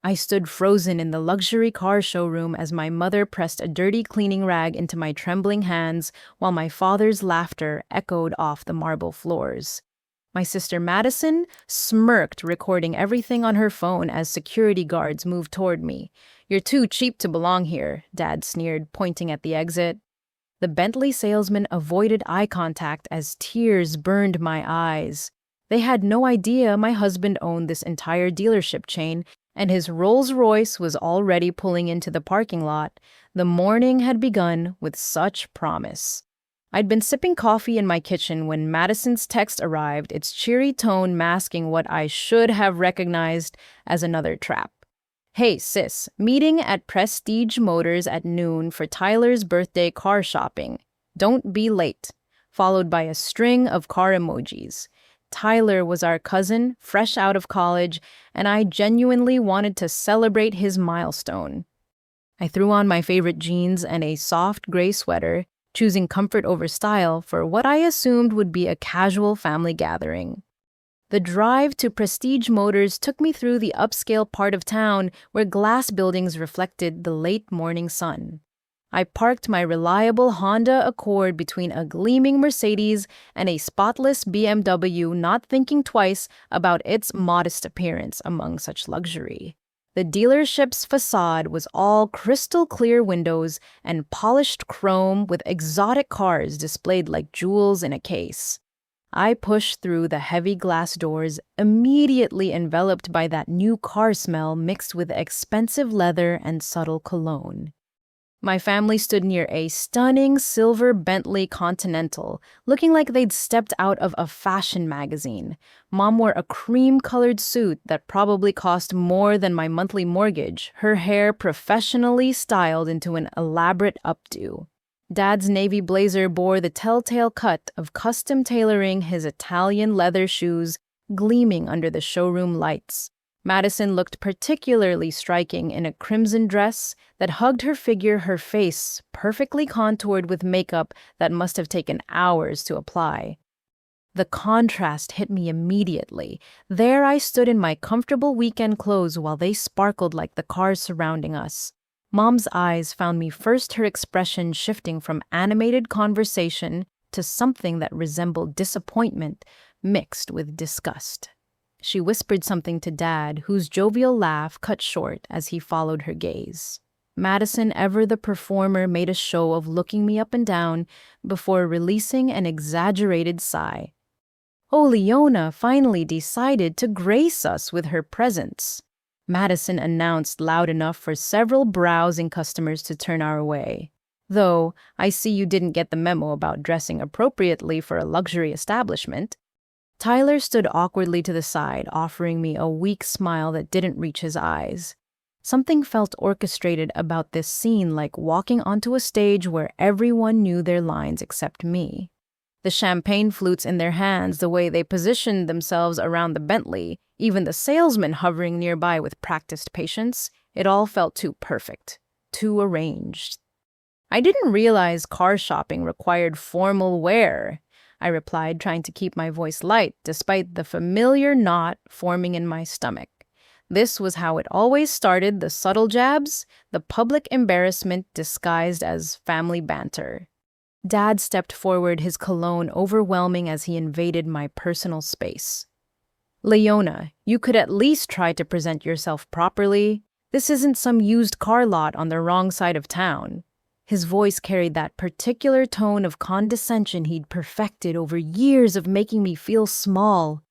I stood frozen in the luxury car showroom as my mother pressed a dirty cleaning rag into my trembling hands while my father's laughter echoed off the marble floors. My sister Madison smirked, recording everything on her phone as security guards moved toward me. "You're too cheap to belong here," Dad sneered, pointing at the exit. The Bentley salesman avoided eye contact as tears burned my eyes. They had no idea my husband owned this entire dealership chain, and his Rolls Royce was already pulling into the parking lot. The morning had begun with such promise. I'd been sipping coffee in my kitchen when Madison's text arrived, its cheery tone masking what I should have recognized as another trap. "Hey, sis, meeting at Prestige Motors at noon for Tyler's birthday car shopping. Don't be late," followed by a string of car emojis. Tyler was our cousin, fresh out of college, and I genuinely wanted to celebrate his milestone. I threw on my favorite jeans and a soft gray sweater, choosing comfort over style for what I assumed would be a casual family gathering. The drive to Prestige Motors took me through the upscale part of town where glass buildings reflected the late morning sun. I parked my reliable Honda Accord between a gleaming Mercedes and a spotless BMW, not thinking twice about its modest appearance among such luxury. The dealership's facade was all crystal clear windows and polished chrome with exotic cars displayed like jewels in a case. I pushed through the heavy glass doors, immediately enveloped by that new car smell mixed with expensive leather and subtle cologne. My family stood near a stunning silver Bentley Continental, looking like they'd stepped out of a fashion magazine. Mom wore a cream-colored suit that probably cost more than my monthly mortgage, her hair professionally styled into an elaborate updo. Dad's navy blazer bore the telltale cut of custom tailoring his Italian leather shoes gleaming under the showroom lights. Madison looked particularly striking in a crimson dress that hugged her figure, her face perfectly contoured with makeup that must have taken hours to apply. The contrast hit me immediately. There I stood in my comfortable weekend clothes while they sparkled like the cars surrounding us. Mom's eyes found me first, her expression shifting from animated conversation to something that resembled disappointment mixed with disgust. She whispered something to Dad, whose jovial laugh cut short as he followed her gaze. Madison, ever the performer, made a show of looking me up and down before releasing an exaggerated sigh. "Oh, Leona finally decided to grace us with her presence," Madison announced loud enough for several browsing customers to turn our way. "Though, I see you didn't get the memo about dressing appropriately for a luxury establishment." Tyler stood awkwardly to the side, offering me a weak smile that didn't reach his eyes. Something felt orchestrated about this scene, like walking onto a stage where everyone knew their lines except me. The champagne flutes in their hands, the way they positioned themselves around the Bentley, even the salesman hovering nearby with practiced patience, it all felt too perfect, too arranged. "I didn't realize car shopping required formal wear," I replied, trying to keep my voice light despite the familiar knot forming in my stomach. This was how it always started, the subtle jabs, the public embarrassment disguised as family banter. Dad stepped forward, his cologne overwhelming as he invaded my personal space. "Leona, you could at least try to present yourself properly. This isn't some used car lot on the wrong side of town." His voice carried that particular tone of condescension he'd perfected over years of making me feel small.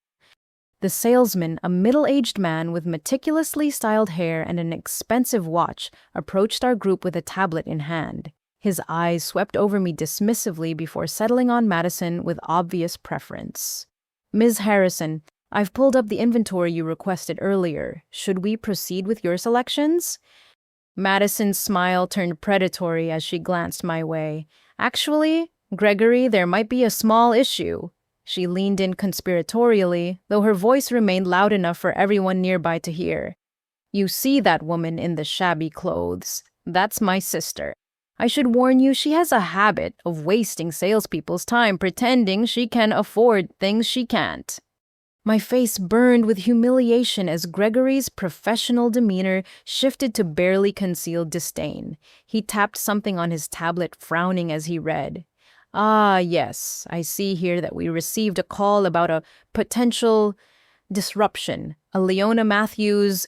The salesman, a middle-aged man with meticulously styled hair and an expensive watch, approached our group with a tablet in hand. His eyes swept over me dismissively before settling on Madison with obvious preference. "Ms. Harrison, I've pulled up the inventory you requested earlier. Should we proceed with your selections?" Madison's smile turned predatory as she glanced my way. "Actually, Gregory, there might be a small issue." She leaned in conspiratorially, though her voice remained loud enough for everyone nearby to hear. "You see that woman in the shabby clothes? That's my sister. I should warn you, she has a habit of wasting salespeople's time pretending she can afford things she can't." My face burned with humiliation as Gregory's professional demeanor shifted to barely concealed disdain. He tapped something on his tablet, frowning as he read. Ah, yes, I see here that we received a call about a potential disruption. A Leona Matthews.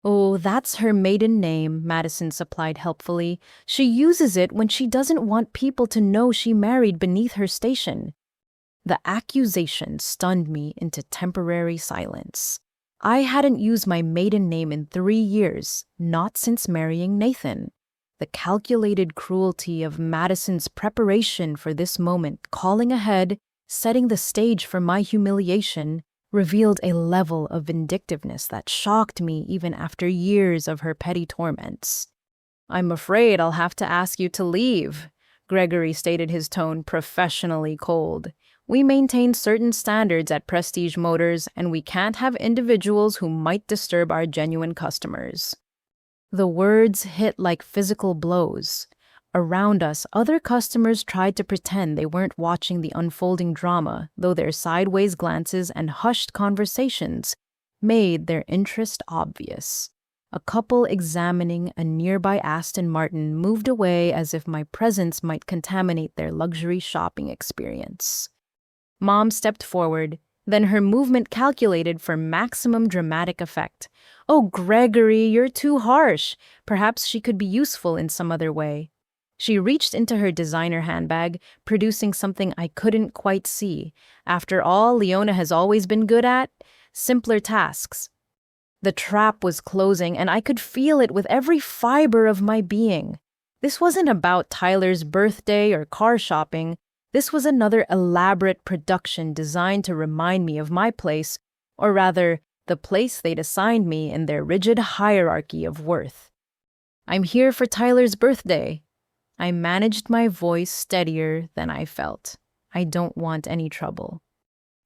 Oh, that's her maiden name, Madison supplied helpfully. She uses it when she doesn't want people to know she married beneath her station. The accusation stunned me into temporary silence. I hadn't used my maiden name in 3 years, not since marrying Nathan. The calculated cruelty of Madison's preparation for this moment, calling ahead, setting the stage for my humiliation, revealed a level of vindictiveness that shocked me even after years of her petty torments. I'm afraid I'll have to ask you to leave, Gregory stated, his tone professionally cold. We maintain certain standards at Prestige Motors, and we can't have individuals who might disturb our genuine customers. The words hit like physical blows. Around us, other customers tried to pretend they weren't watching the unfolding drama, though their sideways glances and hushed conversations made their interest obvious. A couple examining a nearby Aston Martin moved away as if my presence might contaminate their luxury shopping experience. Mom stepped forward, then her movement calculated for maximum dramatic effect. Oh, Gregory, you're too harsh. Perhaps she could be useful in some other way. She reached into her designer handbag, producing something I couldn't quite see. After all, Leona has always been good at simpler tasks. The trap was closing, and I could feel it with every fiber of my being. This wasn't about Tyler's birthday or car shopping. This was another elaborate production designed to remind me of my place, or rather, the place they'd assigned me in their rigid hierarchy of worth. I'm here for Tyler's birthday. I managed my voice steadier than I felt. I don't want any trouble.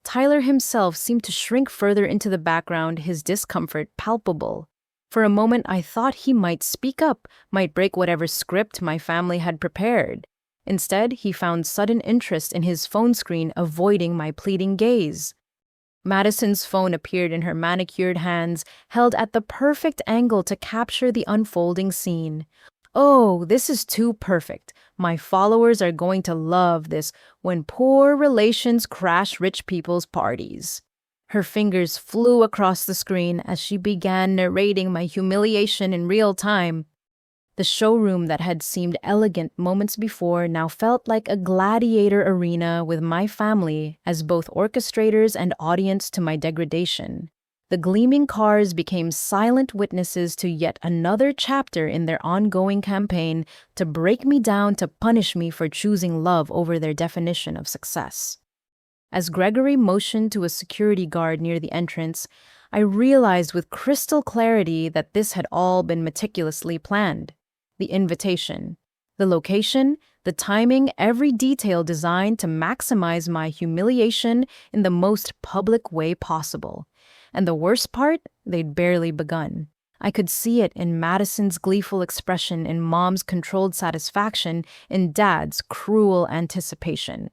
Tyler himself seemed to shrink further into the background, his discomfort palpable. For a moment, I thought he might speak up, might break whatever script my family had prepared. Instead, he found sudden interest in his phone screen, avoiding my pleading gaze. Madison's phone appeared in her manicured hands, held at the perfect angle to capture the unfolding scene. Oh, this is too perfect. My followers are going to love this when poor relations crash rich people's parties. Her fingers flew across the screen as she began narrating my humiliation in real time. The showroom that had seemed elegant moments before now felt like a gladiator arena with my family as both orchestrators and audience to my degradation. The gleaming cars became silent witnesses to yet another chapter in their ongoing campaign to break me down, to punish me for choosing love over their definition of success. As Gregory motioned to a security guard near the entrance, I realized with crystal clarity that this had all been meticulously planned. The invitation, the location, the timing, every detail designed to maximize my humiliation in the most public way possible. And the worst part, they'd barely begun. I could see it in Madison's gleeful expression, in Mom's controlled satisfaction, in Dad's cruel anticipation.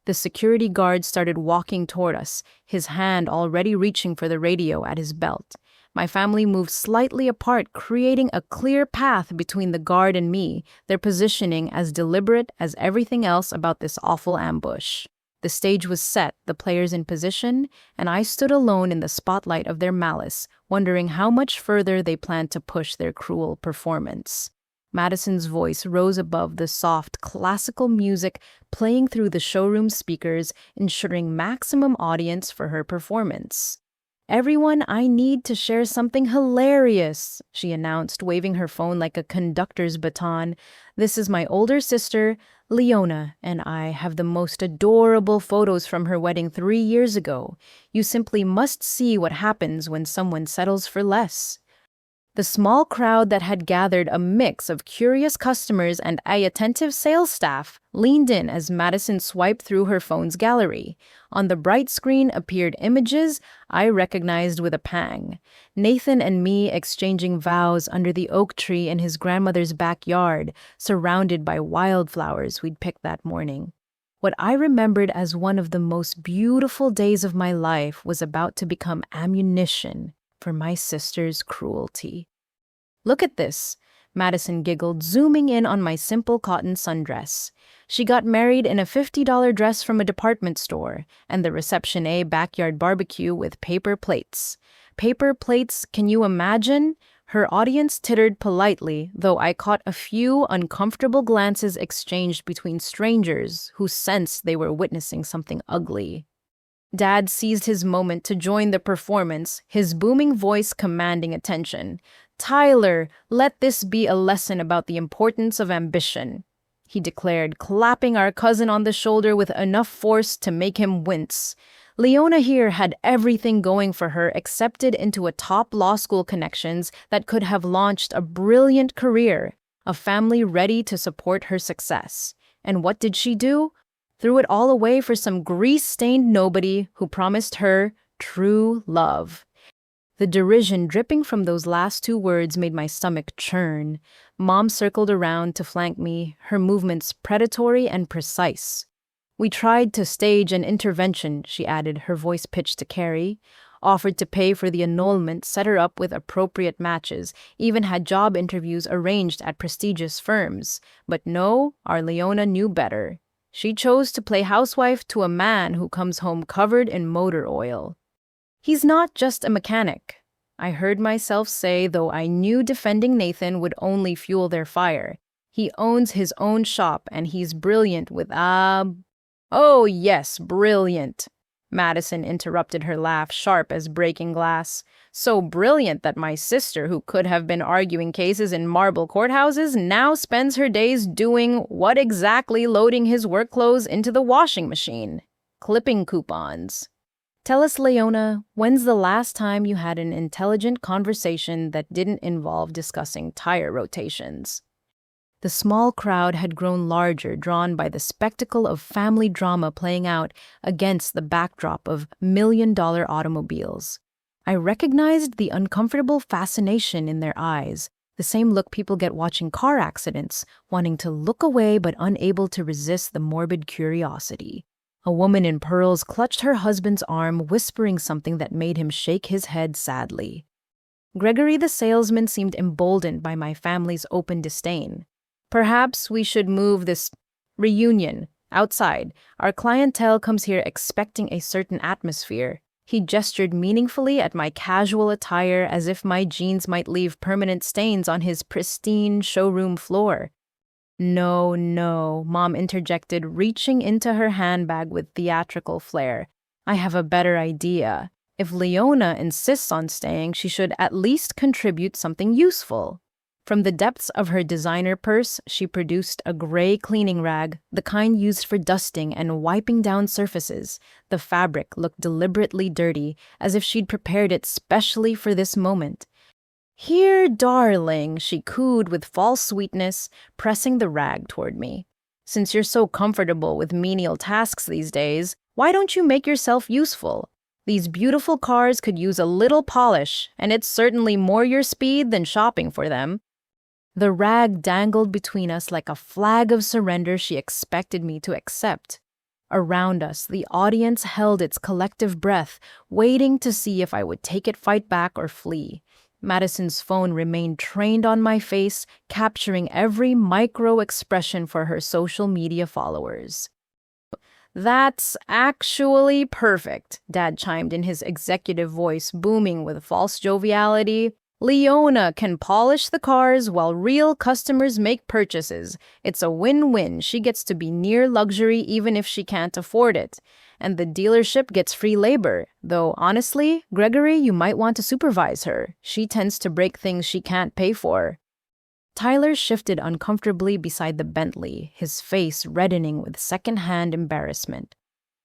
The security guard started walking toward us, his hand already reaching for the radio at his belt. My family moved slightly apart, creating a clear path between the guard and me, their positioning as deliberate as everything else about this awful ambush. The stage was set, the players in position, and I stood alone in the spotlight of their malice, wondering how much further they planned to push their cruel performance. Madison's voice rose above the soft, classical music playing through the showroom speakers, ensuring maximum audience for her performance. "Everyone, I need to share something hilarious," she announced, waving her phone like a conductor's baton. "This is my older sister, Leona, and I have the most adorable photos from her wedding 3 years ago. You simply must see what happens when someone settles for less." The small crowd that had gathered, a mix of curious customers and a attentive sales staff, leaned in as Madison swiped through her phone's gallery. On the bright screen appeared images I recognized with a pang. Nathan and me exchanging vows under the oak tree in his grandmother's backyard, surrounded by wildflowers we'd picked that morning. What I remembered as one of the most beautiful days of my life was about to become ammunition for my sister's cruelty. Look at this, Madison giggled, zooming in on my simple cotton sundress. She got married in a $50 dress from a department store, and the reception A backyard barbecue with paper plates. Paper plates, can you imagine? Her audience tittered politely, though I caught a few uncomfortable glances exchanged between strangers who sensed they were witnessing something ugly. Dad seized his moment to join the performance, his booming voice commanding attention. "Tyler, let this be a lesson about the importance of ambition," he declared, clapping our cousin on the shoulder with enough force to make him wince. Leona here had everything going for her, accepted into a top law school connections that could have launched a brilliant career, a family ready to support her success. And what did she do? Threw it all away for some grease-stained nobody who promised her true love. The derision dripping from those last two words made my stomach churn. Mom circled around to flank me, her movements predatory and precise. "We tried to stage an intervention," she added, her voice pitched to Carrie. "Offered to pay for the annulment, set her up with appropriate matches, even had job interviews arranged at prestigious firms. But no, our Leona knew better. She chose to play housewife to a man who comes home covered in motor oil. He's not just a mechanic," I heard myself say, though I knew defending Nathan would only fuel their fire. "He owns his own shop, and he's brilliant with "Oh, yes, brilliant," Madison interrupted, her laugh sharp as breaking glass. "So brilliant that my sister, who could have been arguing cases in marble courthouses, now spends her days doing what exactly? Loading his work clothes into the washing machine. Clipping coupons." "Tell us, Leona, when's the last time you had an intelligent conversation that didn't involve discussing tire rotations?" The small crowd had grown larger, drawn by the spectacle of family drama playing out against the backdrop of million-dollar automobiles. I recognized the uncomfortable fascination in their eyes, the same look people get watching car accidents, wanting to look away but unable to resist the morbid curiosity. A woman in pearls clutched her husband's arm, whispering something that made him shake his head sadly. Gregory the salesman seemed emboldened by my family's open disdain. "Perhaps we should move this reunion outside. Our clientele comes here expecting a certain atmosphere." He gestured meaningfully at my casual attire, as if my jeans might leave permanent stains on his pristine showroom floor. "No, no," Mom interjected, reaching into her handbag with theatrical flair. "I have a better idea. If Leona insists on staying, she should at least contribute something useful." From the depths of her designer purse, she produced a gray cleaning rag, the kind used for dusting and wiping down surfaces. The fabric looked deliberately dirty, as if she'd prepared it specially for this moment. "Here, darling," she cooed with false sweetness, pressing the rag toward me. "Since you're so comfortable with menial tasks these days, why don't you make yourself useful? These beautiful cars could use a little polish, and it's certainly more your speed than shopping for them." The rag dangled between us like a flag of surrender she expected me to accept. Around us, the audience held its collective breath, waiting to see if I would take it, fight back, or flee. Madison's phone remained trained on my face, capturing every micro-expression for her social media followers. "That's actually perfect," Dad chimed in, his executive voice booming with false joviality. "Leona can polish the cars while real customers make purchases. It's a win-win. She gets to be near luxury even if she can't afford it. And the dealership gets free labor. Though, honestly, Gregory, you might want to supervise her. She tends to break things she can't pay for." Tyler shifted uncomfortably beside the Bentley, his face reddening with second-hand embarrassment.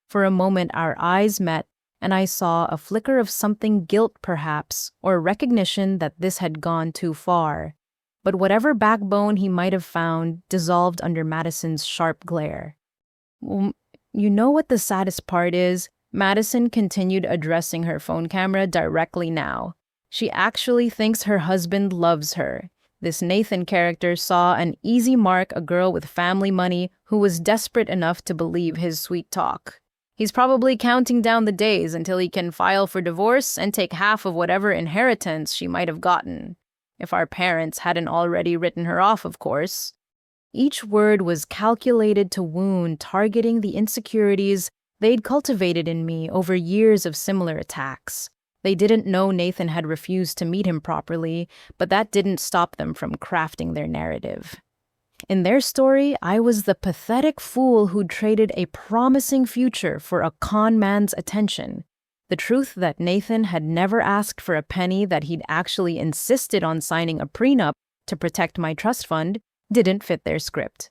For a moment our eyes met, and I saw a flicker of something, guilt perhaps, or recognition that this had gone too far. But whatever backbone he might have found dissolved under Madison's sharp glare. "You know what the saddest part is?" Madison continued, addressing her phone camera directly now. "She actually thinks her husband loves her. This Nathan character saw an easy mark a girl with family money who was desperate enough to believe his sweet talk. He's probably counting down the days until he can file for divorce and take half of whatever inheritance she might have gotten. If our parents hadn't already written her off, of course. Each word was calculated to wound, targeting the insecurities they'd cultivated in me over years of similar attacks. They didn't know Nathan had refused to meet him properly, but that didn't stop them from crafting their narrative. In their story, I was the pathetic fool who'd traded a promising future for a con man's attention. The truth that Nathan had never asked for a penny, that he'd actually insisted on signing a prenup to protect my trust fund, didn't fit their script.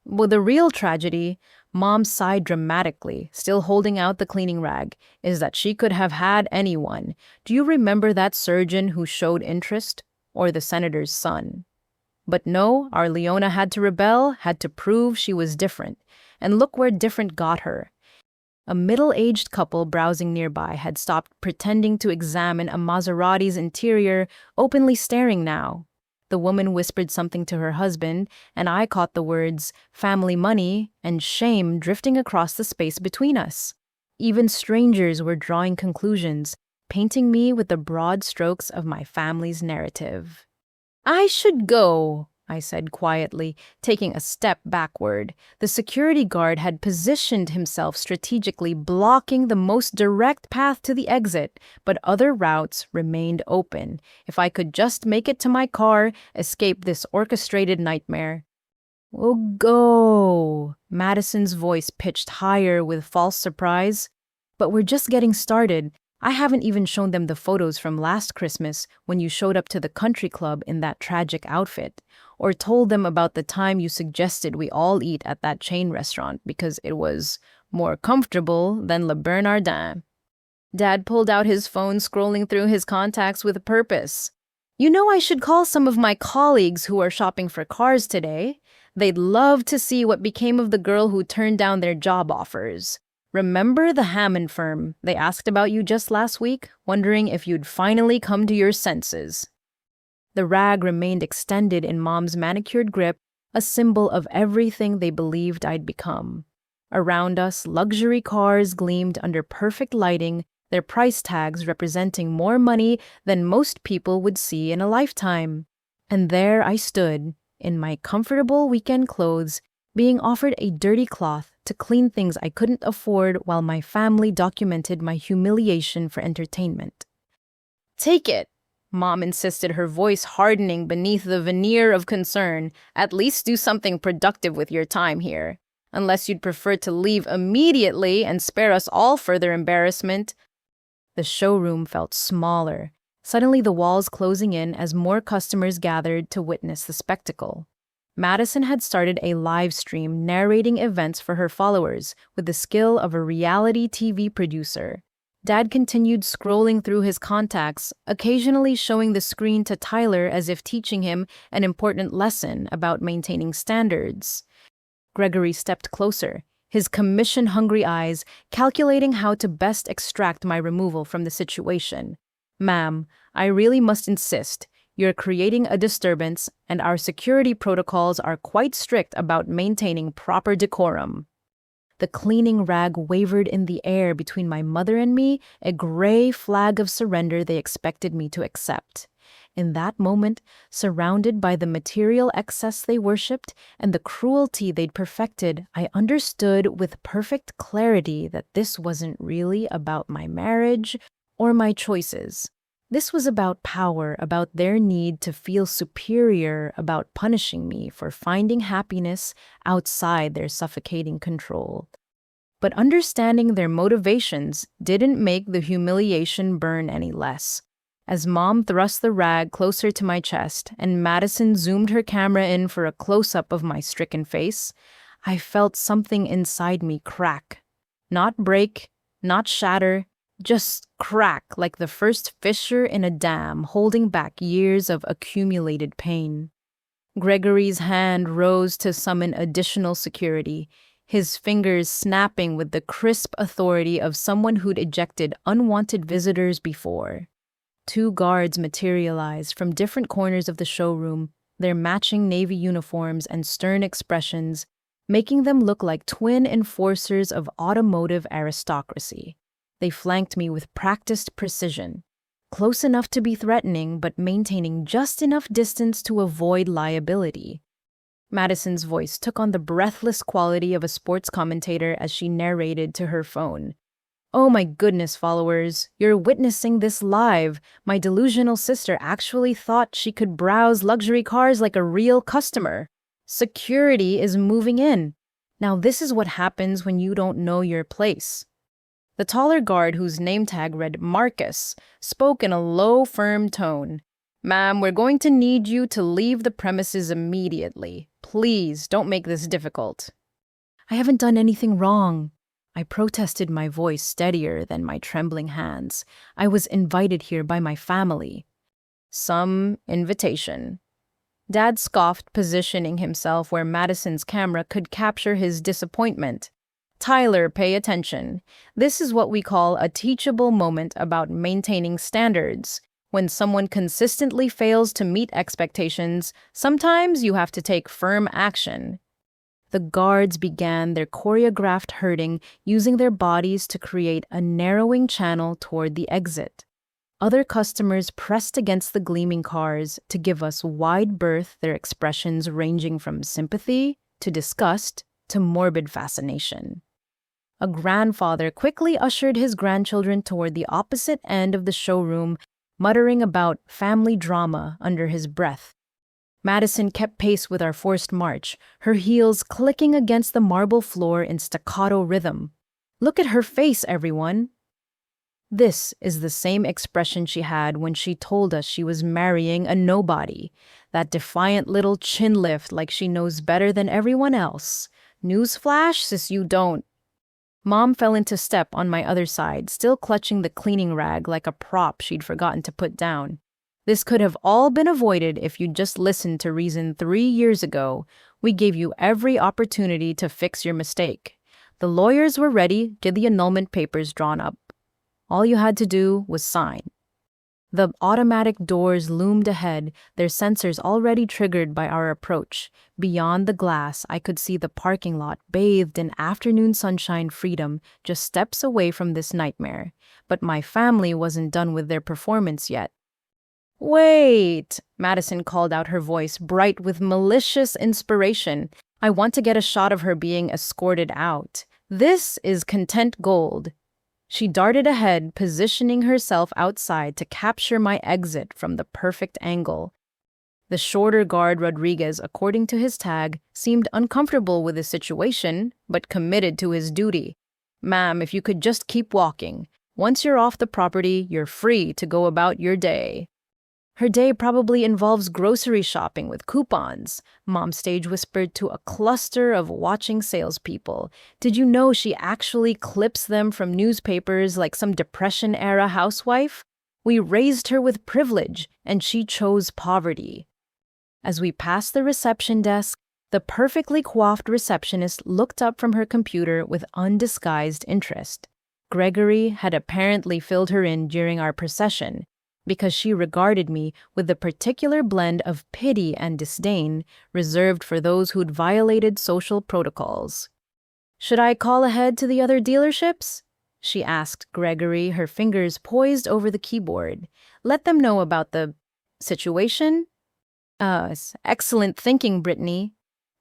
Well, the real tragedy, Mom sighed dramatically, still holding out the cleaning rag, is that she could have had anyone. Do you remember that surgeon who showed interest? Or the senator's son? But no, our Leona had to rebel, had to prove she was different. And look where different got her. A middle-aged couple browsing nearby had stopped pretending to examine a Maserati's interior, openly staring now. The woman whispered something to her husband, and I caught the words family money and shame drifting across the space between us. Even strangers were drawing conclusions, painting me with the broad strokes of my family's narrative. "I should go," I said quietly, taking a step backward. The security guard had positioned himself strategically, blocking the most direct path to the exit, but other routes remained open. If I could just make it to my car, escape this orchestrated nightmare. "Oh, go," Madison's voice pitched higher with false surprise. "But we're just getting started. I haven't even shown them the photos from last Christmas when you showed up to the country club in that tragic outfit, or told them about the time you suggested we all eat at that chain restaurant because it was more comfortable than Le Bernardin." Dad pulled out his phone, scrolling through his contacts with a purpose. "You know, I should call some of my colleagues who are shopping for cars today. They'd love to see what became of the girl who turned down their job offers. Remember the Hammond firm? They asked about you just last week, wondering if you'd finally come to your senses." The rag remained extended in Mom's manicured grip, a symbol of everything they believed I'd become. Around us, luxury cars gleamed under perfect lighting, their price tags representing more money than most people would see in a lifetime. And there I stood, in my comfortable weekend clothes, being offered a dirty cloth to clean things I couldn't afford while my family documented my humiliation for entertainment. "Take it," Mom insisted, her voice hardening beneath the veneer of concern. "At least do something productive with your time here. Unless you'd prefer to leave immediately and spare us all further embarrassment." The showroom felt smaller, suddenly the walls closing in as more customers gathered to witness the spectacle. Madison had started a live stream narrating events for her followers with the skill of a reality TV producer. Dad continued scrolling through his contacts, occasionally showing the screen to Tyler as if teaching him an important lesson about maintaining standards. Gregory stepped closer, his commission-hungry eyes calculating how to best extract my removal from the situation. "Ma'am, I really must insist. You're creating a disturbance, and our security protocols are quite strict about maintaining proper decorum." The cleaning rag wavered in the air between my mother and me, a gray flag of surrender they expected me to accept. In that moment, surrounded by the material excess they worshipped and the cruelty they'd perfected, I understood with perfect clarity that this wasn't really about my marriage or my choices. This was about power, about their need to feel superior, about punishing me for finding happiness outside their suffocating control. But understanding their motivations didn't make the humiliation burn any less. As Mom thrust the rag closer to my chest and Madison zoomed her camera in for a close-up of my stricken face, I felt something inside me crack. Not break, not shatter, just crack like the first fissure in a dam holding back years of accumulated pain. Gregory's hand rose to summon additional security, his fingers snapping with the crisp authority of someone who'd ejected unwanted visitors before. Two guards materialized from different corners of the showroom, their matching navy uniforms and stern expressions, making them look like twin enforcers of automotive aristocracy. They flanked me with practiced precision, close enough to be threatening but maintaining just enough distance to avoid liability. Madison's voice took on the breathless quality of a sports commentator as she narrated to her phone. "Oh my goodness, followers, you're witnessing this live. My delusional sister actually thought she could browse luxury cars like a real customer. Security is moving in. Now this is what happens when you don't know your place." The taller guard, whose name tag read Marcus, spoke in a low, firm tone. "Ma'am, we're going to need you to leave the premises immediately. Please, don't make this difficult." "I haven't done anything wrong," I protested, my voice steadier than my trembling hands. "I was invited here by my family." "Some invitation." Dad scoffed, positioning himself where Madison's camera could capture his disappointment. "Tyler, pay attention. This is what we call a teachable moment about maintaining standards. When someone consistently fails to meet expectations, sometimes you have to take firm action." The guards began their choreographed herding, using their bodies to create a narrowing channel toward the exit. Other customers pressed against the gleaming cars to give us wide berth, their expressions ranging from sympathy to disgust to morbid fascination. A grandfather quickly ushered his grandchildren toward the opposite end of the showroom, muttering about family drama under his breath. Madison kept pace with our forced march, her heels clicking against the marble floor in staccato rhythm. "Look at her face, everyone." This is the same expression she had when she told us she was marrying a nobody. That defiant little chin lift like she knows better than everyone else. Newsflash, sis, you don't. Mom fell into step on my other side, still clutching the cleaning rag like a prop she'd forgotten to put down. "This could have all been avoided if you'd just listened to reason 3 years ago. We gave you every opportunity to fix your mistake. The lawyers were ready, get the annulment papers drawn up. All you had to do was sign." The automatic doors loomed ahead, their sensors already triggered by our approach. Beyond the glass, I could see the parking lot bathed in afternoon sunshine freedom, just steps away from this nightmare. But my family wasn't done with their performance yet. "Wait," Madison called out, her voice bright with malicious inspiration. "I want to get a shot of her being escorted out. This is content gold." She darted ahead, positioning herself outside to capture my exit from the perfect angle. The shorter guard, Rodriguez, according to his tag, seemed uncomfortable with the situation, but committed to his duty. "Ma'am, if you could just keep walking. Once you're off the property, you're free to go about your day." "Her day probably involves grocery shopping with coupons," Mom stage whispered to a cluster of watching salespeople. "Did you know she actually clips them from newspapers like some Depression-era housewife? We raised her with privilege, and she chose poverty." As we passed the reception desk, the perfectly coiffed receptionist looked up from her computer with undisguised interest. Gregory had apparently filled her in during our procession, because she regarded me with the particular blend of pity and disdain reserved for those who'd violated social protocols. "Should I call ahead to the other dealerships?" she asked Gregory, her fingers poised over the keyboard. "Let them know about the situation?" Excellent thinking, Brittany,"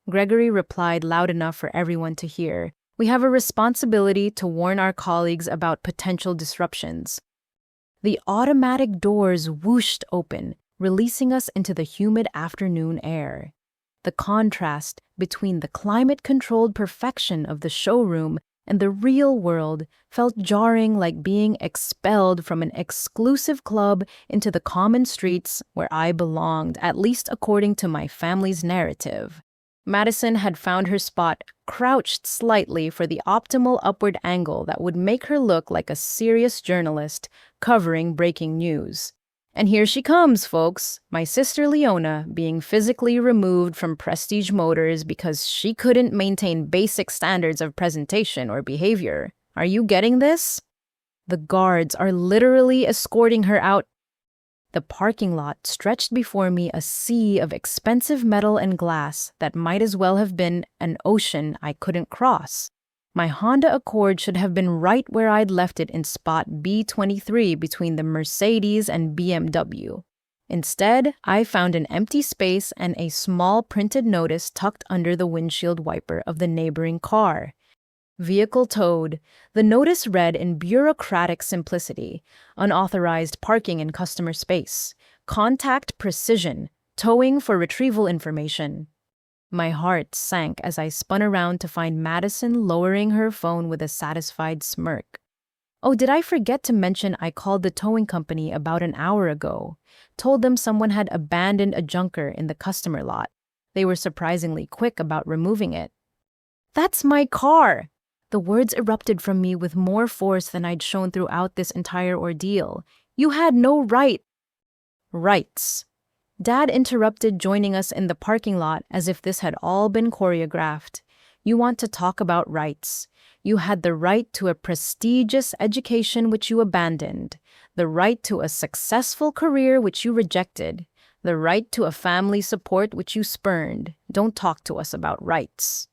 Gregory replied loud enough for everyone to hear. "We have a responsibility to warn our colleagues about potential disruptions." The automatic doors whooshed open, releasing us into the humid afternoon air. The contrast between the climate-controlled perfection of the showroom and the real world felt jarring, like being expelled from an exclusive club into the common streets where I belonged, at least according to my family's narrative. Madison had found her spot, crouched slightly for the optimal upward angle that would make her look like a serious journalist covering breaking news. And here she comes, folks, my sister Leona, being physically removed from Prestige Motors because she couldn't maintain basic standards of presentation or behavior. Are you getting this? The guards are literally escorting her out. The parking lot stretched before me, a sea of expensive metal and glass that might as well have been an ocean I couldn't cross. My Honda Accord should have been right where I'd left it in spot B23 between the Mercedes and BMW. Instead, I found an empty space and a small printed notice tucked under the windshield wiper of the neighboring car. Vehicle towed. The notice read in bureaucratic simplicity: unauthorized parking in customer space. Contact Precision. Towing for retrieval information. My heart sank as I spun around to find Madison lowering her phone with a satisfied smirk. Oh, did I forget to mention I called the towing company about an hour ago? Told them someone had abandoned a junker in the customer lot. They were surprisingly quick about removing it. "That's my car!" The words erupted from me with more force than I'd shown throughout this entire ordeal. "You had no rights." Dad interrupted, joining us in the parking lot as if this had all been choreographed. "You want to talk about rights? You had the right to a prestigious education which you abandoned, the right to a successful career which you rejected, the right to a family support which you spurned. Don't talk to us about rights."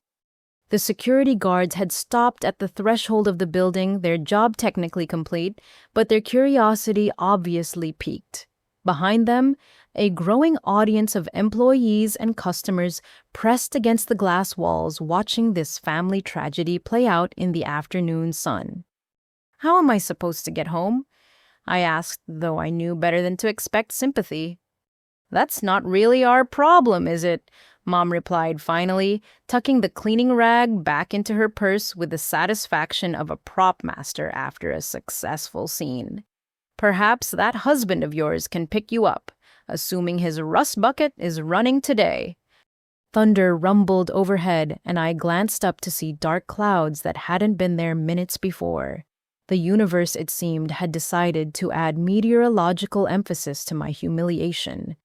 The security guards had stopped at the threshold of the building, their job technically complete, but their curiosity obviously piqued. Behind them, a growing audience of employees and customers pressed against the glass walls, watching this family tragedy play out in the afternoon sun. "How am I supposed to get home?" I asked, though I knew better than to expect sympathy. "That's not really our problem, is it?" Mom replied finally, tucking the cleaning rag back into her purse with the satisfaction of a prop master after a successful scene. "Perhaps that husband of yours can pick you up, assuming his rust bucket is running today." Thunder rumbled overhead, and I glanced up to see dark clouds that hadn't been there minutes before. The universe, it seemed, had decided to add meteorological emphasis to my humiliation.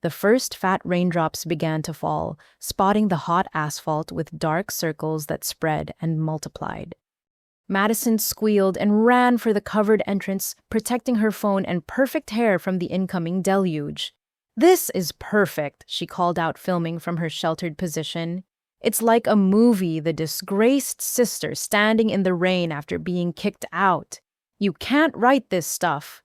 The first fat raindrops began to fall, spotting the hot asphalt with dark circles that spread and multiplied. Madison squealed and ran for the covered entrance, protecting her phone and perfect hair from the incoming deluge. "This is perfect," she called out, filming from her sheltered position. "It's like a movie, the disgraced sister standing in the rain after being kicked out. You can't write this stuff."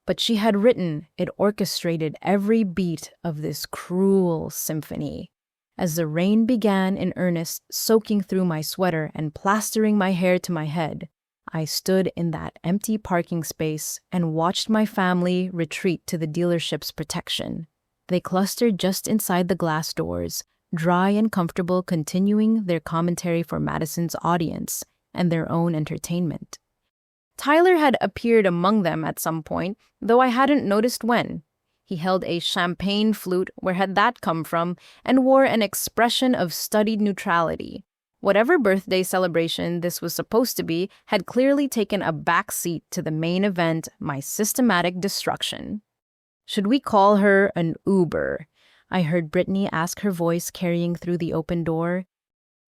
But she had written, it orchestrated every beat of this cruel symphony. As the rain began in earnest, soaking through my sweater and plastering my hair to my head, I stood in that empty parking space and watched my family retreat to the dealership's protection. They clustered just inside the glass doors, dry and comfortable, continuing their commentary for Madison's audience and their own entertainment. Tyler had appeared among them at some point, though I hadn't noticed when. He held a champagne flute, where had that come from, and wore an expression of studied neutrality. Whatever birthday celebration this was supposed to be had clearly taken a back seat to the main event, my systematic destruction. "Should we call her an Uber?" I heard Brittany ask, her voice carrying through the open door.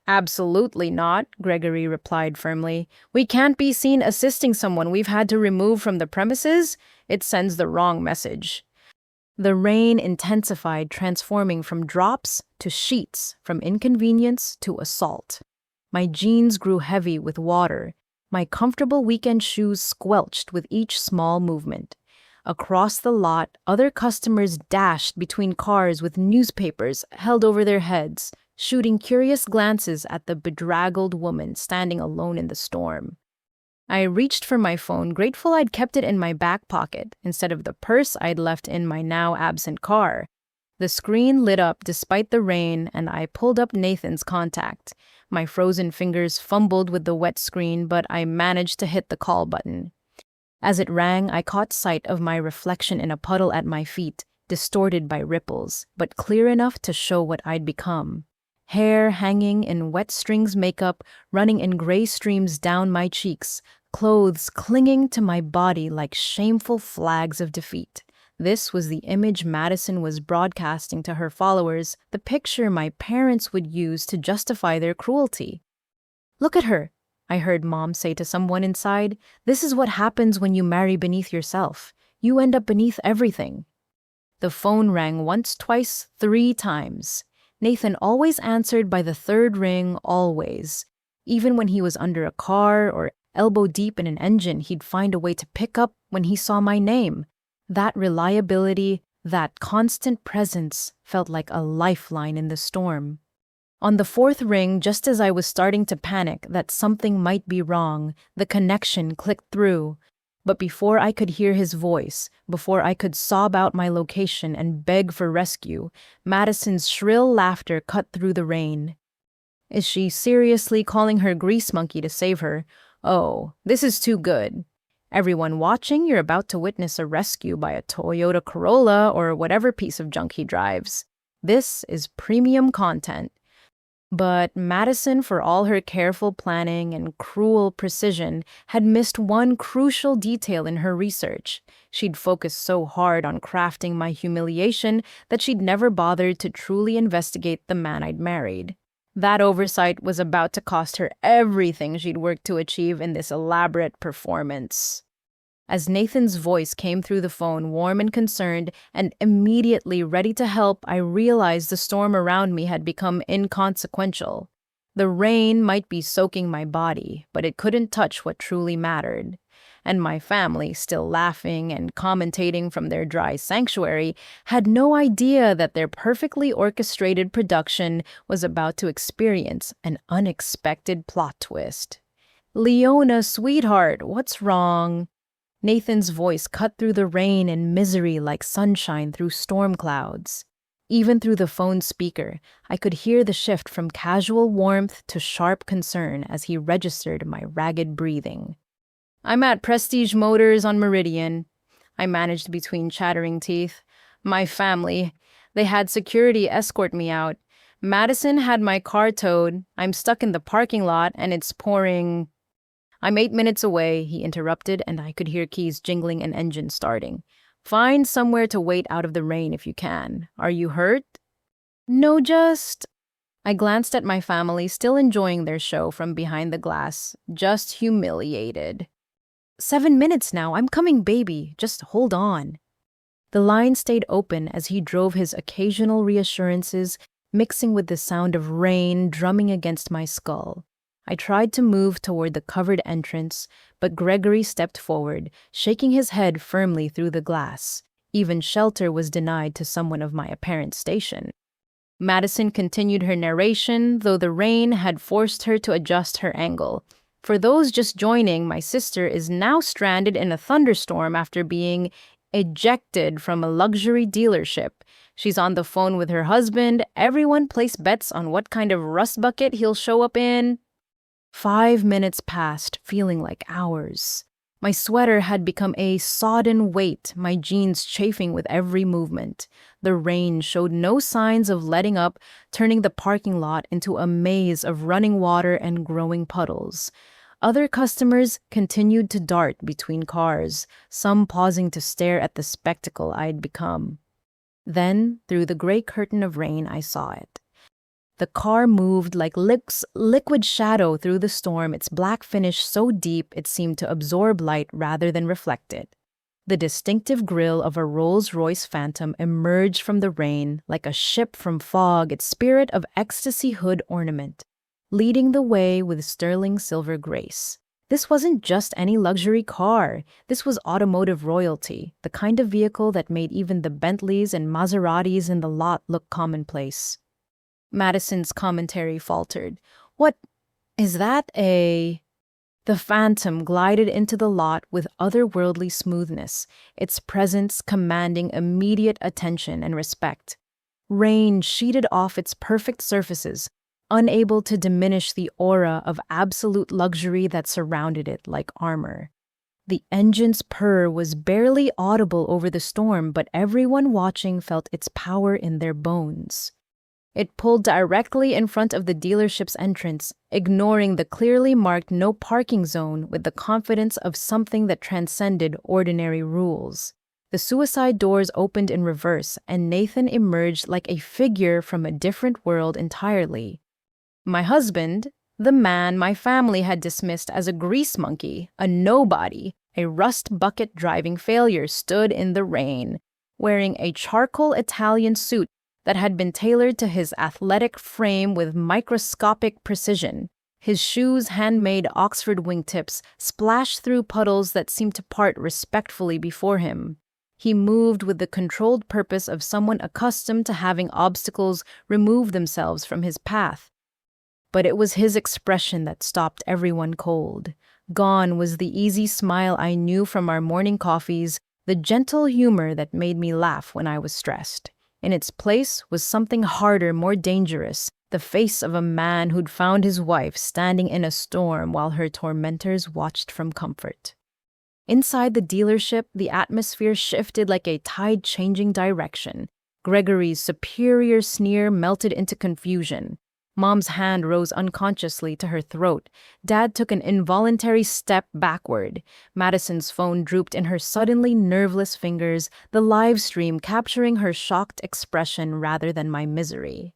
"Absolutely not," Gregory replied firmly. "We can't be seen assisting someone we've had to remove from the premises. It sends the wrong message." The rain intensified, transforming from drops to sheets, from inconvenience to assault. My jeans grew heavy with water. My comfortable weekend shoes squelched with each small movement. Across the lot, other customers dashed between cars with newspapers held over their heads, shooting curious glances at the bedraggled woman standing alone in the storm. I reached for my phone, grateful I'd kept it in my back pocket instead of the purse I'd left in my now absent car. The screen lit up despite the rain, and I pulled up Nathan's contact. My frozen fingers fumbled with the wet screen, but I managed to hit the call button. As it rang, I caught sight of my reflection in a puddle at my feet, distorted by ripples, but clear enough to show what I'd become. Hair hanging in wet strings, makeup running in gray streams down my cheeks, clothes clinging to my body like shameful flags of defeat. This was the image Madison was broadcasting to her followers, the picture my parents would use to justify their cruelty. "Look at her," I heard Mom say to someone inside. "This is what happens when you marry beneath yourself. You end up beneath everything." The phone rang once, twice, 3 times. Nathan always answered by the third ring, always. Even when he was under a car or elbow deep in an engine, he'd find a way to pick up when he saw my name. That reliability, that constant presence felt like a lifeline in the storm. On the fourth ring, just as I was starting to panic that something might be wrong, the connection clicked through. But before I could hear his voice, before I could sob out my location and beg for rescue, Madison's shrill laughter cut through the rain. Is she seriously calling her grease monkey to save her? Oh, this is too good. Everyone watching, you're about to witness a rescue by a Toyota Corolla or whatever piece of junk he drives. This is premium content. But Madison, for all her careful planning and cruel precision, had missed one crucial detail in her research. She'd focused so hard on crafting my humiliation that she'd never bothered to truly investigate the man I'd married. That oversight was about to cost her everything she'd worked to achieve in this elaborate performance. As Nathan's voice came through the phone, warm and concerned, and immediately ready to help, I realized the storm around me had become inconsequential. The rain might be soaking my body, but it couldn't touch what truly mattered. And my family, still laughing and commentating from their dry sanctuary, had no idea that their perfectly orchestrated production was about to experience an unexpected plot twist. "Leona, sweetheart, what's wrong?" Nathan's voice cut through the rain and misery like sunshine through storm clouds. Even through the phone speaker, I could hear the shift from casual warmth to sharp concern as he registered my ragged breathing. "I'm at Prestige Motors on Meridian," I managed between chattering teeth. "My family. They had security escort me out. Madison had my car towed. I'm stuck in the parking lot and it's pouring." "I'm 8 minutes away," he interrupted, and I could hear keys jingling and engine starting. "Find somewhere to wait out of the rain if you can. Are you hurt?" "No, just—" I glanced at my family, still enjoying their show from behind the glass. "Just humiliated." 7 minutes now. I'm coming, baby. Just hold on." The line stayed open as he drove his occasional reassurances, mixing with the sound of rain drumming against my skull. I tried to move toward the covered entrance, but Gregory stepped forward, shaking his head firmly through the glass. Even shelter was denied to someone of my apparent station. Madison continued her narration, though the rain had forced her to adjust her angle. For those just joining, my sister is now stranded in a thunderstorm after being ejected from a luxury dealership. She's on the phone with her husband. Everyone placed bets on what kind of rust bucket he'll show up in. 5 minutes passed, feeling like hours. My sweater had become a sodden weight, my jeans chafing with every movement. The rain showed no signs of letting up, turning the parking lot into a maze of running water and growing puddles. Other customers continued to dart between cars, some pausing to stare at the spectacle I'd become. Then, through the gray curtain of rain, I saw it. The car moved like liquid shadow through the storm, its black finish so deep it seemed to absorb light rather than reflect it. The distinctive grille of a Rolls Royce Phantom emerged from the rain like a ship from fog, its spirit of ecstasy hood ornament, leading the way with sterling silver grace. This wasn't just any luxury car. This was automotive royalty, the kind of vehicle that made even the Bentleys and Maseratis in the lot look commonplace. Madison's commentary faltered. "What is that, a—" The Phantom glided into the lot with otherworldly smoothness, its presence commanding immediate attention and respect. Rain sheeted off its perfect surfaces, unable to diminish the aura of absolute luxury that surrounded it like armor. The engine's purr was barely audible over the storm, but everyone watching felt its power in their bones. It pulled directly in front of the dealership's entrance, ignoring the clearly marked no parking zone with the confidence of something that transcended ordinary rules. The suicide doors opened in reverse, and Nathan emerged like a figure from a different world entirely. My husband, the man my family had dismissed as a grease monkey, a nobody, a rust bucket driving failure, stood in the rain. wearing a charcoal Italian suit that had been tailored to his athletic frame with microscopic precision. His shoes, handmade Oxford wingtips, splashed through puddles that seemed to part respectfully before him. He moved with the controlled purpose of someone accustomed to having obstacles remove themselves from his path. But it was his expression that stopped everyone cold. Gone was the easy smile I knew from our morning coffees, the gentle humor that made me laugh when I was stressed. In its place was something harder, more dangerous, the face of a man who'd found his wife standing in a storm while her tormentors watched from comfort. Inside the dealership, the atmosphere shifted like a tide changing direction. Gregory's superior sneer melted into confusion. Mom's hand rose unconsciously to her throat. Dad took an involuntary step backward. Madison's phone drooped in her suddenly nerveless fingers, the live stream capturing her shocked expression rather than my misery.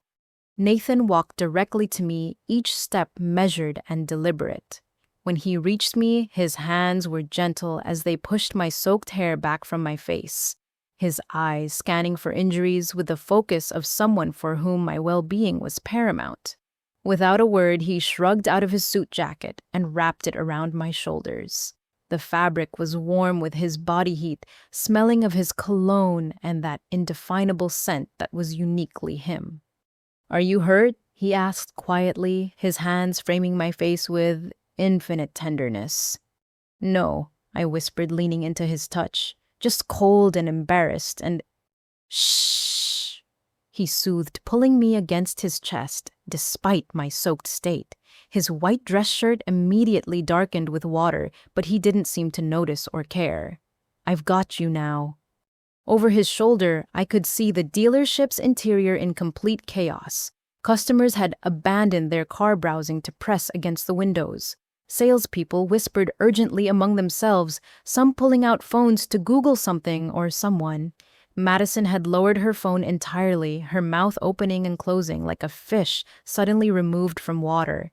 Nathan walked directly to me, each step measured and deliberate. When he reached me, his hands were gentle as they pushed my soaked hair back from my face. His eyes scanning for injuries with the focus of someone for whom my well-being was paramount. Without a word, he shrugged out of his suit jacket and wrapped it around my shoulders. The fabric was warm with his body heat, smelling of his cologne and that indefinable scent that was uniquely him. "Are you hurt?" he asked quietly, his hands framing my face with infinite tenderness. "No," I whispered, leaning into his touch. "Just cold and embarrassed and—" "Shh," he soothed, pulling me against his chest, despite my soaked state. His white dress shirt immediately darkened with water, but he didn't seem to notice or care. "I've got you now." Over his shoulder, I could see the dealership's interior in complete chaos. Customers had abandoned their car browsing to press against the windows. Salespeople whispered urgently among themselves, some pulling out phones to Google something or someone. Madison had lowered her phone entirely, her mouth opening and closing like a fish suddenly removed from water.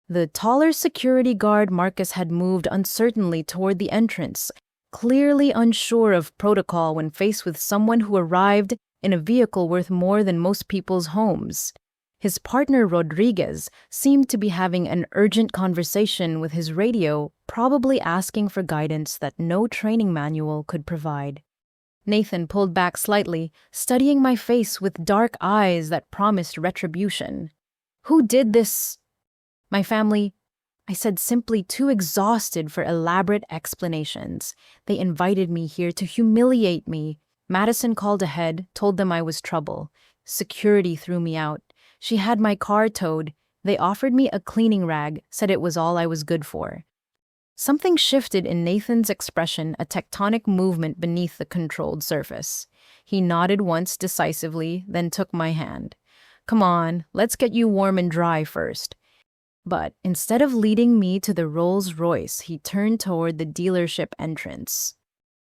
The taller security guard Marcus had moved uncertainly toward the entrance, clearly unsure of protocol when faced with someone who arrived in a vehicle worth more than most people's homes. His partner Rodriguez seemed to be having an urgent conversation with his radio, probably asking for guidance that no training manual could provide. Nathan pulled back slightly, studying my face with dark eyes that promised retribution. "Who did this?" "My family," I said, simply too exhausted for elaborate explanations. "They invited me here to humiliate me." Madison called ahead, told them I was trouble. Security threw me out. She had my car towed. They offered me a cleaning rag, said it was all I was good for. Something shifted in Nathan's expression, a tectonic movement beneath the controlled surface. He nodded once decisively, then took my hand. "Come on, let's get you warm and dry first." But instead of leading me to the Rolls Royce, he turned toward the dealership entrance.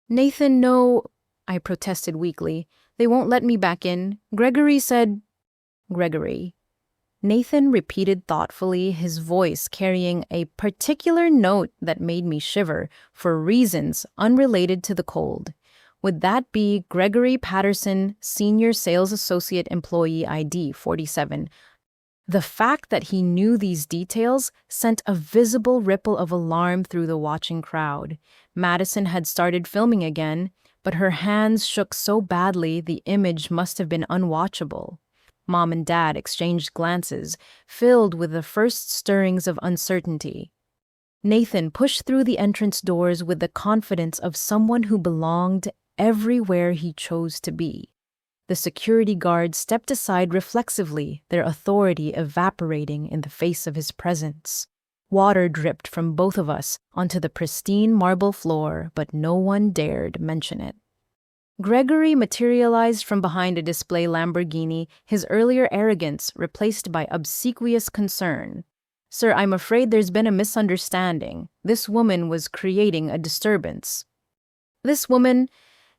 "Nathan, no," I protested weakly. "They won't let me back in. Gregory said—" "Gregory," Nathan repeated thoughtfully, his voice carrying a particular note that made me shiver for reasons unrelated to the cold. Would that be Gregory Patterson, Senior Sales Associate Employee ID 47? The fact that he knew these details sent a visible ripple of alarm through the watching crowd. Madison had started filming again, but her hands shook so badly the image must have been unwatchable. Mom and Dad exchanged glances, filled with the first stirrings of uncertainty. Nathan pushed through the entrance doors with the confidence of someone who belonged everywhere he chose to be. The security guards stepped aside reflexively, their authority evaporating in the face of his presence. Water dripped from both of us onto the pristine marble floor, but no one dared mention it. Gregory materialized from behind a display Lamborghini, his earlier arrogance replaced by obsequious concern. "Sir, I'm afraid there's been a misunderstanding. This woman was creating a disturbance." "This woman,"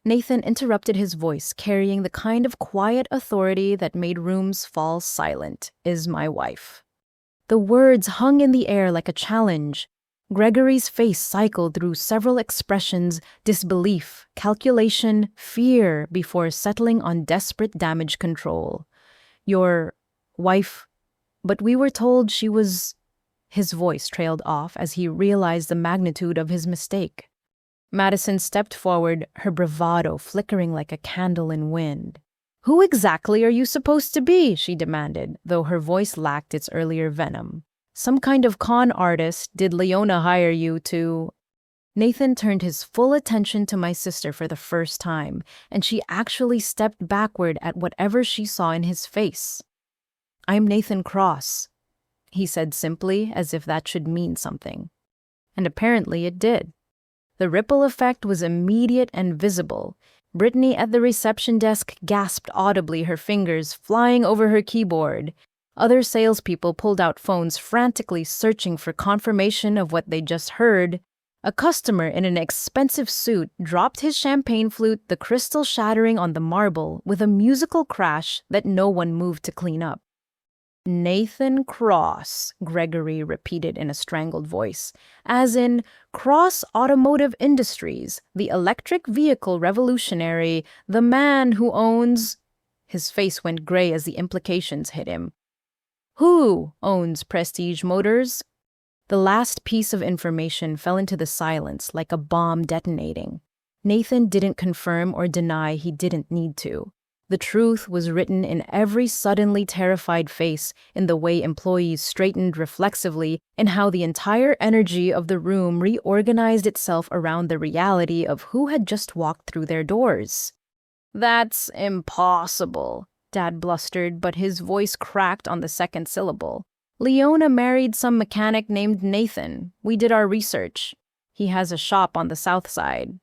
Nathan interrupted, his voice carrying the kind of quiet authority that made rooms fall silent, "is my wife." The words hung in the air like a challenge. Gregory's face cycled through several expressions: disbelief, calculation, fear, before settling on desperate damage control. Your wife, but we were told she was. His voice trailed off as he realized the magnitude of his mistake. Madison stepped forward, her bravado flickering like a candle in wind. "Who exactly are you supposed to be?" she demanded, though her voice lacked its earlier venom. "Some kind of con artist? Did Leona hire you to—" Nathan turned his full attention to my sister for the first time, and she actually stepped backward at whatever she saw in his face. "I'm Nathan Cross," he said simply, as if that should mean something. And apparently it did. The ripple effect was immediate and visible. Brittany at the reception desk gasped audibly, her fingers flying over her keyboard. Other salespeople pulled out phones, frantically searching for confirmation of what they just heard. A customer in an expensive suit dropped his champagne flute, the crystal shattering on the marble with a musical crash that no one moved to clean up. "Nathan Cross," Gregory repeated in a strangled voice, "as in Cross Automotive Industries, the electric vehicle revolutionary, the man who owns—" His face went gray as the implications hit him. "Who owns Prestige Motors?" The last piece of information fell into the silence like a bomb detonating. Nathan didn't confirm or deny, he didn't need to. The truth was written in every suddenly terrified face, in the way employees straightened reflexively, in how the entire energy of the room reorganized itself around the reality of who had just walked through their doors. "That's impossible," Dad blustered, but his voice cracked on the second syllable. "Leona married some mechanic named Nathan. We did our research. He has a shop on the south side."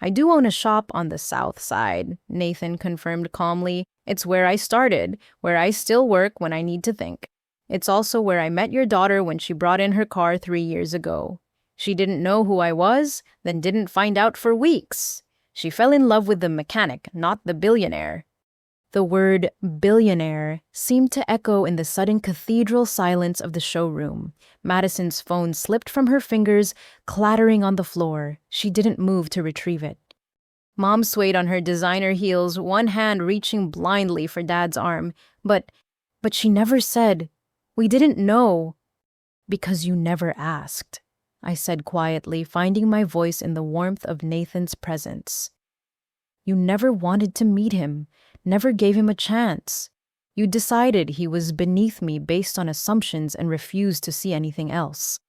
"I do own a shop on the south side," Nathan confirmed calmly. "It's where I started, where I still work when I need to think. It's also where I met your daughter when she brought in her car 3 years ago. She didn't know who I was, then didn't find out for weeks. She fell in love with the mechanic, not the billionaire." The word billionaire seemed to echo in the sudden cathedral silence of the showroom. Madison's phone slipped from her fingers, clattering on the floor. She didn't move to retrieve it. Mom swayed on her designer heels, one hand reaching blindly for Dad's arm. But she never said, "We didn't know." "Because you never asked," I said quietly, finding my voice in the warmth of Nathan's presence. "You never wanted to meet him, never gave him a chance. You decided he was beneath me based on assumptions and refused to see anything else."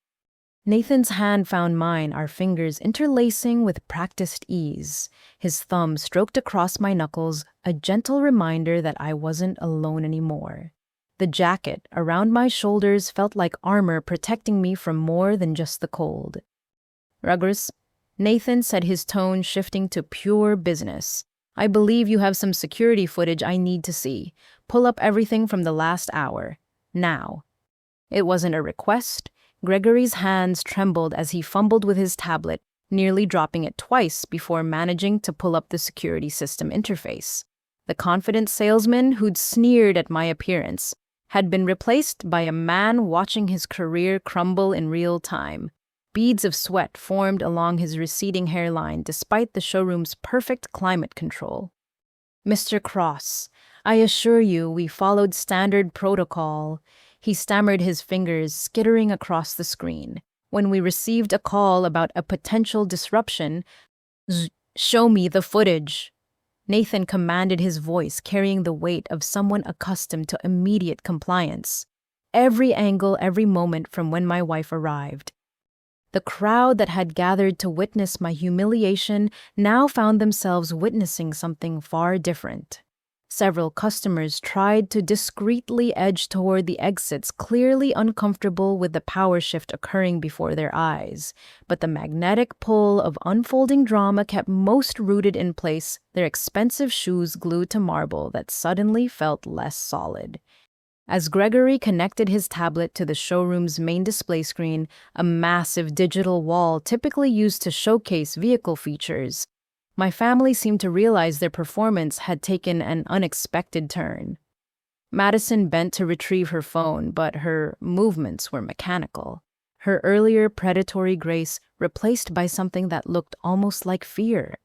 Nathan's hand found mine, our fingers interlacing with practiced ease. His thumb stroked across my knuckles, a gentle reminder that I wasn't alone anymore. The jacket around my shoulders felt like armor protecting me from more than just the cold. "Ruggers," Nathan said, his tone shifting to pure business. "I believe you have some security footage I need to see. Pull up everything from the last hour. Now." It wasn't a request. Gregory's hands trembled as he fumbled with his tablet, nearly dropping it twice before managing to pull up the security system interface. The confident salesman who'd sneered at my appearance had been replaced by a man watching his career crumble in real time. Beads of sweat formed along his receding hairline despite the showroom's perfect climate control. "Mr. Cross, I assure you we followed standard protocol." He stammered, his fingers skittering across the screen. "When we received a call about a potential disruption, show me the footage." Nathan commanded, his voice carrying the weight of someone accustomed to immediate compliance. "Every angle, every moment from when my wife arrived." The crowd that had gathered to witness my humiliation now found themselves witnessing something far different. Several customers tried to discreetly edge toward the exits, clearly uncomfortable with the power shift occurring before their eyes. But the magnetic pull of unfolding drama kept most rooted in place, their expensive shoes glued to marble that suddenly felt less solid. As Gregory connected his tablet to the showroom's main display screen, a massive digital wall typically used to showcase vehicle features, my family seemed to realize their performance had taken an unexpected turn. Madison bent to retrieve her phone, but her movements were mechanical. her earlier predatory grace replaced by something that looked almost like fear.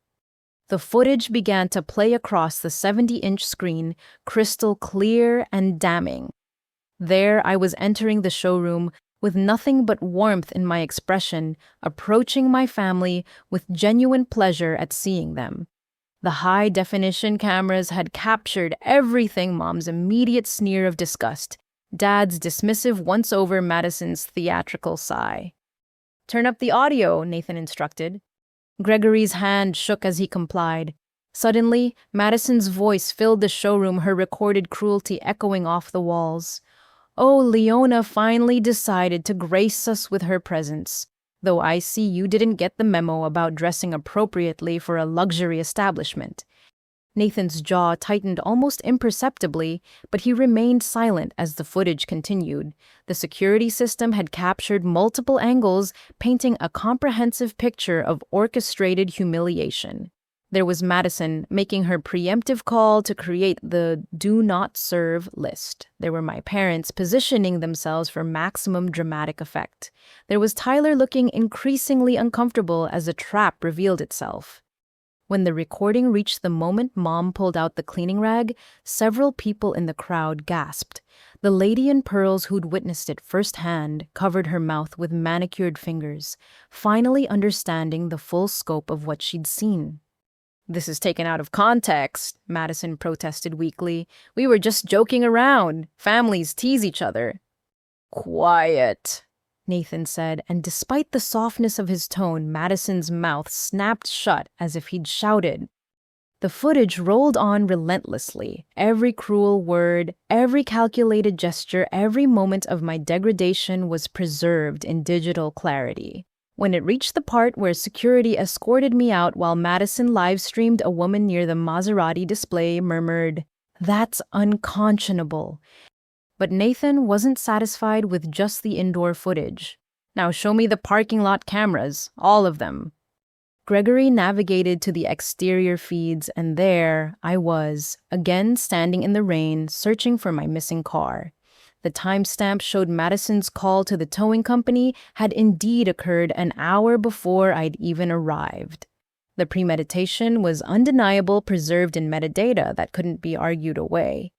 The footage began to play across the 70-inch screen, crystal clear and damning. There I was entering the showroom with nothing but warmth in my expression, approaching my family with genuine pleasure at seeing them. The high-definition cameras had captured everything: Mom's immediate sneer of disgust, Dad's dismissive once-over, Madison's theatrical sigh. "Turn up the audio," Nathan instructed. Gregory's hand shook as he complied. Suddenly, Madison's voice filled the showroom, her recorded cruelty echoing off the walls. "Oh, Leona finally decided to grace us with her presence. Though I see you didn't get the memo about dressing appropriately for a luxury establishment." Nathan's jaw tightened almost imperceptibly, but he remained silent as the footage continued. The security system had captured multiple angles, painting a comprehensive picture of orchestrated humiliation. There was Madison making her preemptive call to create the "do not serve" list. There were my parents positioning themselves for maximum dramatic effect. There was Tyler looking increasingly uncomfortable as the trap revealed itself. When the recording reached the moment Mom pulled out the cleaning rag, several people in the crowd gasped. The lady in pearls who'd witnessed it firsthand covered her mouth with manicured fingers, finally understanding the full scope of what she'd seen. "This is taken out of context," Madison protested weakly. "We were just joking around. Families tease each other." "Quiet," Nathan said, and despite the softness of his tone, Madison's mouth snapped shut as if he'd shouted. The footage rolled on relentlessly. Every cruel word, every calculated gesture, every moment of my degradation was preserved in digital clarity. When it reached the part where security escorted me out while Madison live-streamed, a woman near the Maserati display murmured, "That's unconscionable." But Nathan wasn't satisfied with just the indoor footage. "Now show me the parking lot cameras, all of them." Gregory navigated to the exterior feeds, and there I was, again standing in the rain, searching for my missing car. The timestamp showed Madison's call to the towing company had indeed occurred an hour before I'd even arrived. The premeditation was undeniable, preserved in metadata that couldn't be argued away.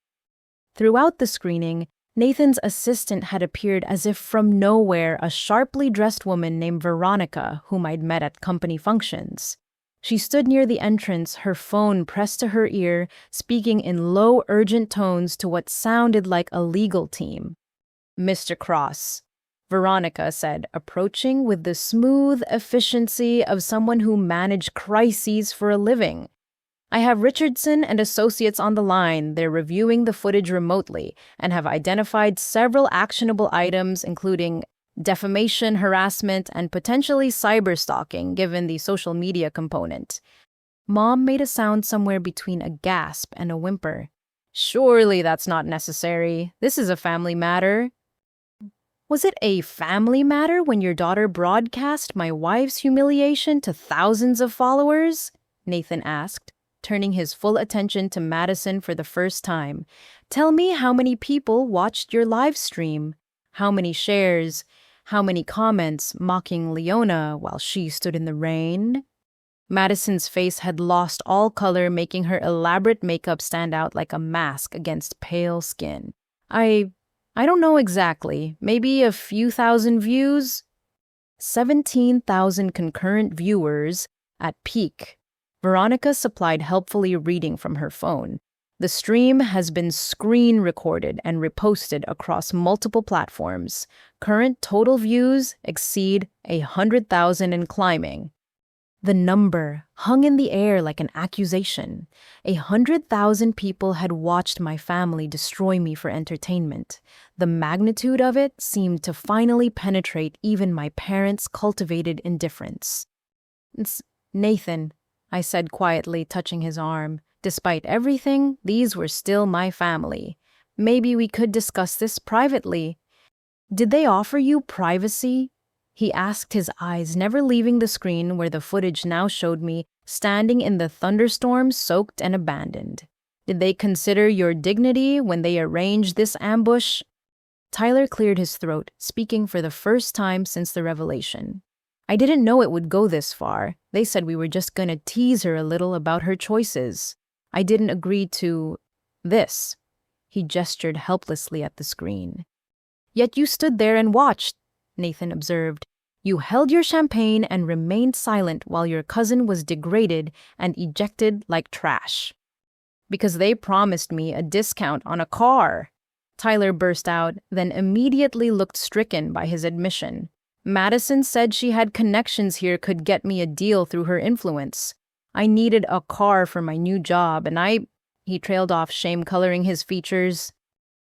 Throughout the screening, Nathan's assistant had appeared as if from nowhere, a sharply dressed woman named Veronica, whom I'd met at company functions. She stood near the entrance, her phone pressed to her ear, speaking in low, urgent tones to what sounded like a legal team. "Mr. Cross," Veronica said, approaching with the smooth efficiency of someone who managed crises for a living. "I have Richardson and Associates on the line. They're reviewing the footage remotely and have identified several actionable items, including defamation, harassment, and potentially cyberstalking, given the social media component." Mom made a sound somewhere between a gasp and a whimper. "Surely that's not necessary. This is a family matter." "Was it a family matter when your daughter broadcast my wife's humiliation to thousands of followers?" Nathan asked, turning his full attention to Madison for the first time. "Tell me how many people watched your live stream, how many shares, how many comments mocking Leona while she stood in the rain." Madison's face had lost all color, making her elaborate makeup stand out like a mask against pale skin. I don't know exactly. Maybe a few thousand views?" 17,000 concurrent viewers at peak. Veronica supplied helpfully, reading from her phone. "The stream has been screen recorded and reposted across multiple platforms. Current total views exceed 100,000 and climbing." The number hung in the air like an accusation. 100,000 people had watched my family destroy me for entertainment. The magnitude of it seemed to finally penetrate even my parents' cultivated indifference. "It's Nathan," I said quietly, touching his arm. "Despite everything, these were still my family. Maybe we could discuss this privately." "Did they offer you privacy?" he asked, his eyes never leaving the screen where the footage now showed me standing in the thunderstorm, soaked and abandoned. "Did they consider your dignity when they arranged this ambush?" Tyler cleared his throat, speaking for the first time since the revelation. I didn't know it would go this far. They said we were just gonna tease her a little about her choices. I didn't agree to this. He gestured helplessly at the screen. Yet you stood there and watched, Nathan observed. You held your champagne and remained silent while your cousin was degraded and ejected like trash. Because they promised me a discount on a car. Tyler burst out, then immediately looked stricken by his admission. Madison said she had connections here could get me a deal through her influence. I needed a car for my new job, and he trailed off, shame coloring his features.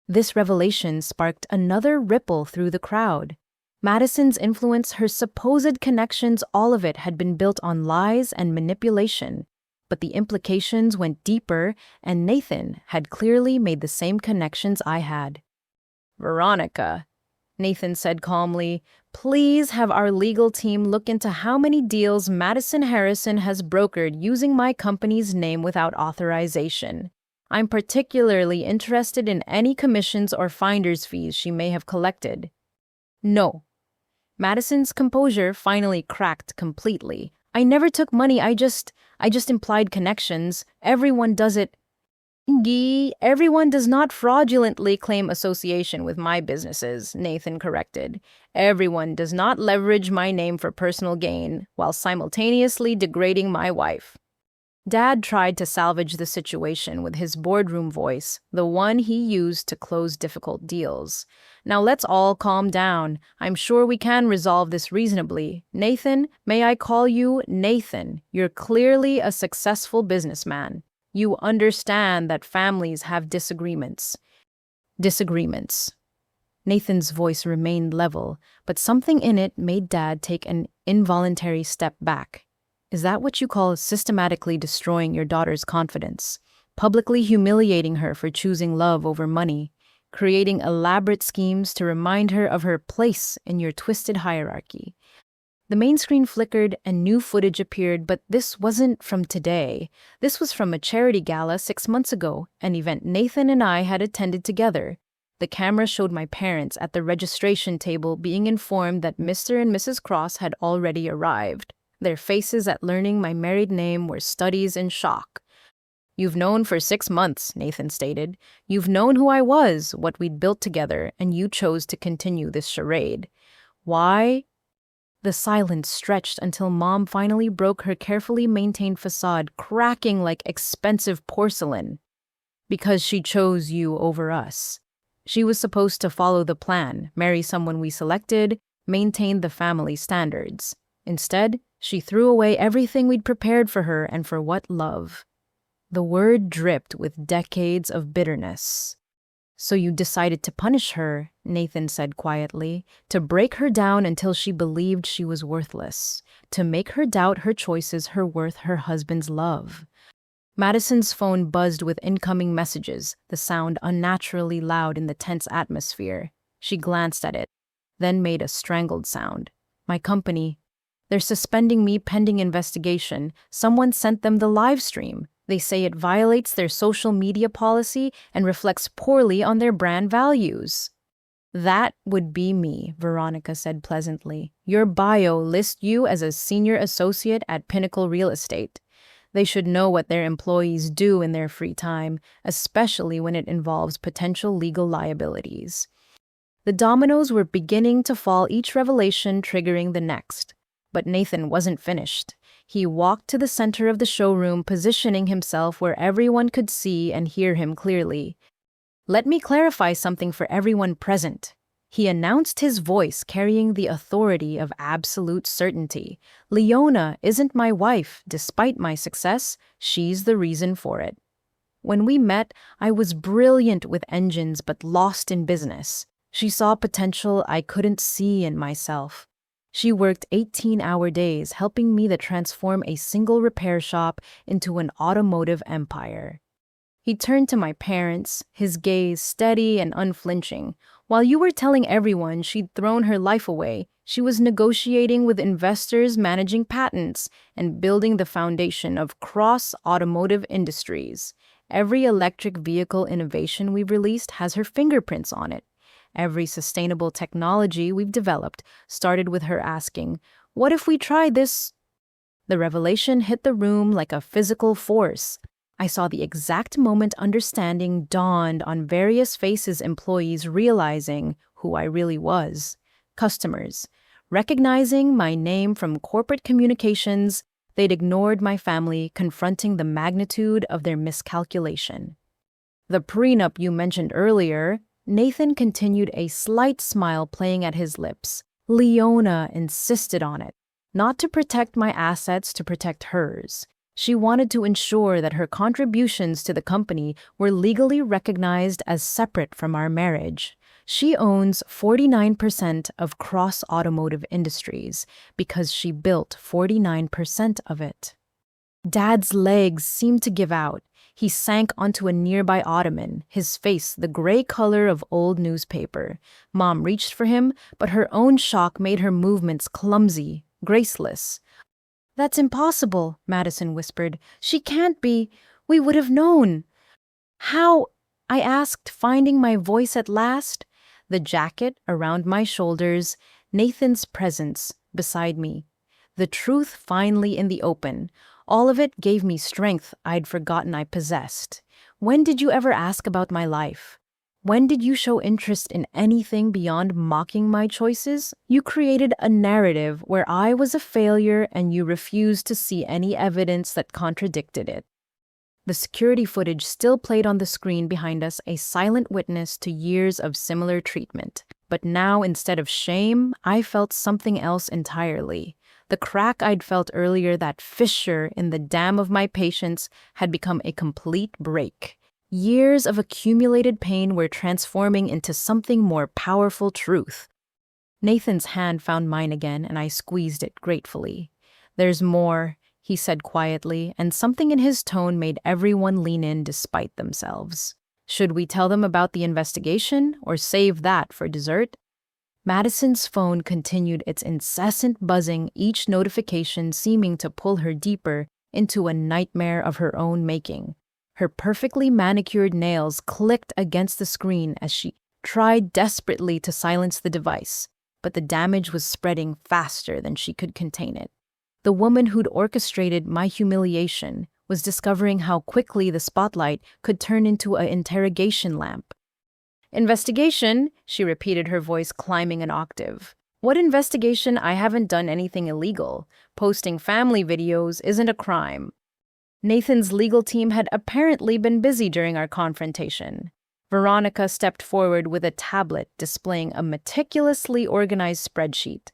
This revelation sparked another ripple through the crowd. Madison's influence, her supposed connections, all of it had been built on lies and manipulation. But the implications went deeper, and Nathan had clearly made the same connections I had. Veronica, Nathan said calmly, please have our legal team look into how many deals Madison Harrison has brokered using my company's name without authorization. I'm particularly interested in any commissions or finder's fees she may have collected. No. Madison's composure finally cracked completely. I never took money, I just implied connections. Everyone does it. Everyone does not fraudulently claim association with my businesses, Nathan corrected. Everyone does not leverage my name for personal gain while simultaneously degrading my wife. Dad tried to salvage the situation with his boardroom voice, the one he used to close difficult deals. Now let's all calm down. I'm sure we can resolve this reasonably. Nathan, may I call you Nathan? You're clearly a successful businessman. You understand that families have disagreements. Disagreements. Nathan's voice remained level, but something in it made Dad take an involuntary step back. Is that what you call systematically destroying your daughter's confidence? Publicly humiliating her for choosing love over money? Creating elaborate schemes to remind her of her place in your twisted hierarchy? The main screen flickered and new footage appeared, but this wasn't from today. This was from a charity gala 6 months ago, an event Nathan and I had attended together. The camera showed my parents at the registration table being informed that Mr. and Mrs. Cross had already arrived. Their faces at learning my married name were studies in shock. You've known for 6 months, Nathan stated. You've known who I was, what we'd built together, and you chose to continue this charade. Why? The silence stretched until Mom finally broke her carefully maintained facade, cracking like expensive porcelain. Because she chose you over us. She was supposed to follow the plan, marry someone we selected, maintain the family standards. Instead, she threw away everything we'd prepared for her, and for what love? The word dripped with decades of bitterness. So you decided to punish her, Nathan said quietly, to break her down until she believed she was worthless, to make her doubt her choices, her worth, her husband's love. Madison's phone buzzed with incoming messages, the sound unnaturally loud in the tense atmosphere. She glanced at it, then made a strangled sound. My company. They're suspending me pending investigation. Someone sent them the live stream. They say it violates their social media policy and reflects poorly on their brand values. That would be me, Veronica said pleasantly. Your bio lists you as a senior associate at Pinnacle Real Estate. They should know what their employees do in their free time, especially when it involves potential legal liabilities. The dominoes were beginning to fall, each revelation triggering the next. But Nathan wasn't finished. He walked to the center of the showroom, positioning himself where everyone could see and hear him clearly. Let me clarify something for everyone present. He announced, his voice carrying the authority of absolute certainty. Leona isn't my wife, despite my success. She's the reason for it. When we met, I was brilliant with engines but lost in business. She saw potential I couldn't see in myself. She worked 18-hour days helping me to transform a single repair shop into an automotive empire. He turned to my parents, his gaze steady and unflinching. While you were telling everyone she'd thrown her life away, she was negotiating with investors, managing patents, and building the foundation of cross-automotive industries. Every electric vehicle innovation we've released has her fingerprints on it. Every sustainable technology we've developed started with her asking, "What if we tried this?" The revelation hit the room like a physical force. I saw the exact moment understanding dawned on various faces, employees realizing who I really was. Customers, recognizing my name from corporate communications, they'd ignored my family, confronting the magnitude of their miscalculation. The prenup you mentioned earlier, Nathan continued, a slight smile playing at his lips. Leona insisted on it. Not to protect my assets, to protect hers. She wanted to ensure that her contributions to the company were legally recognized as separate from our marriage. She owns 49% of Cross Automotive Industries because she built 49% of it. Dad's legs seemed to give out. He sank onto a nearby ottoman, his face the gray color of old newspaper. Mom reached for him, but her own shock made her movements clumsy, graceless. "That's impossible," Madison whispered. "She can't be. We would have known." "How?" I asked, finding my voice at last. The jacket around my shoulders, Nathan's presence beside me. The truth finally in the open. All of it gave me strength I'd forgotten I possessed. "When did you ever ask about my life? When did you show interest in anything beyond mocking my choices? You created a narrative where I was a failure and you refused to see any evidence that contradicted it." The security footage still played on the screen behind us, a silent witness to years of similar treatment. But now, instead of shame, I felt something else entirely. The crack I'd felt earlier, that fissure in the dam of my patience, had become a complete break. Years of accumulated pain were transforming into something more powerful: truth. Nathan's hand found mine again, and I squeezed it gratefully. "There's more," he said quietly, and something in his tone made everyone lean in despite themselves. "Should we tell them about the investigation, or save that for dessert?" Madison's phone continued its incessant buzzing, each notification seeming to pull her deeper into a nightmare of her own making. Her perfectly manicured nails clicked against the screen as she tried desperately to silence the device, but the damage was spreading faster than she could contain it. The woman who'd orchestrated my humiliation was discovering how quickly the spotlight could turn into an interrogation lamp. "Investigation," she repeated, her voice climbing an octave. "What investigation? I haven't done anything illegal. Posting family videos isn't a crime." Nathan's legal team had apparently been busy during our confrontation. Veronica stepped forward with a tablet displaying a meticulously organized spreadsheet.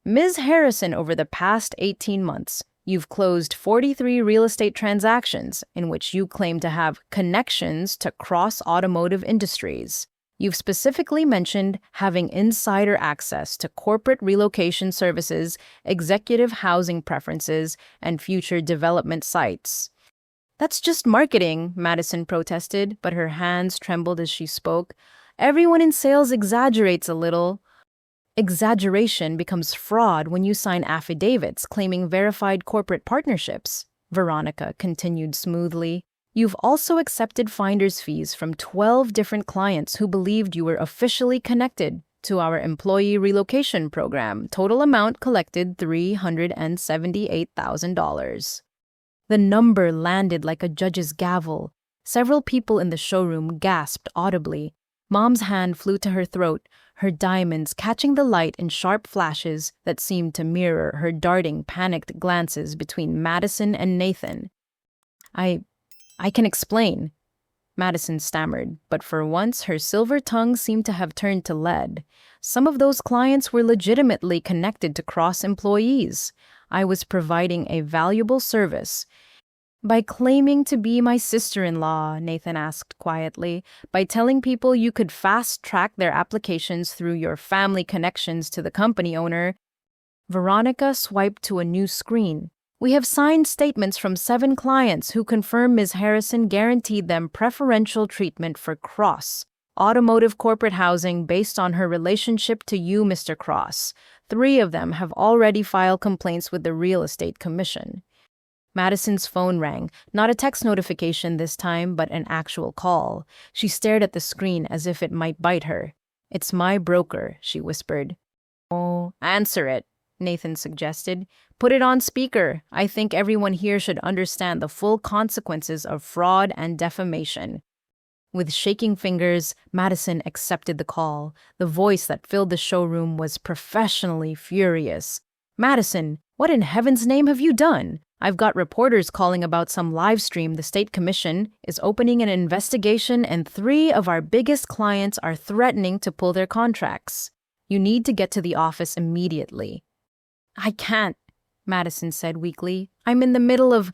"Ms. Harrison, over the past 18 months, you've closed 43 real estate transactions in which you claim to have connections to Cross Automotive Industries. You've specifically mentioned having insider access to corporate relocation services, executive housing preferences, and future development sites." "That's just marketing," Madison protested, but her hands trembled as she spoke. "Everyone in sales exaggerates a little." "Exaggeration becomes fraud when you sign affidavits claiming verified corporate partnerships," Veronica continued smoothly. "You've also accepted finder's fees from 12 different clients who believed you were officially connected to our employee relocation program. Total amount collected $378,000. The number landed like a judge's gavel. Several people in the showroom gasped audibly. Mom's hand flew to her throat, her diamonds catching the light in sharp flashes that seemed to mirror her darting, panicked glances between Madison and Nathan. I can explain," Madison stammered, but for once her silver tongue seemed to have turned to lead. "Some of those clients were legitimately connected to Cross employees. I was providing a valuable service." "By claiming to be my sister-in-law," Nathan asked quietly, "by telling people you could fast-track their applications through your family connections to the company owner." Veronica swiped to a new screen. "We have signed statements from 7 clients who confirm Ms. Harrison guaranteed them preferential treatment for Cross Automotive corporate housing based on her relationship to you, Mr. Cross. 3 of them have already filed complaints with the Real Estate Commission." Madison's phone rang, not a text notification this time, but an actual call. She stared at the screen as if it might bite her. It's my broker, she whispered. Oh, answer it, Nathan suggested. Put it on speaker. I think everyone here should understand the full consequences of fraud and defamation. With shaking fingers, Madison accepted the call. The voice that filled the showroom was professionally furious. Madison, what in heaven's name have you done? I've got reporters calling about some live stream. The state commission is opening an investigation, and 3 of our biggest clients are threatening to pull their contracts. You need to get to the office immediately. I can't, Madison said weakly. I'm in the middle of...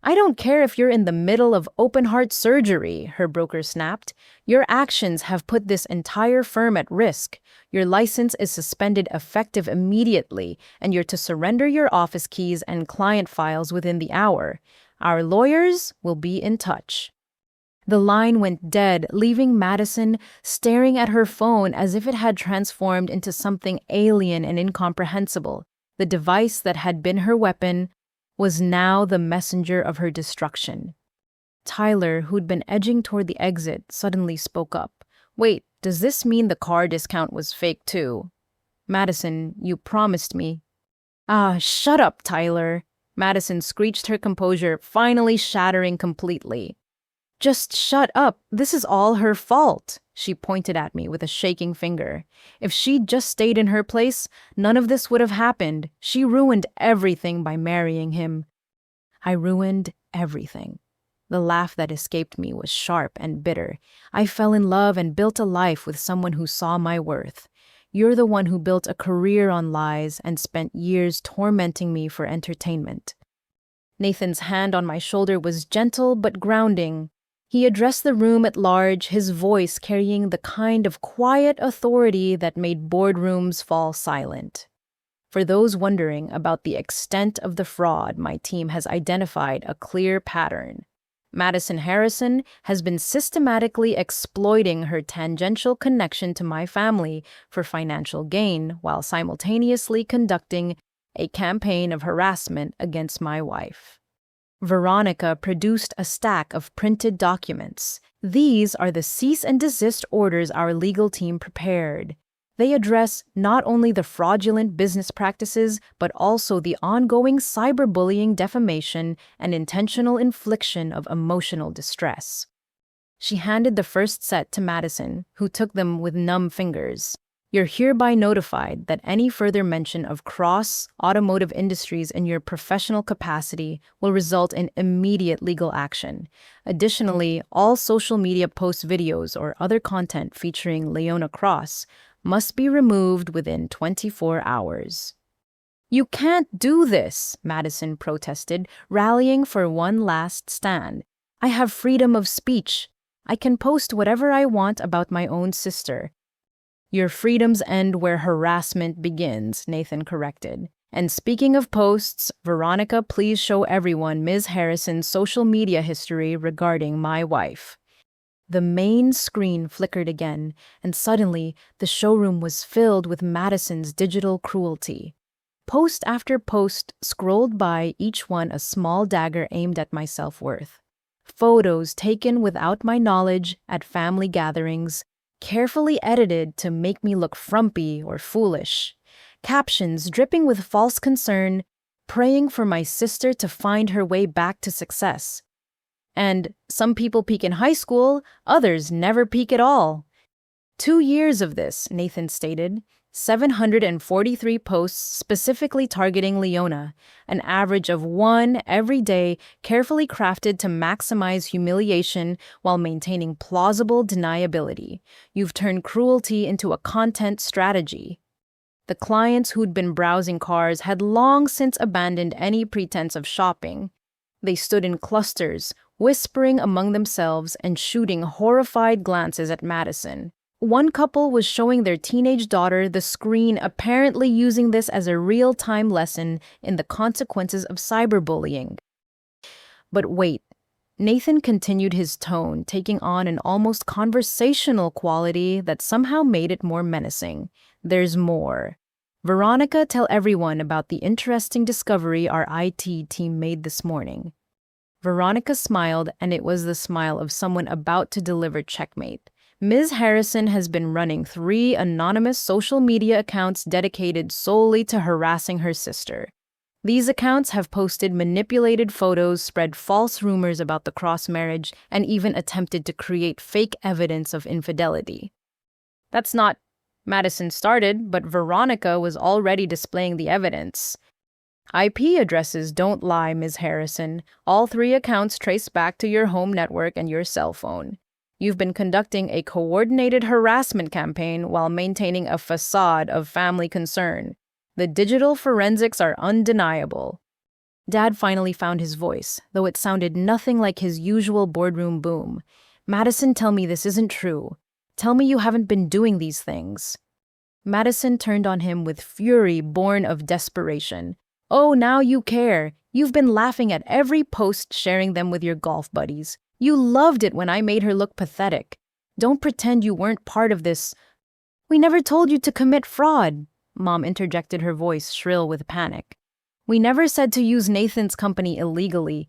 I don't care if you're in the middle of open-heart surgery, her broker snapped. Your actions have put this entire firm at risk. Your license is suspended effective immediately, and you're to surrender your office keys and client files within the hour. Our lawyers will be in touch. The line went dead, leaving Madison staring at her phone as if it had transformed into something alien and incomprehensible. The device that had been her weapon was now the messenger of her destruction. Tyler, who'd been edging toward the exit, suddenly spoke up. Wait, does this mean the car discount was fake too? Madison, you promised me. Ah, shut up, Tyler. Madison screeched, her composure finally shattering completely. Just shut up. This is all her fault. She pointed at me with a shaking finger. If she'd just stayed in her place, none of this would have happened. She ruined everything by marrying him. I ruined everything. The laugh that escaped me was sharp and bitter. I fell in love and built a life with someone who saw my worth. You're the one who built a career on lies and spent years tormenting me for entertainment. Nathan's hand on my shoulder was gentle but grounding. He addressed the room at large, his voice carrying the kind of quiet authority that made boardrooms fall silent. For those wondering about the extent of the fraud, my team has identified a clear pattern. Madison Harrison has been systematically exploiting her tangential connection to my family for financial gain while simultaneously conducting a campaign of harassment against my wife. Veronica produced a stack of printed documents. These are the cease and desist orders our legal team prepared. They address not only the fraudulent business practices, but also the ongoing cyberbullying, defamation, and intentional infliction of emotional distress. She handed the first set to Madison, who took them with numb fingers. You're hereby notified that any further mention of cross-automotive industries in your professional capacity will result in immediate legal action. Additionally, all social media posts, videos, or other content featuring Leona Cross must be removed within 24 hours. You can't do this, Madison protested, rallying for one last stand. I have freedom of speech. I can post whatever I want about my own sister. Your freedoms end where harassment begins, Nathan corrected. And speaking of posts, Veronica, please show everyone Ms. Harrison's social media history regarding my wife. The main screen flickered again, and suddenly the showroom was filled with Madison's digital cruelty. Post after post scrolled by, each one a small dagger aimed at my self-worth. Photos taken without my knowledge at family gatherings, carefully edited to make me look frumpy or foolish. Captions dripping with false concern, praying for my sister to find her way back to success. And some people peak in high school, others never peak at all. 2 years of this, Nathan stated. 743 posts specifically targeting Leona, an average of 1 every day, carefully crafted to maximize humiliation while maintaining plausible deniability. You've turned cruelty into a content strategy. The clients who'd been browsing cars had long since abandoned any pretense of shopping. They stood in clusters, whispering among themselves and shooting horrified glances at Madison. One couple was showing their teenage daughter the screen, apparently using this as a real-time lesson in the consequences of cyberbullying. But wait, Nathan continued, his tone taking on an almost conversational quality that somehow made it more menacing. There's more. Veronica, tell everyone about the interesting discovery our IT team made this morning. Veronica smiled, and it was the smile of someone about to deliver checkmate. Ms. Harrison has been running 3 anonymous social media accounts dedicated solely to harassing her sister. These accounts have posted manipulated photos, spread false rumors about the cross marriage, and even attempted to create fake evidence of infidelity. That's not Madison started, but Veronica was already displaying the evidence. IP addresses don't lie, Ms. Harrison. All 3 accounts trace back to your home network and your cell phone. You've been conducting a coordinated harassment campaign while maintaining a facade of family concern. The digital forensics are undeniable. Dad finally found his voice, though it sounded nothing like his usual boardroom boom. Madison, tell me this isn't true. Tell me you haven't been doing these things. Madison turned on him with fury born of desperation. Oh, now you care. You've been laughing at every post, sharing them with your golf buddies. You loved it when I made her look pathetic. Don't pretend you weren't part of this. We never told you to commit fraud, Mom interjected, her voice shrill with panic. We never said to use Nathan's company illegally.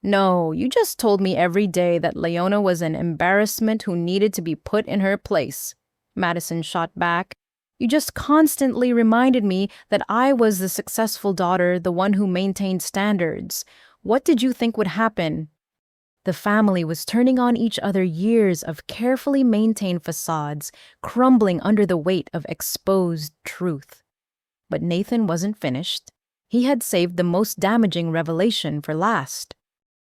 No, you just told me every day that Leona was an embarrassment who needed to be put in her place, Madison shot back. You just constantly reminded me that I was the successful daughter, the one who maintained standards. What did you think would happen? The family was turning on each other, years of carefully maintained facades, crumbling under the weight of exposed truth. But Nathan wasn't finished. He had saved the most damaging revelation for last.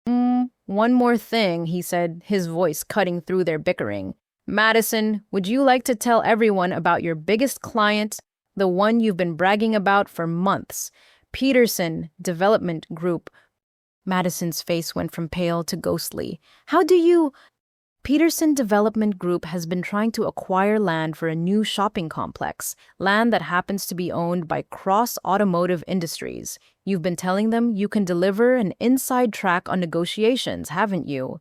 One more thing, he said, his voice cutting through their bickering. Madison, would you like to tell everyone about your biggest client, the one you've been bragging about for months, Peterson Development Group? Madison's face went from pale to ghostly. How do you... Peterson Development Group has been trying to acquire land for a new shopping complex, land that happens to be owned by Cross Automotive Industries. You've been telling them you can deliver an inside track on negotiations, haven't you?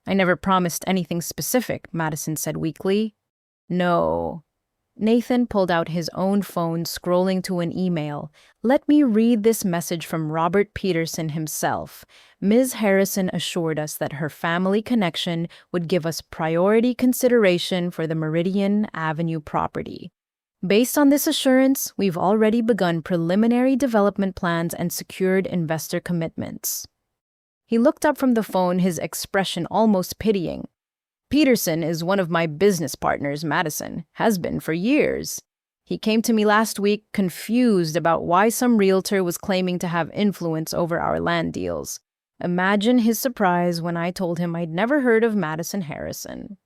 I never promised anything specific, Madison said weakly. No. Nathan pulled out his own phone, scrolling to an email. Let me read this message from Robert Peterson himself. Ms. Harrison assured us that her family connection would give us priority consideration for the Meridian Avenue property. Based on this assurance, we've already begun preliminary development plans and secured investor commitments. He looked up from the phone, his expression almost pitying. Peterson is one of my business partners, Madison, has been for years. He came to me last week confused about why some realtor was claiming to have influence over our land deals. Imagine his surprise when I told him I'd never heard of Madison Harrison.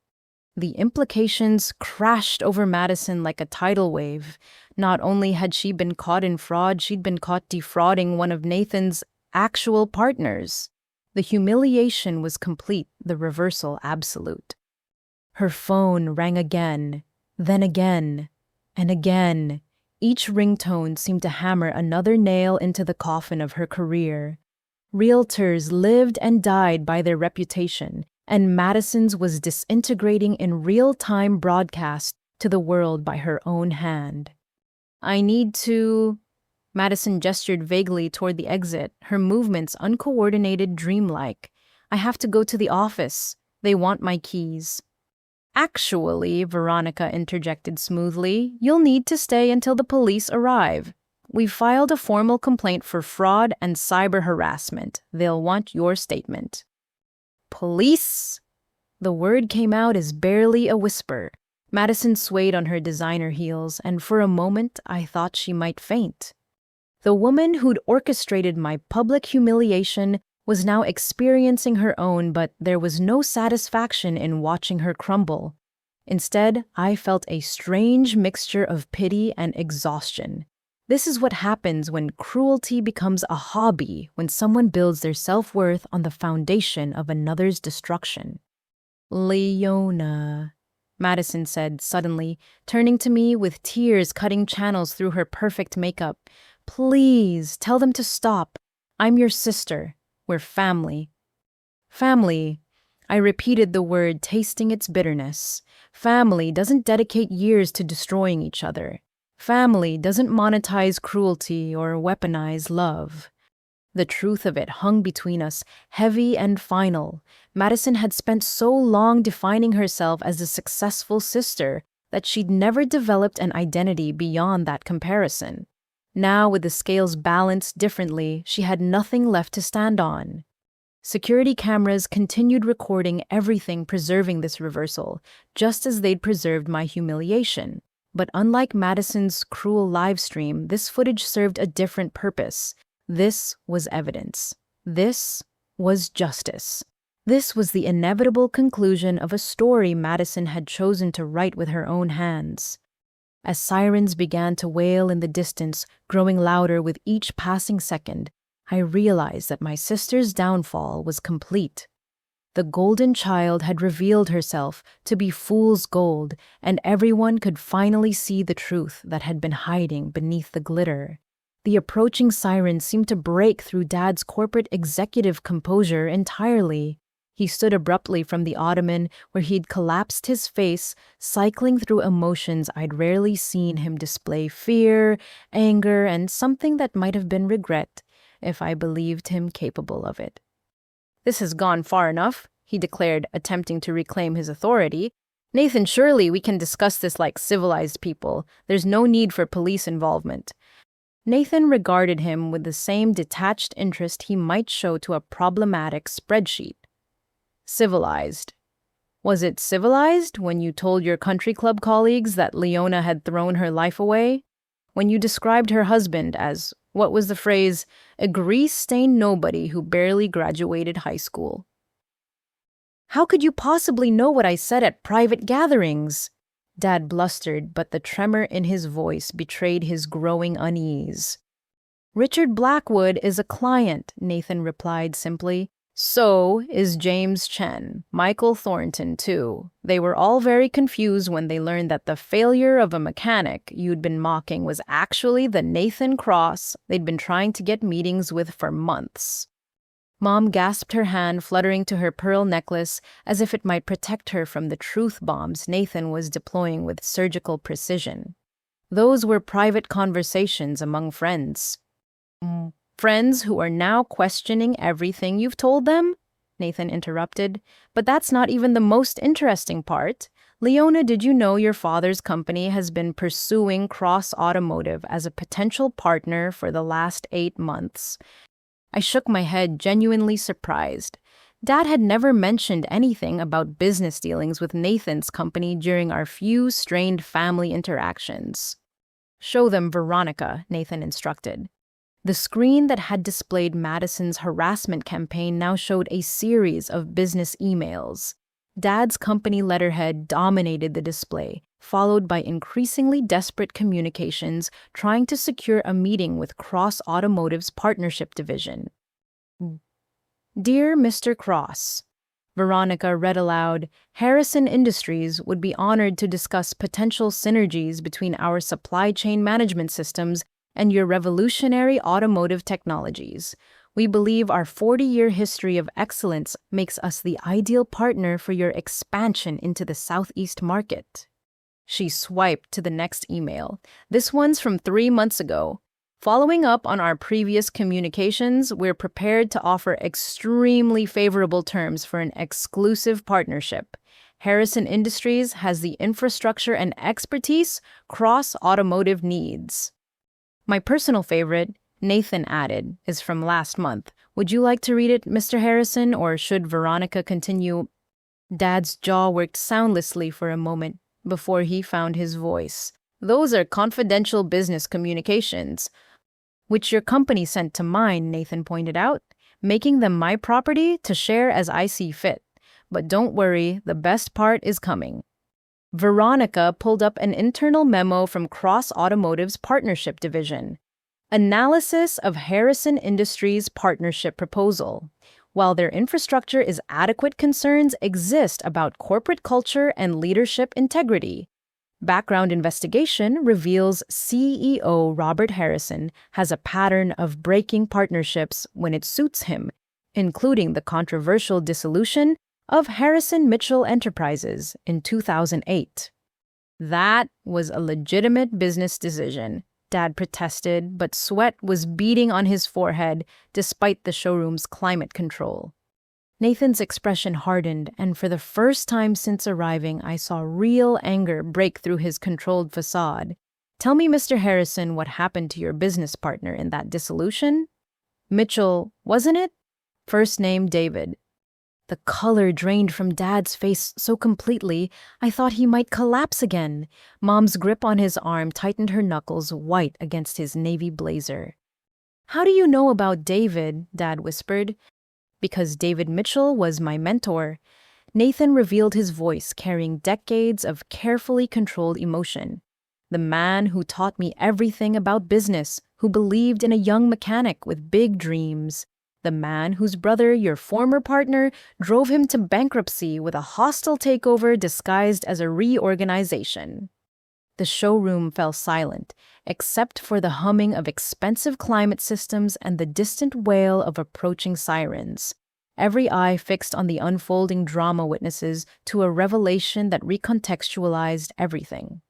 The implications crashed over Madison like a tidal wave. Not only had she been caught in fraud, she'd been caught defrauding one of Nathan's actual partners. The humiliation was complete, the reversal absolute. Her phone rang again, then again, and again. Each ringtone seemed to hammer another nail into the coffin of her career. Realtors lived and died by their reputation, and Madison's was disintegrating in real-time broadcast to the world by her own hand. I need to... Madison gestured vaguely toward the exit, her movements uncoordinated, dreamlike. I have to go to the office. They want my keys. Actually, Veronica interjected smoothly, you'll need to stay until the police arrive. We've filed a formal complaint for fraud and cyber harassment. They'll want your statement. Police? The word came out as barely a whisper. Madison swayed on her designer heels, and for a moment I thought she might faint. The woman who'd orchestrated my public humiliation was now experiencing her own, but there was no satisfaction in watching her crumble. Instead, I felt a strange mixture of pity and exhaustion. This is what happens when cruelty becomes a hobby, when someone builds their self-worth on the foundation of another's destruction. Leona, Madison said suddenly, turning to me with tears cutting channels through her perfect makeup. Please, tell them to stop. I'm your sister. We're family. Family. I repeated the word, tasting its bitterness. Family doesn't dedicate years to destroying each other. Family doesn't monetize cruelty or weaponize love. The truth of it hung between us, heavy and final. Madison had spent so long defining herself as a successful sister that she'd never developed an identity beyond that comparison. Now, with the scales balanced differently, she had nothing left to stand on. Security cameras continued recording everything, preserving this reversal, just as they'd preserved my humiliation. But unlike Madison's cruel live stream, this footage served a different purpose. This was evidence. This was justice. This was the inevitable conclusion of a story Madison had chosen to write with her own hands. As sirens began to wail in the distance, growing louder with each passing second, I realized that my sister's downfall was complete. The golden child had revealed herself to be fool's gold, and everyone could finally see the truth that had been hiding beneath the glitter. The approaching siren seemed to break through Dad's corporate executive composure entirely. He stood abruptly from the ottoman where he'd collapsed his face, cycling through emotions I'd rarely seen him display: fear, anger, and something that might have been regret, if I believed him capable of it. "This has gone far enough," he declared, attempting to reclaim his authority. "Nathan, surely we can discuss this like civilized people. There's no need for police involvement." Nathan regarded him with the same detached interest he might show to a problematic spreadsheet. "Civilized. Was it civilized when you told your country club colleagues that Leona had thrown her life away? When you described her husband as, what was the phrase, a grease-stained nobody who barely graduated high school?" "How could you possibly know what I said at private gatherings?" Dad blustered, but the tremor in his voice betrayed his growing unease. "Richard Blackwood is a client," Nathan replied simply. "So is James Chen, Michael Thornton, too. They were all very confused when they learned that the failure of a mechanic you'd been mocking was actually the Nathan Cross they'd been trying to get meetings with for months." Mom gasped, her hand fluttering to her pearl necklace as if it might protect her from the truth bombs Nathan was deploying with surgical precision. "Those were private conversations among friends." "Friends who are now questioning everything you've told them?" Nathan interrupted. "But that's not even the most interesting part. Leona, did you know your father's company has been pursuing Cross Automotive as a potential partner for the last 8 months? I shook my head, genuinely surprised. Dad had never mentioned anything about business dealings with Nathan's company during our few strained family interactions. "Show them Veronica," Nathan instructed. The screen that had displayed Madison's harassment campaign now showed a series of business emails. Dad's company letterhead dominated the display, followed by increasingly desperate communications trying to secure a meeting with Cross Automotive's partnership division. "Dear Mr. Cross," Veronica read aloud, "Harrison Industries would be honored to discuss potential synergies between our supply chain management systems and your revolutionary automotive technologies. We believe our 40-year history of excellence makes us the ideal partner for your expansion into the Southeast market." She swiped to the next email. "This one's from 3 months ago. Following up on our previous communications, we're prepared to offer extremely favorable terms for an exclusive partnership. Harrison Industries has the infrastructure and expertise Cross Automotive needs." My personal favorite, Nathan added, is from last month. "Would you like to read it, Mr. Harrison, or should Veronica continue?" Dad's jaw worked soundlessly for a moment before he found his voice. "Those are confidential business communications." "Which your company sent to mine," Nathan pointed out, "making them my property to share as I see fit. But don't worry, the best part is coming." Veronica pulled up an internal memo from Cross Automotive's partnership division. "Analysis of Harrison Industries' partnership proposal. While their infrastructure is adequate, concerns exist about corporate culture and leadership integrity. Background investigation reveals CEO Robert Harrison has a pattern of breaking partnerships when it suits him, including the controversial dissolution of Harrison Mitchell Enterprises in 2008. That was a legitimate business decision. Dad protested, but sweat was beading on his forehead despite the showroom's climate control. Nathan's expression hardened, and for the first time since arriving, I saw real anger break through his controlled facade. "Tell me, Mr. Harrison, what happened to your business partner in that dissolution?" "Mitchell, wasn't it?" "First name David." The color drained from Dad's face so completely, I thought he might collapse again. Mom's grip on his arm tightened her knuckles white against his navy blazer. "How do you know about David?" Dad whispered. "Because David Mitchell was my mentor." Nathan revealed his voice carrying decades of carefully controlled emotion. "The man who taught me everything about business, who believed in a young mechanic with big dreams. The man whose brother, your former partner, drove him to bankruptcy with a hostile takeover disguised as a reorganization." The showroom fell silent, except for the humming of expensive climate systems and the distant wail of approaching sirens. Every eye fixed on the unfolding drama witnesses to a revelation that recontextualized everything.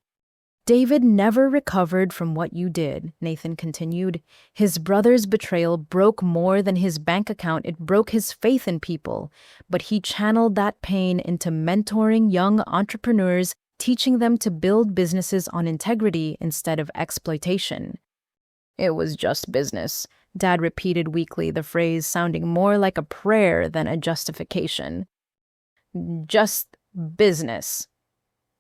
"David never recovered from what you did," Nathan continued. "His brother's betrayal broke more than his bank account. It broke his faith in people. But he channeled that pain into mentoring young entrepreneurs, teaching them to build businesses on integrity instead of exploitation." "It was just business," Dad repeated weakly, the phrase sounding more like a prayer than a justification. "Just business."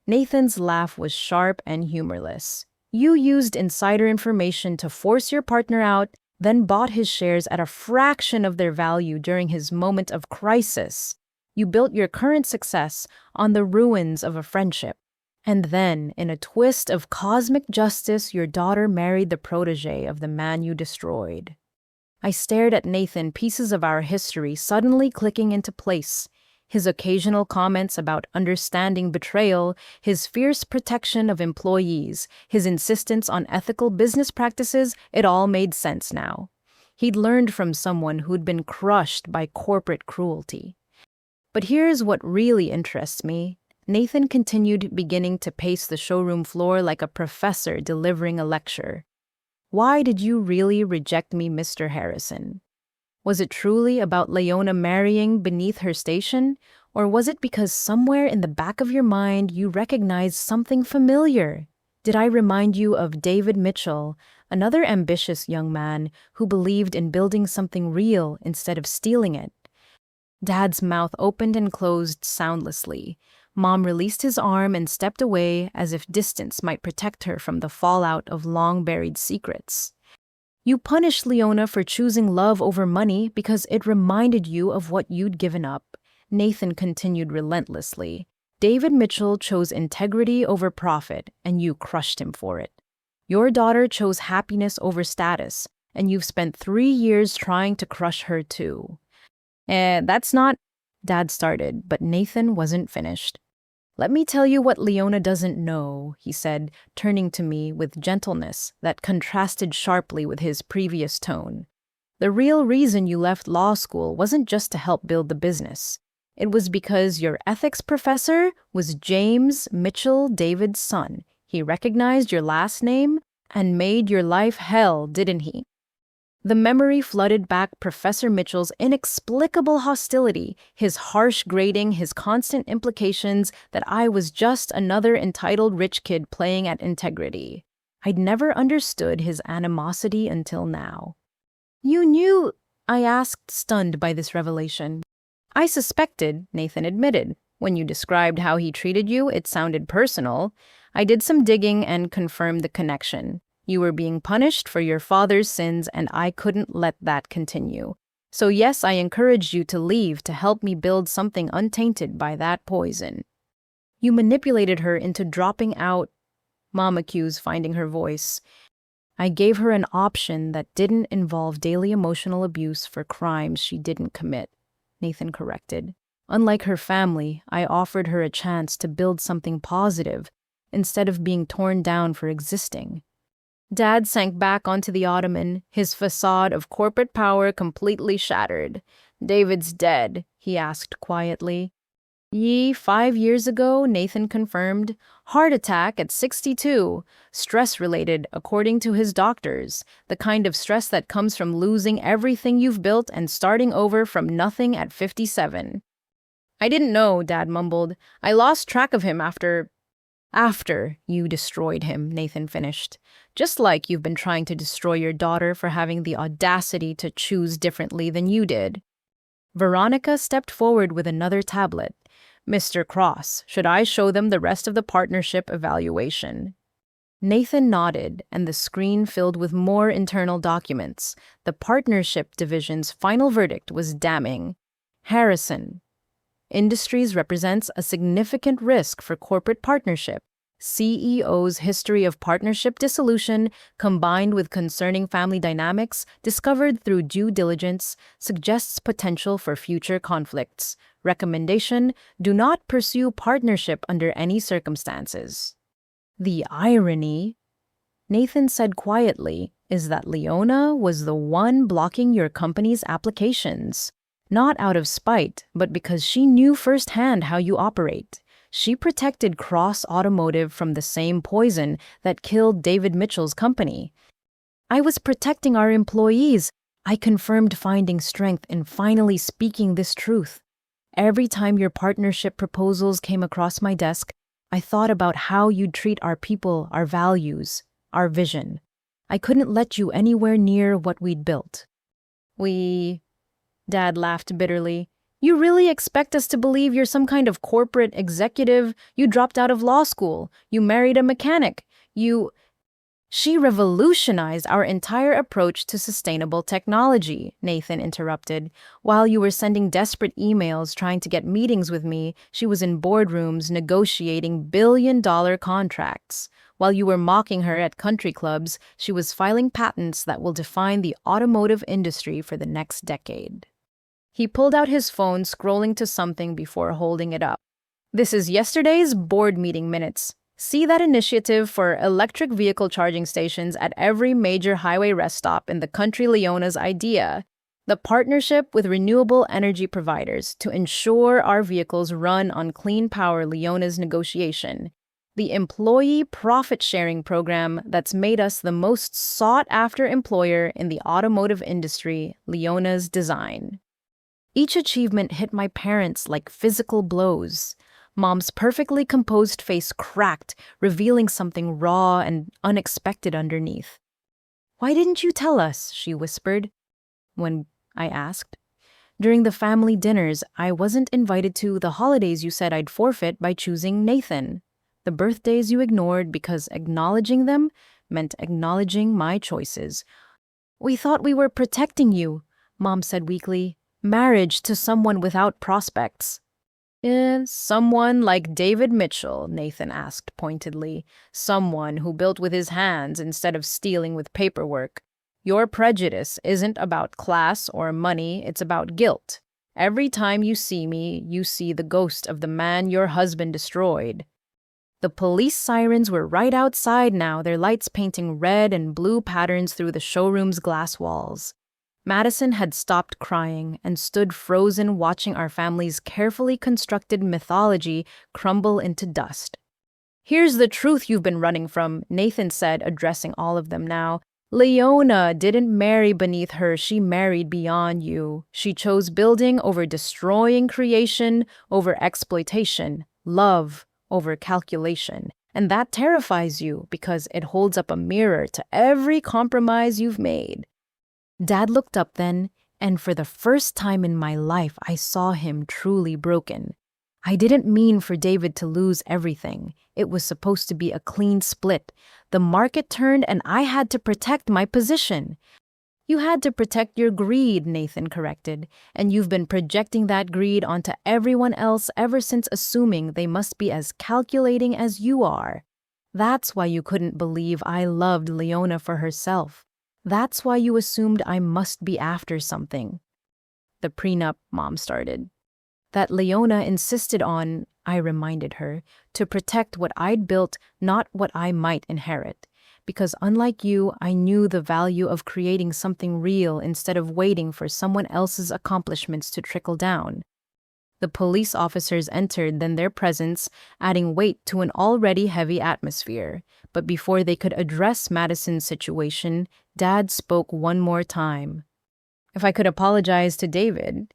Nathan's laugh was sharp and humorless. "You used insider information to force your partner out, then bought his shares at a fraction of their value during his moment of crisis. You built your current success on the ruins of a friendship. And then, in a twist of cosmic justice, your daughter married the protege of the man you destroyed." I stared at Nathan, pieces of our history suddenly clicking into place. His occasional comments about understanding betrayal, his fierce protection of employees, his insistence on ethical business practices, it all made sense now. He'd learned from someone who'd been crushed by corporate cruelty. "But here's what really interests me," Nathan continued, beginning to pace the showroom floor like a professor delivering a lecture. "Why did you really reject me, Mr. Harrison? Was it truly about Leona marrying beneath her station? Or was it because somewhere in the back of your mind you recognized something familiar? Did I remind you of David Mitchell, another ambitious young man who believed in building something real instead of stealing it?" Dad's mouth opened and closed soundlessly. Mom released his arm and stepped away as if distance might protect her from the fallout of long-buried secrets. "You punished Leona for choosing love over money because it reminded you of what you'd given up," Nathan continued relentlessly. "David Mitchell chose integrity over profit, and you crushed him for it. Your daughter chose happiness over status, and you've spent 3 years trying to crush her too." That's not," Dad started, but Nathan wasn't finished. "Let me tell you what Leona doesn't know," he said, turning to me with gentleness that contrasted sharply with his previous tone. "The real reason you left law school wasn't just to help build the business. It was because your ethics professor was James Mitchell David's son. He recognized your last name and made your life hell, didn't he?" The memory flooded back Professor Mitchell's inexplicable hostility, his harsh grading, his constant implications that I was just another entitled rich kid playing at integrity. I'd never understood his animosity until now. "You knew?" I asked, stunned by this revelation. "I suspected," Nathan admitted. "When you described how he treated you, it sounded personal. I did some digging and confirmed the connection. You were being punished for your father's sins, and I couldn't let that continue. So yes, I encouraged you to leave to help me build something untainted by that poison." "You manipulated her into dropping out," Mom accused, finding her voice. "I gave her an option that didn't involve daily emotional abuse for crimes she didn't commit," Nathan corrected. "Unlike her family, I offered her a chance to build something positive instead of being torn down for existing." Dad sank back onto the ottoman, his facade of corporate power completely shattered. "David's dead," he asked quietly. Ye, 5 years ago, Nathan confirmed. Heart attack at 62. Stress-related, according to his doctors. The kind of stress that comes from losing everything you've built and starting over from nothing at 57. I didn't know, Dad mumbled. I lost track of him after you destroyed him, Nathan finished. Just like you've been trying to destroy your daughter for having the audacity to choose differently than you did. Veronica stepped forward with another tablet. Mr. Cross, should I show them the rest of the partnership evaluation? Nathan nodded, and the screen filled with more internal documents. The partnership division's final verdict was damning. Harrison Industries represents a significant risk for corporate partnership. CEO's history of partnership dissolution, combined with concerning family dynamics discovered through due diligence, suggests potential for future conflicts. Recommendation: do not pursue partnership under any circumstances. The irony, Nathan said quietly, is that Leona was the one blocking your company's applications. Not out of spite, but because she knew firsthand how you operate. She protected Cross Automotive from the same poison that killed David Mitchell's company. I was protecting our employees. I confirmed, finding strength in finally speaking this truth. Every time your partnership proposals came across my desk, I thought about how you'd treat our people, our values, our vision. I couldn't let you anywhere near what we'd built. Dad laughed bitterly. You really expect us to believe you're some kind of corporate executive? You dropped out of law school. You married a mechanic. She revolutionized our entire approach to sustainable technology, Nathan interrupted. While you were sending desperate emails trying to get meetings with me, she was in boardrooms negotiating billion-dollar contracts. While you were mocking her at country clubs, she was filing patents that will define the automotive industry for the next decade. He pulled out his phone, scrolling to something before holding it up. This is yesterday's board meeting minutes. See that initiative for electric vehicle charging stations at every major highway rest stop in the country? Leona's idea. The partnership with renewable energy providers to ensure our vehicles run on clean power. Leona's negotiation. The employee profit-sharing program that's made us the most sought-after employer in the automotive industry. Leona's design. Each achievement hit my parents like physical blows. Mom's perfectly composed face cracked, revealing something raw and unexpected underneath. Why didn't you tell us? She whispered. When I asked. During the family dinners, I wasn't invited to. The holidays you said I'd forfeit by choosing Nathan. The birthdays you ignored because acknowledging them meant acknowledging my choices. We thought we were protecting you, Mom said weakly. Marriage to someone without prospects. Someone like David Mitchell, Nathan asked pointedly. Someone who built with his hands instead of stealing with paperwork. Your prejudice isn't about class or money, it's about guilt. Every time you see me, you see the ghost of the man your husband destroyed. The police sirens were right outside now, their lights painting red and blue patterns through the showroom's glass walls. Madison had stopped crying and stood frozen, watching our family's carefully constructed mythology crumble into dust. Here's the truth you've been running from, Nathan said, addressing all of them now. Leona didn't marry beneath her, she married beyond you. She chose building over destroying, creation over exploitation, love over calculation. And that terrifies you because it holds up a mirror to every compromise you've made. Dad looked up then, and for the first time in my life, I saw him truly broken. I didn't mean for David to lose everything. It was supposed to be a clean split. The market turned, and I had to protect my position. You had to protect your greed, Nathan corrected, and you've been projecting that greed onto everyone else ever since, assuming they must be as calculating as you are. That's why you couldn't believe I loved Leona for herself. That's why you assumed I must be after something. The prenup, Mom started. That Leona insisted on, I reminded her, to protect what I'd built, not what I might inherit. Because unlike you, I knew the value of creating something real instead of waiting for someone else's accomplishments to trickle down. The police officers entered, then their presence, adding weight to an already heavy atmosphere. But before they could address Madison's situation, Dad spoke one more time. "If I could apologize to David."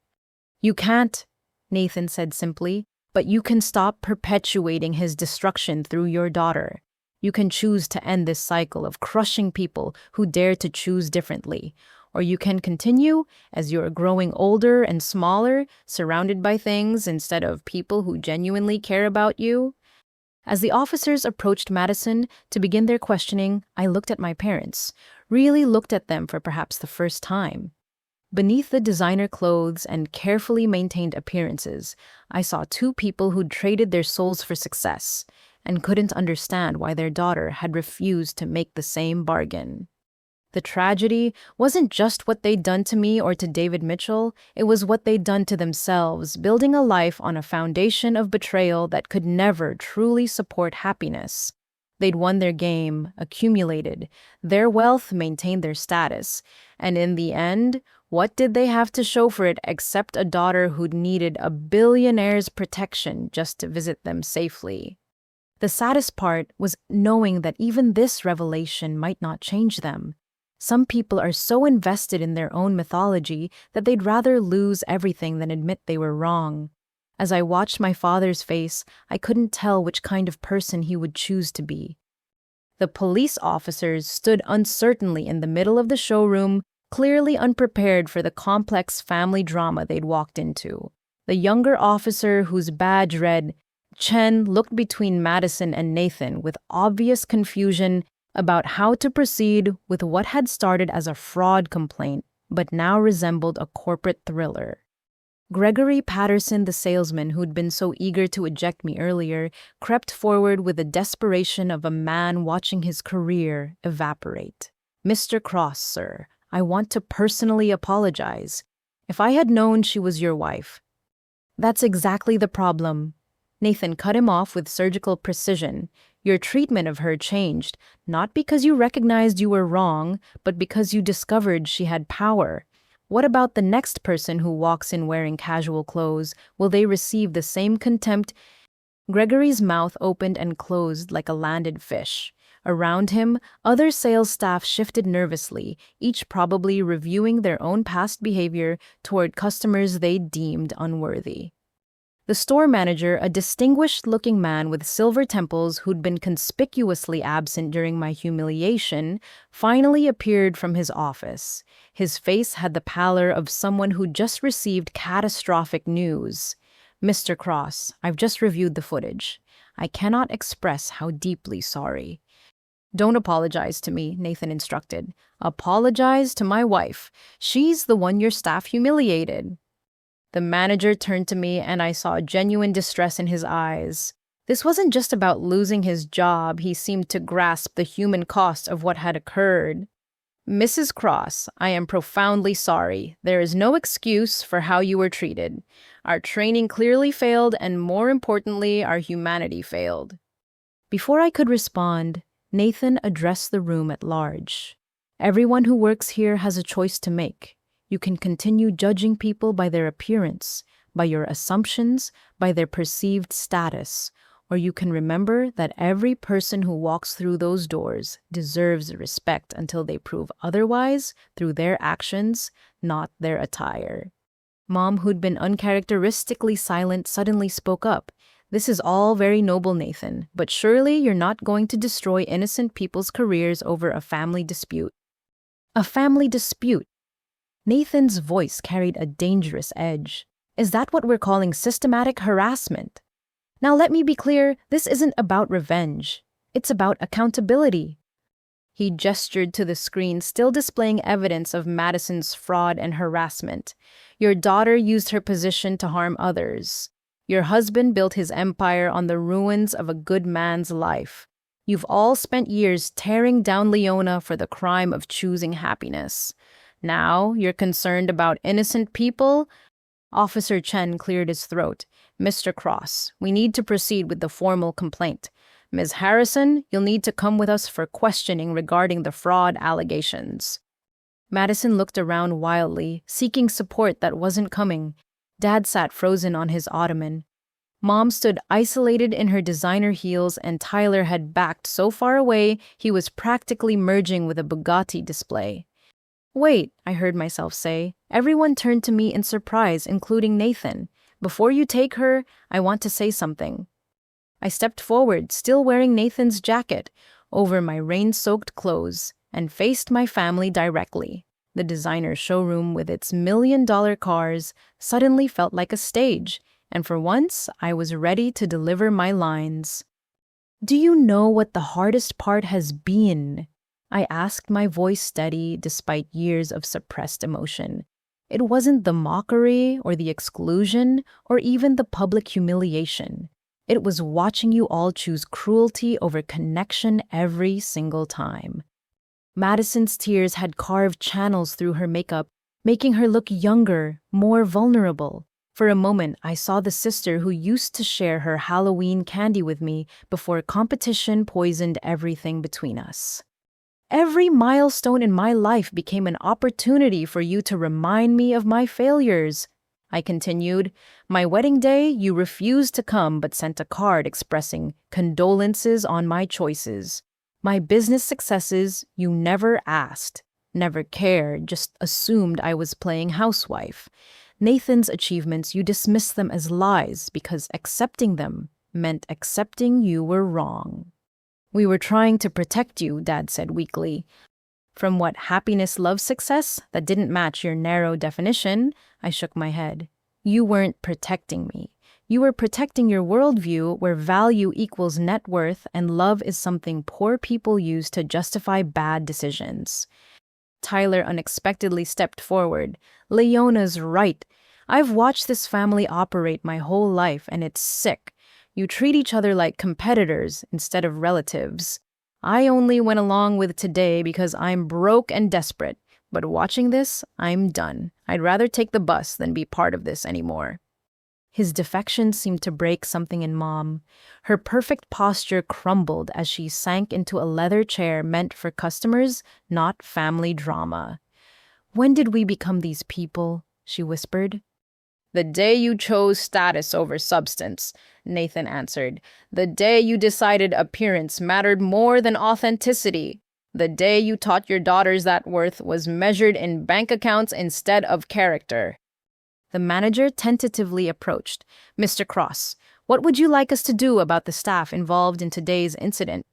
"You can't," Nathan said simply, "but you can stop perpetuating his destruction through your daughter. You can choose to end this cycle of crushing people who dare to choose differently. Or you can continue, as you're growing older and smaller, surrounded by things instead of people who genuinely care about you." As the officers approached Madison to begin their questioning, I looked at my parents, really looked at them for perhaps the first time. Beneath the designer clothes and carefully maintained appearances, I saw two people who'd traded their souls for success and couldn't understand why their daughter had refused to make the same bargain. The tragedy wasn't just what they'd done to me or to David Mitchell, it was what they'd done to themselves, building a life on a foundation of betrayal that could never truly support happiness. They'd won their game, accumulated, their wealth maintained their status, and in the end, what did they have to show for it except a daughter who'd needed a billionaire's protection just to visit them safely? The saddest part was knowing that even this revelation might not change them. Some people are so invested in their own mythology that they'd rather lose everything than admit they were wrong. As I watched my father's face, I couldn't tell which kind of person he would choose to be. The police officers stood uncertainly in the middle of the showroom, clearly unprepared for the complex family drama they'd walked into. The younger officer, whose badge read Chen, looked between Madison and Nathan with obvious confusion about how to proceed with what had started as a fraud complaint, but now resembled a corporate thriller. Gregory Patterson, the salesman who'd been so eager to eject me earlier, crept forward with the desperation of a man watching his career evaporate. "Mr. Cross, sir, I want to personally apologize. If I had known she was your wife." "That's exactly the problem." Nathan cut him off with surgical precision. "Your treatment of her changed, not because you recognized you were wrong, but because you discovered she had power. What about the next person who walks in wearing casual clothes? Will they receive the same contempt?" Gregory's mouth opened and closed like a landed fish. Around him, other sales staff shifted nervously, each probably reviewing their own past behavior toward customers they deemed unworthy. The store manager, a distinguished-looking man with silver temples who'd been conspicuously absent during my humiliation, finally appeared from his office. His face had the pallor of someone who'd just received catastrophic news. "Mr. Cross, I've just reviewed the footage. I cannot express how deeply sorry." "Don't apologize to me," Nathan instructed. "Apologize to my wife. She's the one your staff humiliated." The manager turned to me and I saw genuine distress in his eyes. This wasn't just about losing his job, he seemed to grasp the human cost of what had occurred. "Mrs. Cross, I am profoundly sorry. There is no excuse for how you were treated. Our training clearly failed, and more importantly, our humanity failed." Before I could respond, Nathan addressed the room at large. "Everyone who works here has a choice to make. You can continue judging people by their appearance, by your assumptions, by their perceived status, or you can remember that every person who walks through those doors deserves respect until they prove otherwise through their actions, not their attire." Mom, who'd been uncharacteristically silent, suddenly spoke up. "This is all very noble, Nathan, but surely you're not going to destroy innocent people's careers over a family dispute." "A family dispute?" Nathan's voice carried a dangerous edge. "Is that what we're calling systematic harassment? Now let me be clear, this isn't about revenge. It's about accountability." He gestured to the screen, still displaying evidence of Madison's fraud and harassment. "Your daughter used her position to harm others. Your husband built his empire on the ruins of a good man's life. You've all spent years tearing down Leona for the crime of choosing happiness. Now you're concerned about innocent people?" Officer Chen cleared his throat. "Mr. Cross, we need to proceed with the formal complaint. Ms. Harrison, you'll need to come with us for questioning regarding the fraud allegations." Madison looked around wildly, seeking support that wasn't coming. Dad sat frozen on his ottoman. Mom stood isolated in her designer heels, and Tyler had backed so far away he was practically merging with a Bugatti display. Wait, I heard myself say. Everyone turned to me in surprise, including Nathan. Before you take her, I want to say something. I stepped forward, still wearing Nathan's jacket, over my rain-soaked clothes, and faced my family directly. The designer showroom with its million-dollar cars suddenly felt like a stage, and for once I was ready to deliver my lines. Do you know what the hardest part has been? I asked, my voice steady despite years of suppressed emotion. It wasn't the mockery or the exclusion or even the public humiliation. It was watching you all choose cruelty over connection every single time. Madison's tears had carved channels through her makeup, making her look younger, more vulnerable. For a moment, I saw the sister who used to share her Halloween candy with me before competition poisoned everything between us. Every milestone in my life became an opportunity for you to remind me of my failures. I continued. My wedding day, you refused to come but sent a card expressing condolences on my choices. My business successes, you never asked, never cared, just assumed I was playing housewife. Nathan's achievements, you dismissed them as lies because accepting them meant accepting you were wrong. We were trying to protect you, Dad said weakly. From what, happiness, love, success? That didn't match your narrow definition. I shook my head. You weren't protecting me. You were protecting your worldview where value equals net worth and love is something poor people use to justify bad decisions. Tyler unexpectedly stepped forward. Leona's right. I've watched this family operate my whole life, and it's sick. You treat each other like competitors instead of relatives. I only went along with today because I'm broke and desperate, but watching this, I'm done. I'd rather take the bus than be part of this anymore. His defection seemed to break something in Mom. Her perfect posture crumbled as she sank into a leather chair meant for customers, not family drama. When did we become these people? She whispered. The day you chose status over substance, Nathan answered. The day you decided appearance mattered more than authenticity. The day you taught your daughters that worth was measured in bank accounts instead of character. The manager tentatively approached. Mr. Cross, what would you like us to do about the staff involved in today's incident?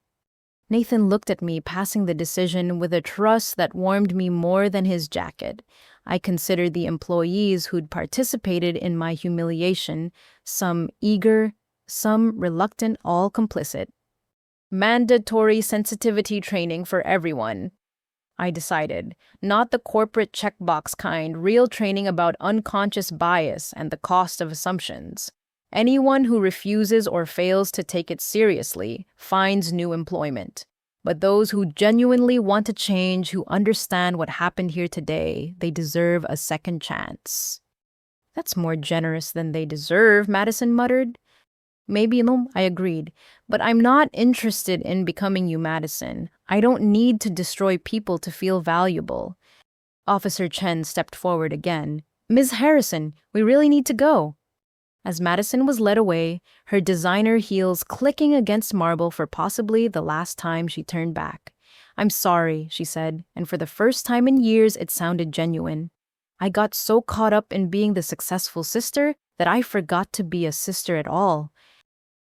Nathan looked at me, passing the decision with a trust that warmed me more than his jacket. I considered the employees who'd participated in my humiliation, some eager, some reluctant, all complicit. Mandatory sensitivity training for everyone, I decided. Not the corporate checkbox kind, real training about unconscious bias and the cost of assumptions. Anyone who refuses or fails to take it seriously finds new employment. But those who genuinely want to change, who understand what happened here today, they deserve a second chance. That's more generous than they deserve, Madison muttered. Maybe, no, I agreed. But I'm not interested in becoming you, Madison. I don't need to destroy people to feel valuable. Officer Chen stepped forward again. Ms. Harrison, we really need to go. As Madison was led away, her designer heels clicking against marble for possibly the last time she turned back. I'm sorry, she said, and for the first time in years it sounded genuine. I got so caught up in being the successful sister that I forgot to be a sister at all.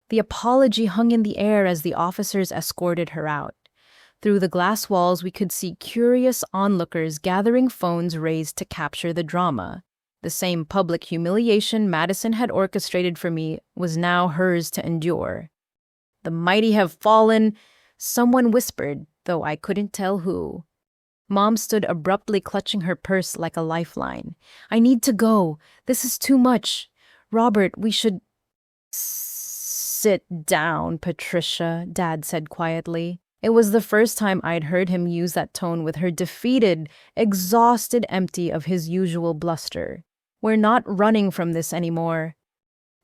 The apology hung in the air as the officers escorted her out. Through the glass walls, we could see curious onlookers gathering phones raised to capture the drama. The same public humiliation Madison had orchestrated for me was now hers to endure. The mighty have fallen, someone whispered, though I couldn't tell who. Mom stood abruptly, clutching her purse like a lifeline. I need to go. This is too much. Robert, we should... Sit down, Patricia, Dad said quietly. It was the first time I'd heard him use that tone with her, defeated, exhausted, empty of his usual bluster. We're not running from this anymore.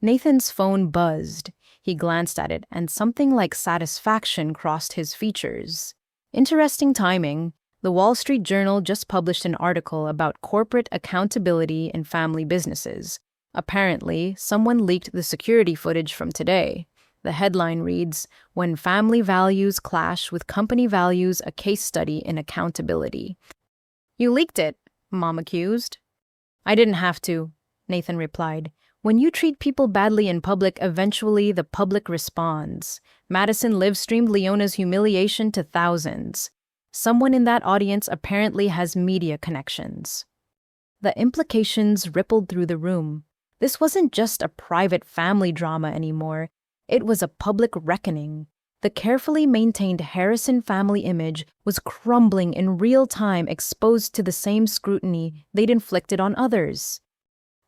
Nathan's phone buzzed. He glanced at it, and something like satisfaction crossed his features. Interesting timing. The Wall Street Journal just published an article about corporate accountability in family businesses. Apparently, someone leaked the security footage from today. The headline reads, "When Family Values Clash with Company Values, a Case Study in Accountability." You leaked it, Mom accused. I didn't have to, Nathan replied. When you treat people badly in public, eventually the public responds. Madison live-streamed Leona's humiliation to thousands. Someone in that audience apparently has media connections. The implications rippled through the room. This wasn't just a private family drama anymore. It was a public reckoning. The carefully maintained Harrison family image was crumbling in real time, exposed to the same scrutiny they'd inflicted on others.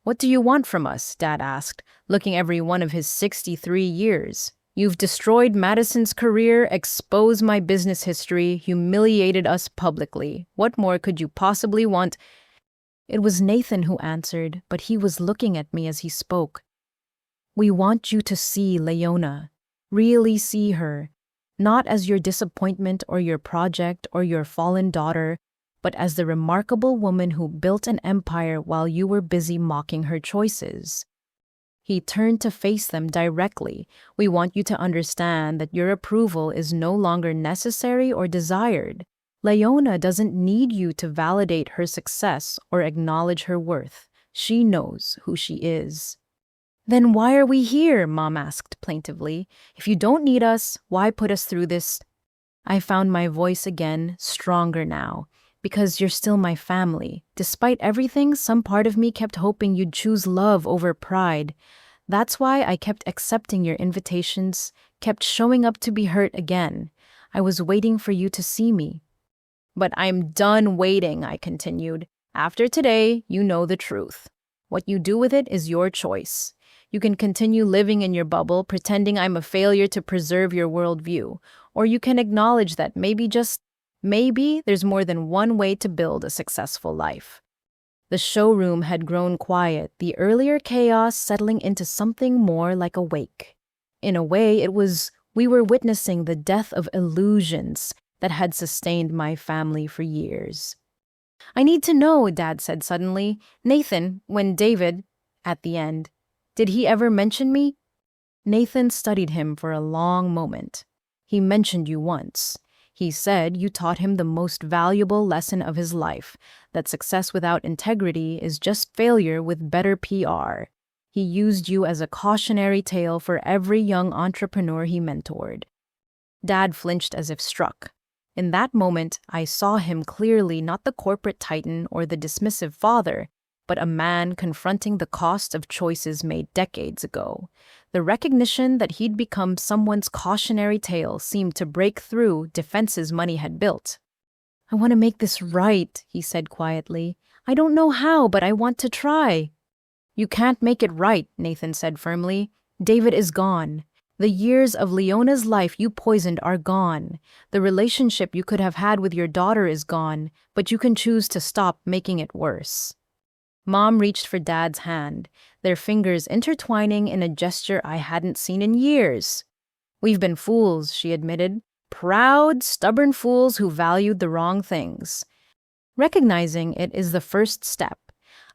What do you want from us? Dad asked, looking every one of his 63 years. You've destroyed Madison's career, exposed my business history, humiliated us publicly. What more could you possibly want? It was Nathan who answered, but he was looking at me as he spoke. We want you to see Leona. Really see her. Not as your disappointment or your project or your fallen daughter, but as the remarkable woman who built an empire while you were busy mocking her choices. He turned to face them directly. We want you to understand that your approval is no longer necessary or desired. Leona doesn't need you to validate her success or acknowledge her worth. She knows who she is. Then why are we here? Mom asked plaintively. If you don't need us, why put us through this? I found my voice again, stronger now. Because you're still my family. Despite everything, some part of me kept hoping you'd choose love over pride. That's why I kept accepting your invitations, kept showing up to be hurt again. I was waiting for you to see me. But I'm done waiting, I continued. After today, you know the truth. What you do with it is your choice. You can continue living in your bubble, pretending I'm a failure to preserve your worldview. Or you can acknowledge that maybe there's more than one way to build a successful life. The showroom had grown quiet, the earlier chaos settling into something more like a wake. In a way, we were witnessing the death of illusions that had sustained my family for years. I need to know, Dad said suddenly. Nathan, when David, at the end, did he ever mention me? Nathan studied him for a long moment. He mentioned you once. He said you taught him the most valuable lesson of his life, that success without integrity is just failure with better PR. He used you as a cautionary tale for every young entrepreneur he mentored. Dad flinched as if struck. In that moment, I saw him clearly, not the corporate titan or the dismissive father, but a man confronting the cost of choices made decades ago. The recognition that he'd become someone's cautionary tale seemed to break through defenses money had built. I want to make this right, he said quietly. I don't know how, but I want to try. You can't make it right, Nathan said firmly. David is gone. The years of Leona's life you poisoned are gone. The relationship you could have had with your daughter is gone, but you can choose to stop making it worse. Mom reached for Dad's hand, their fingers intertwining in a gesture I hadn't seen in years. We've been fools, she admitted. Proud, stubborn fools who valued the wrong things. Recognizing it is the first step.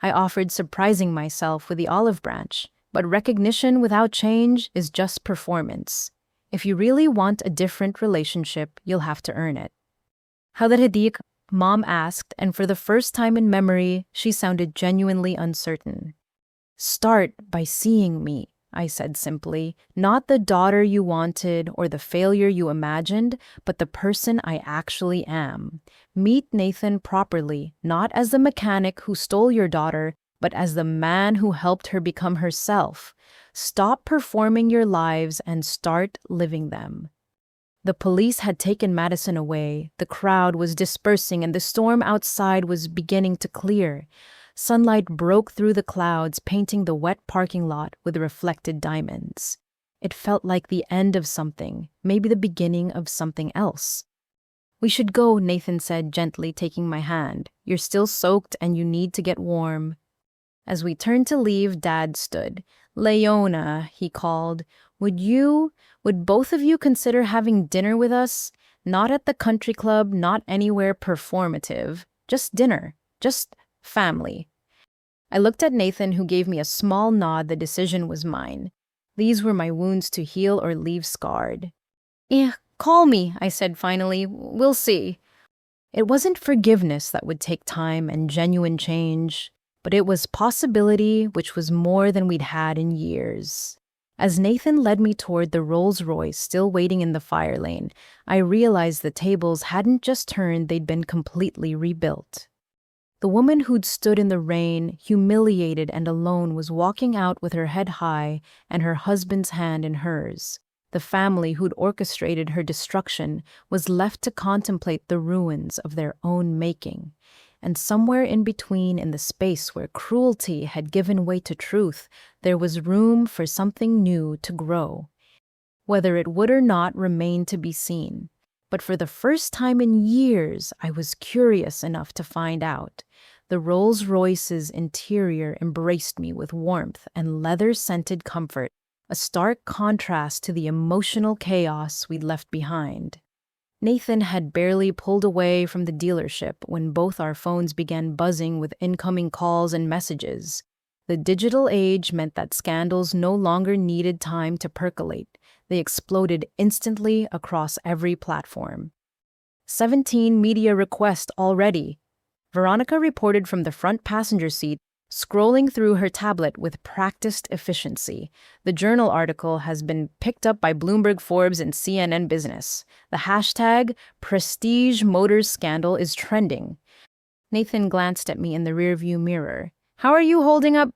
I offered surprising myself with the olive branch, but recognition without change is just performance. If you really want a different relationship, you'll have to earn it. How that Hadik? Mom asked, and for the first time in memory, she sounded genuinely uncertain. Start by seeing me, I said simply. Not the daughter you wanted or the failure you imagined, but the person I actually am. Meet Nathan properly, not as the mechanic who stole your daughter, but as the man who helped her become herself. Stop performing your lives and start living them. The police had taken Madison away, the crowd was dispersing, and the storm outside was beginning to clear. Sunlight broke through the clouds, painting the wet parking lot with reflected diamonds. It felt like the end of something, maybe the beginning of something else. We should go, Nathan said, gently taking my hand. You're still soaked and you need to get warm. As we turned to leave, Dad stood. Leona, he called, would both of you consider having dinner with us? Not at the country club, not anywhere performative. Just dinner. Just family. I looked at Nathan, who gave me a small nod. The decision was mine. These were my wounds to heal or leave scarred. Call me, I said finally. We'll see. It wasn't forgiveness that would take time and genuine change, but it was possibility, which was more than we'd had in years. As Nathan led me toward the Rolls Royce still waiting in the fire lane, I realized the tables hadn't just turned, they'd been completely rebuilt. The woman who'd stood in the rain, humiliated and alone, was walking out with her head high and her husband's hand in hers. The family who'd orchestrated her destruction was left to contemplate the ruins of their own making. And somewhere in between, in the space where cruelty had given way to truth, there was room for something new to grow. Whether it would or not remained to be seen. But for the first time in years, I was curious enough to find out. The Rolls Royce's interior embraced me with warmth and leather-scented comfort, a stark contrast to the emotional chaos we'd left behind. Nathan had barely pulled away from the dealership when both our phones began buzzing with incoming calls and messages. The digital age meant that scandals no longer needed time to percolate. They exploded instantly across every platform. 17 media requests already. Veronica reported from the front passenger seat, scrolling through her tablet with practiced efficiency. The journal article has been picked up by Bloomberg, Forbes, and CNN Business. The hashtag Prestige Motors Scandal is trending. Nathan glanced at me in the rearview mirror. How are you holding up?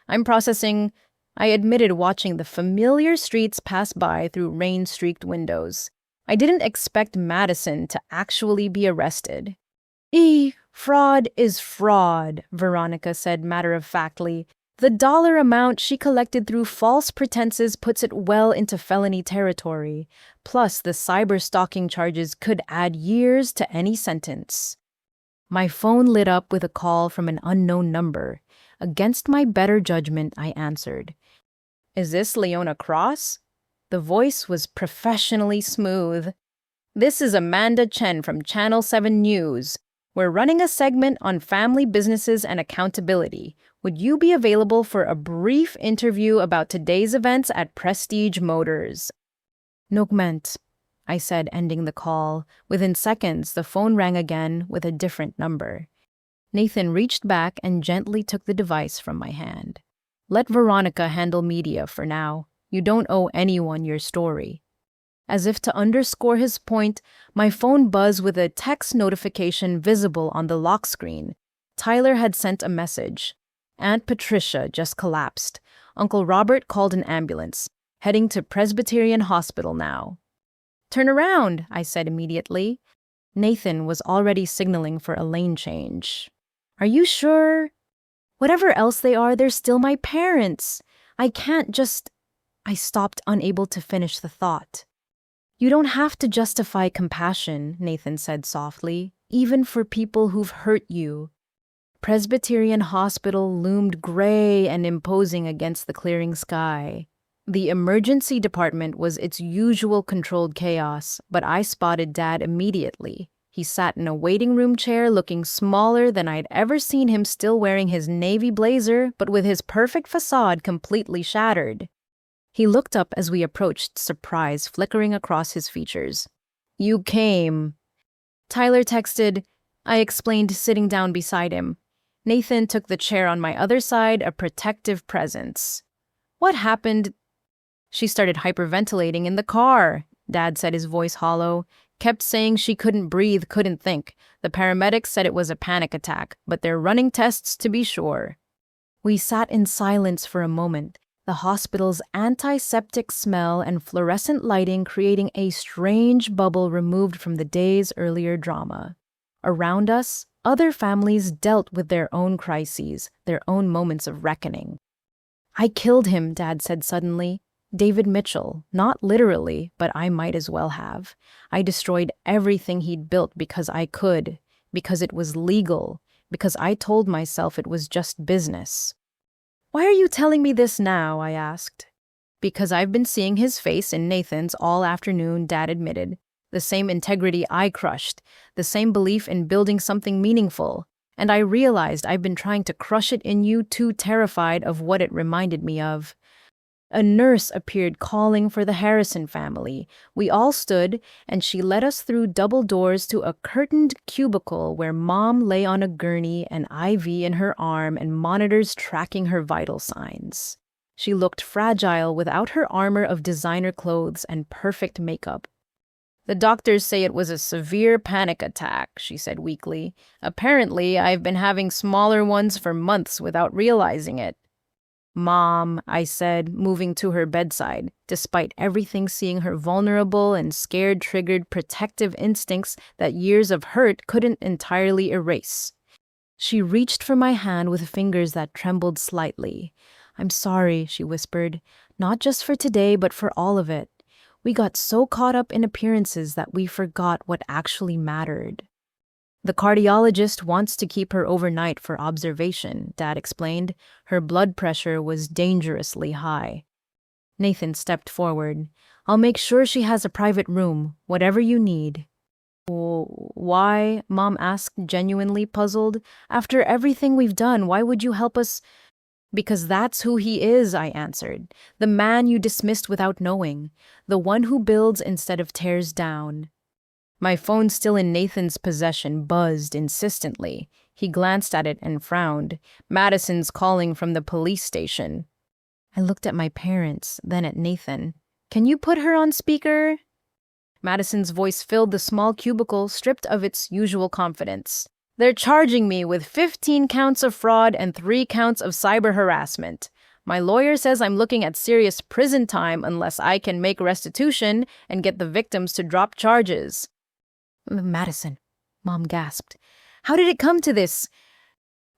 I'm processing, I admitted, watching the familiar streets pass by through rain-streaked windows. I didn't expect Madison to actually be arrested. Fraud is fraud, Veronica said matter-of-factly. The dollar amount she collected through false pretenses puts it well into felony territory. Plus, the cyber-stalking charges could add years to any sentence. My phone lit up with a call from an unknown number. Against my better judgment, I answered. Is this Leona Cross? The voice was professionally smooth. This is Amanda Chen from Channel 7 News. We're running a segment on family businesses and accountability. Would you be available for a brief interview about today's events at Prestige Motors? No comment, I said, ending the call. Within seconds, the phone rang again with a different number. Nathan reached back and gently took the device from my hand. Let Veronica handle media for now. You don't owe anyone your story. As if to underscore his point, my phone buzzed with a text notification visible on the lock screen. Tyler had sent a message. Aunt Patricia just collapsed. Uncle Robert called an ambulance. Heading to Presbyterian Hospital now. Turn around, I said immediately. Nathan was already signaling for a lane change. Are you sure? Whatever else they are, they're still my parents. I can't just... I stopped, unable to finish the thought. You don't have to justify compassion, Nathan said softly, even for people who've hurt you. Presbyterian Hospital loomed gray and imposing against the clearing sky. The emergency department was its usual controlled chaos, but I spotted Dad immediately. He sat in a waiting room chair looking smaller than I'd ever seen him, still wearing his navy blazer, but with his perfect facade completely shattered. He looked up as we approached, surprise flickering across his features. You came. Tyler texted. I explained, sitting down beside him. Nathan took the chair on my other side, a protective presence. What happened? She started hyperventilating in the car, Dad said, his voice hollow. Kept saying she couldn't breathe, couldn't think. The paramedics said it was a panic attack, but they're running tests to be sure. We sat in silence for a moment, the hospital's antiseptic smell and fluorescent lighting creating a strange bubble removed from the day's earlier drama. Around us, other families dealt with their own crises, their own moments of reckoning. I killed him, Dad said suddenly. David Mitchell, not literally, but I might as well have. I destroyed everything he'd built because I could, because it was legal, because I told myself it was just business. Why are you telling me this now? I asked. Because I've been seeing his face in Nathan's all afternoon, Dad admitted. The same integrity I crushed, the same belief in building something meaningful. and I realized I've been trying to crush it in you, too terrified of what it reminded me of. A nurse appeared calling for the Harrison family. We all stood, and she led us through double doors to a curtained cubicle where Mom lay on a gurney, an IV in her arm, and monitors tracking her vital signs. She looked fragile without her armor of designer clothes and perfect makeup. "The doctors say it was a severe panic attack," she said weakly. "Apparently, I've been having smaller ones for months without realizing it." "Mom," I said, moving to her bedside, despite everything, seeing her vulnerable and scared triggered protective instincts that years of hurt couldn't entirely erase. She reached for my hand with fingers that trembled slightly. "I'm sorry," she whispered, "not just for today, but for all of it. We got so caught up in appearances that we forgot what actually mattered." "The cardiologist wants to keep her overnight for observation," Dad explained. "Her blood pressure was dangerously high." Nathan stepped forward. "I'll make sure she has a private room, whatever you need." "Why?" Mom asked, genuinely puzzled. "After everything we've done, why would you help us?" "Because that's who he is," I answered. "The man you dismissed without knowing. The one who builds instead of tears down." My phone, still in Nathan's possession, buzzed insistently. He glanced at it and frowned. "Madison's calling from the police station." I looked at my parents, then at Nathan. "Can you put her on speaker?" Madison's voice filled the small cubicle, stripped of its usual confidence. "They're charging me with 15 counts of fraud and 3 counts of cyber harassment. My lawyer says I'm looking at serious prison time unless I can make restitution and get the victims to drop charges." "Madison," Mom gasped. "How did it come to this?"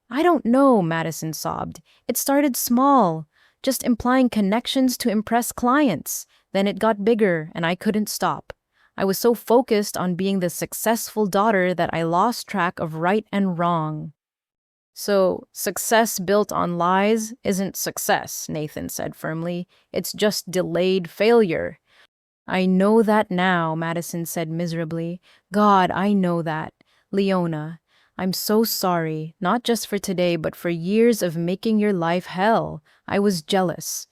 "I don't know," Madison sobbed. "It started small, just implying connections to impress clients. Then it got bigger, and I couldn't stop. I was so focused on being the successful daughter that I lost track of right and wrong." "So, success built on lies isn't success," Nathan said firmly. "It's just delayed failure." "I know that now," Madison said miserably. "God, I know that. Leona, I'm so sorry, not just for today, but for years of making your life hell. I was jealous."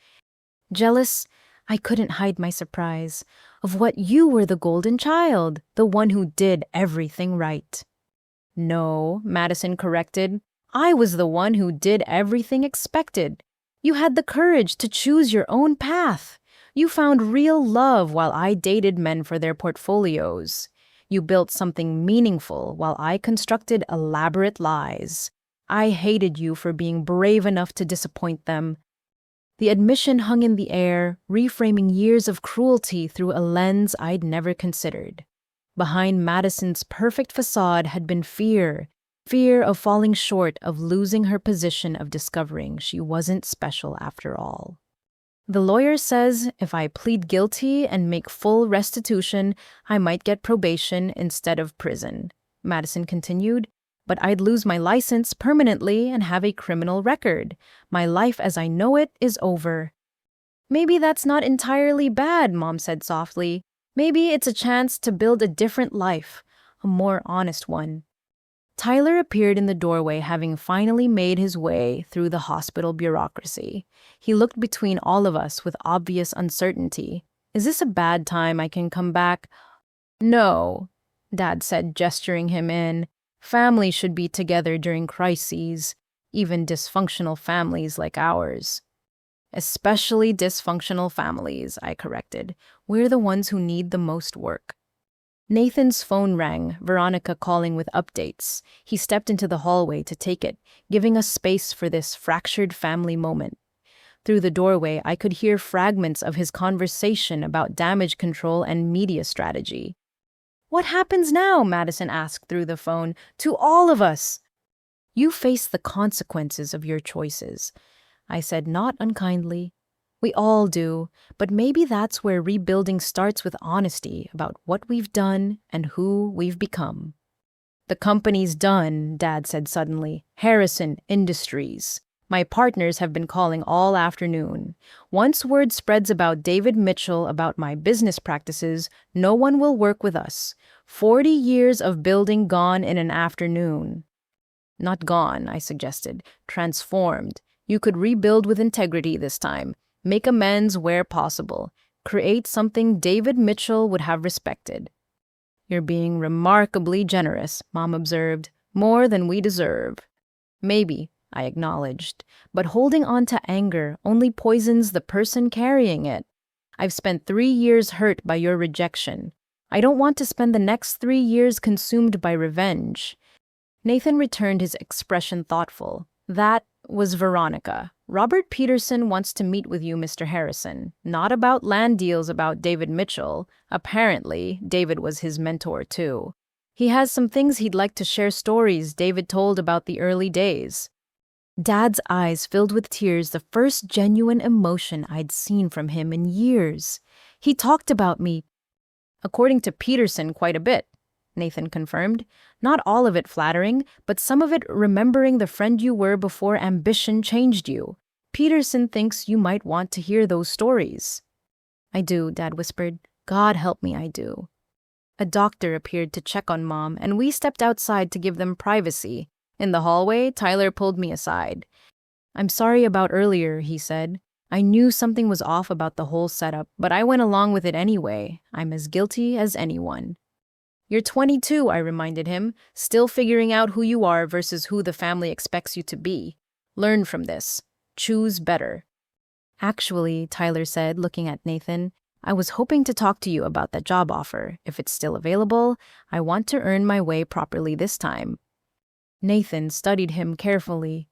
"Jealous?" I couldn't hide my surprise. "Of what? You were the golden child, the one who did everything right." "No," Madison corrected. "I was the one who did everything expected. You had the courage to choose your own path. You found real love while I dated men for their portfolios. You built something meaningful while I constructed elaborate lies. I hated you for being brave enough to disappoint them." The admission hung in the air, reframing years of cruelty through a lens I'd never considered. Behind Madison's perfect facade had been fear of falling short, of losing her position, of discovering she wasn't special after all. "The lawyer says if I plead guilty and make full restitution, I might get probation instead of prison," Madison continued. "But I'd lose my license permanently and have a criminal record. My life as I know it is over." "Maybe that's not entirely bad," Mom said softly. "Maybe it's a chance to build a different life, a more honest one." Tyler appeared in the doorway, having finally made his way through the hospital bureaucracy. He looked between all of us with obvious uncertainty. "Is this a bad time I can come back?" "No," Dad said, gesturing him in. "Families should be together during crises, even dysfunctional families like ours." "Especially dysfunctional families," I corrected. "We're the ones who need the most work." Nathan's phone rang, Veronica calling with updates. He stepped into the hallway to take it, giving us space for this fractured family moment. Through the doorway, I could hear fragments of his conversation about damage control and media strategy. "What happens now?" Madison asked through the phone. "To all of us." "You face the consequences of your choices," I said, not unkindly. "We all do, but maybe that's where rebuilding starts, with honesty about what we've done and who we've become." "The company's done," Dad said suddenly. "Harrison Industries. My partners have been calling all afternoon. Once word spreads about David Mitchell, about my business practices, no one will work with us. 40 years of building gone in an afternoon." Not gone, I suggested. Transformed. You could rebuild with integrity this time. Make amends where possible. Create something David Mitchell would have respected. You're being remarkably generous, Mom observed. More than we deserve. Maybe, I acknowledged, but holding on to anger only poisons the person carrying it. I've spent 3 years hurt by your rejection. I don't want to spend the next 3 years consumed by revenge. Nathan returned his expression thoughtful. That was Veronica. Robert Peterson wants to meet with you, Mr. Harrison. Not about land deals about David Mitchell. Apparently, David was his mentor too. He has some things he'd like to share, stories David told about the early days. Dad's eyes filled with tears, the first genuine emotion I'd seen from him in years. He talked about me, according to Peterson, quite a bit, Nathan confirmed. Not all of it flattering, but some of it remembering the friend you were before ambition changed you. Peterson thinks you might want to hear those stories. I do, Dad whispered. God help me, I do. A doctor appeared to check on Mom, and we stepped outside to give them privacy. In the hallway, Tyler pulled me aside. I'm sorry about earlier, he said. I knew something was off about the whole setup, but I went along with it anyway. I'm as guilty as anyone. You're 22, I reminded him, still figuring out who you are versus who the family expects you to be. Learn from this. Choose better. Actually, Tyler said, looking at Nathan, I was hoping to talk to you about that job offer. If it's still available, I want to earn my way properly this time. Nathan studied him carefully.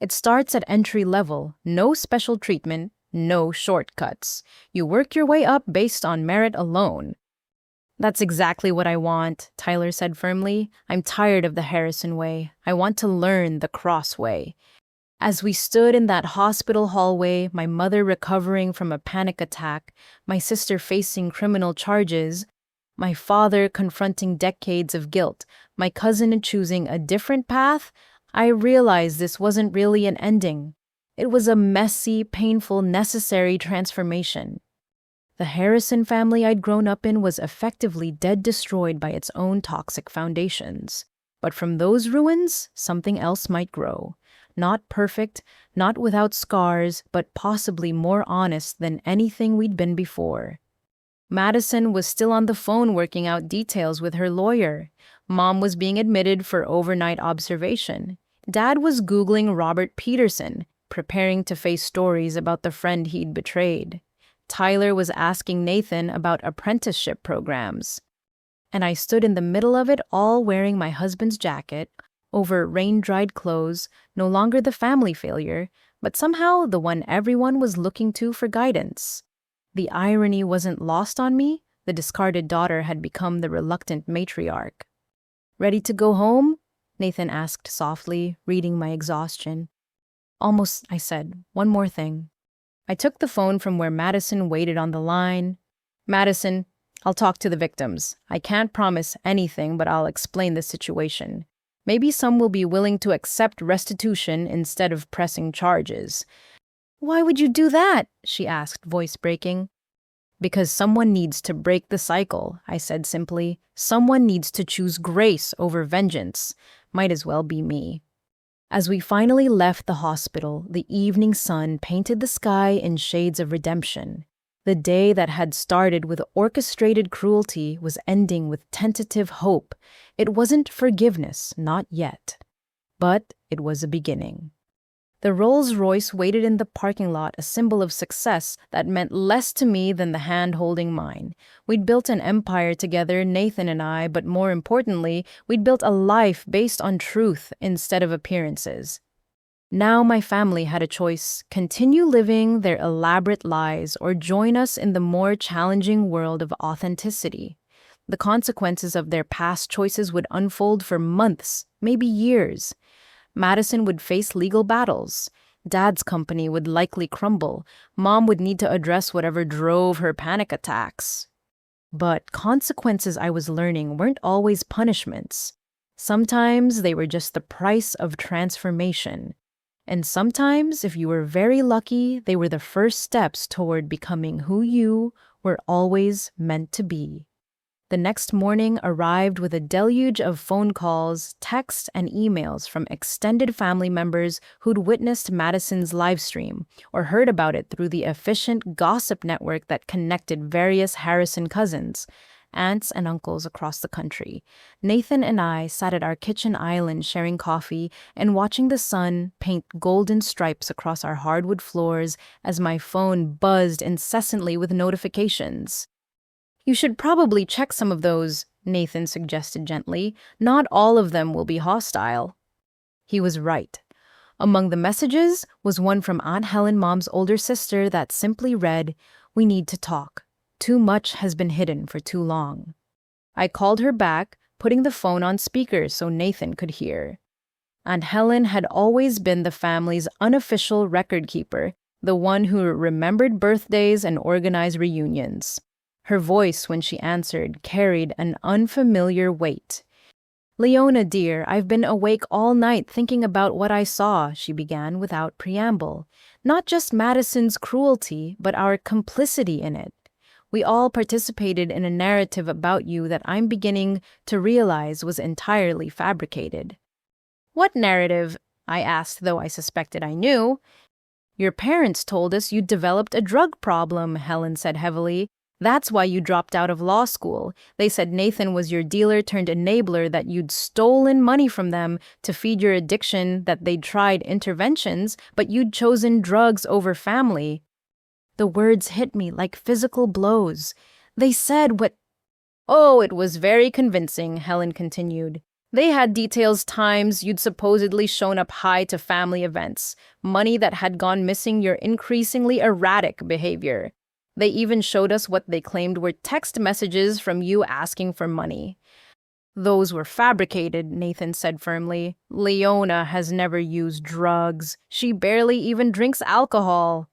It starts at entry level, no special treatment, no shortcuts. You work your way up based on merit alone. That's exactly what I want, Tyler said firmly. I'm tired of the Harrison way. I want to learn the Cross way. As we stood in that hospital hallway, my mother recovering from a panic attack, my sister facing criminal charges, my father confronting decades of guilt, my cousin choosing a different path, I realized this wasn't really an ending. It was a messy, painful, necessary transformation. The Harrison family I'd grown up in was effectively dead, destroyed by its own toxic foundations. But from those ruins, something else might grow. Not perfect, not without scars, but possibly more honest than anything we'd been before. Madison was still on the phone working out details with her lawyer. Mom was being admitted for overnight observation. Dad was Googling Robert Peterson, preparing to face stories about the friend he'd betrayed. Tyler was asking Nathan about apprenticeship programs. And I stood in the middle of it all wearing my husband's jacket, over rain-dried clothes, no longer the family failure, but somehow the one everyone was looking to for guidance. The irony wasn't lost on me. The discarded daughter had become the reluctant matriarch. Ready to go home? Nathan asked softly, reading my exhaustion. Almost, I said. One more thing. I took the phone from where Madison waited on the line. Madison, I'll talk to the victims. I can't promise anything, but I'll explain the situation. Maybe some will be willing to accept restitution instead of pressing charges. Why would you do that? She asked, voice breaking. Because someone needs to break the cycle, I said simply. Someone needs to choose grace over vengeance. Might as well be me. As we finally left the hospital, the evening sun painted the sky in shades of redemption. The day that had started with orchestrated cruelty was ending with tentative hope. It wasn't forgiveness, not yet. But it was a beginning. The Rolls Royce waited in the parking lot, a symbol of success that meant less to me than the hand holding mine. We'd built an empire together, Nathan and I, but more importantly, we'd built a life based on truth instead of appearances. Now my family had a choice: continue living their elaborate lies or join us in the more challenging world of authenticity. The consequences of their past choices would unfold for months, maybe years. Madison would face legal battles. Dad's company would likely crumble. Mom would need to address whatever drove her panic attacks. But consequences, I was learning, weren't always punishments. Sometimes they were just the price of transformation. And sometimes, if you were very lucky, they were the first steps toward becoming who you were always meant to be. The next morning arrived with a deluge of phone calls, texts, and emails from extended family members who'd witnessed Madison's livestream or heard about it through the efficient gossip network that connected various Harrison cousins, aunts and uncles across the country. Nathan and I sat at our kitchen island sharing coffee and watching the sun paint golden stripes across our hardwood floors as my phone buzzed incessantly with notifications. "You should probably check some of those," Nathan suggested gently. "Not all of them will be hostile." He was right. Among the messages was one from Aunt Helen, Mom's older sister, that simply read, "We need to talk. Too much has been hidden for too long." I called her back, putting the phone on speaker so Nathan could hear. Aunt Helen had always been the family's unofficial record keeper, the one who remembered birthdays and organized reunions. Her voice, when she answered, carried an unfamiliar weight. "Leona, dear, I've been awake all night thinking about what I saw," she began without preamble. "Not just Madison's cruelty, but our complicity in it. We all participated in a narrative about you that I'm beginning to realize was entirely fabricated." "What narrative?" I asked, though I suspected I knew. "Your parents told us you'd developed a drug problem," Helen said heavily. "That's why you dropped out of law school. They said Nathan was your dealer turned enabler, that you'd stolen money from them to feed your addiction, that they'd tried interventions, but you'd chosen drugs over family." The words hit me like physical blows. They said what— "Oh, it was very convincing," Helen continued. "They had details, times you'd supposedly shown up high to family events, money that had gone missing, your increasingly erratic behavior. They even showed us what they claimed were text messages from you asking for money." "Those were fabricated," Nathan said firmly. "Leona has never used drugs. She barely even drinks alcohol."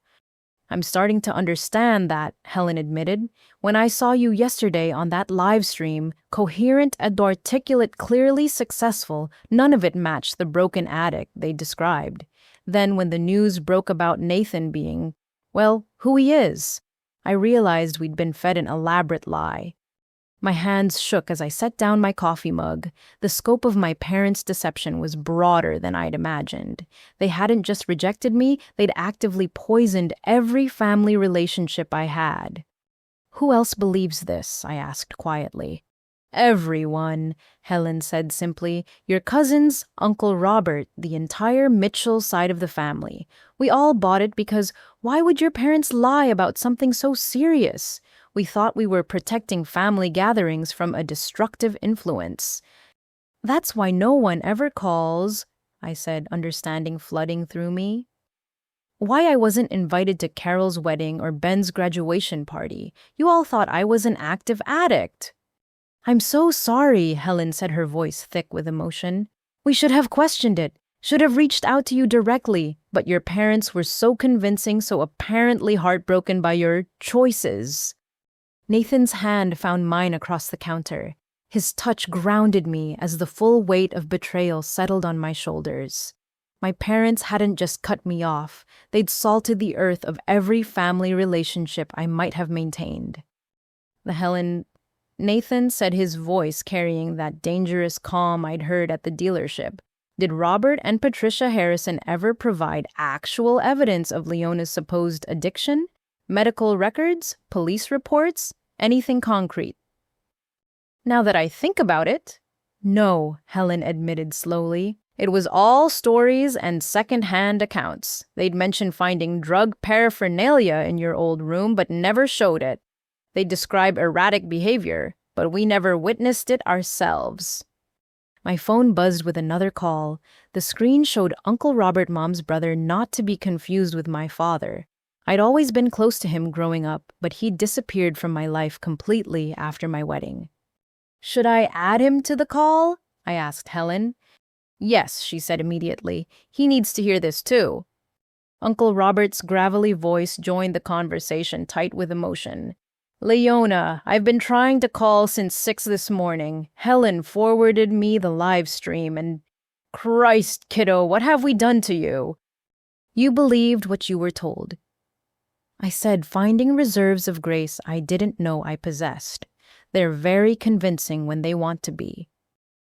"I'm starting to understand that," Helen admitted. "When I saw you yesterday on that live stream, coherent and articulate, clearly successful, none of it matched the broken addict they described. Then when the news broke about Nathan being, well, who he is, I realized we'd been fed an elaborate lie." My hands shook as I set down my coffee mug. The scope of my parents' deception was broader than I'd imagined. They hadn't just rejected me, they'd actively poisoned every family relationship I had. "Who else believes this?" I asked quietly. "Everyone," Helen said simply. "Your cousins, Uncle Robert, the entire Mitchell side of the family. We all bought it because why would your parents lie about something so serious? We thought we were protecting family gatherings from a destructive influence." "That's why no one ever calls," I said, understanding flooding through me. "Why I wasn't invited to Carol's wedding or Ben's graduation party. You all thought I was an active addict." "I'm so sorry," Helen said, her voice thick with emotion. "We should have questioned it, should have reached out to you directly, but your parents were so convincing, so apparently heartbroken by your choices." Nathan's hand found mine across the counter. His touch grounded me as the full weight of betrayal settled on my shoulders. My parents hadn't just cut me off, they'd salted the earth of every family relationship I might have maintained. Nathan said, his voice carrying that dangerous calm I'd heard at the dealership. "Did Robert and Patricia Harrison ever provide actual evidence of Leona's supposed addiction? Medical records? Police reports? Anything concrete?" "Now that I think about it, no," Helen admitted slowly. "It was all stories and second-hand accounts. They'd mentioned finding drug paraphernalia in your old room, but never showed it. They describe erratic behavior, but we never witnessed it ourselves." My phone buzzed with another call. The screen showed Uncle Robert, Mom's brother, not to be confused with my father. I'd always been close to him growing up, but he'd disappeared from my life completely after my wedding. "Should I add him to the call?" I asked Helen. "Yes," she said immediately. "He needs to hear this too." Uncle Robert's gravelly voice joined the conversation, tight with emotion. "Leona, I've been trying to call since 6 this morning. Helen forwarded me the live stream and— Christ, kiddo, what have we done to you?" "You believed what you were told," I said, finding reserves of grace I didn't know I possessed. They're very convincing when they want to be.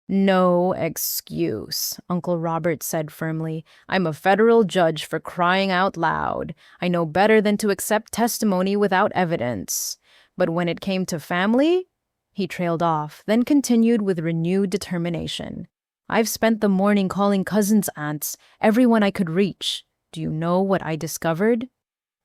No excuse, Uncle Robert said firmly. I'm a federal judge for crying out loud. I know better than to accept testimony without evidence. But when it came to family, he trailed off, then continued with renewed determination. I've spent the morning calling cousins, aunts, everyone I could reach. Do you know what I discovered?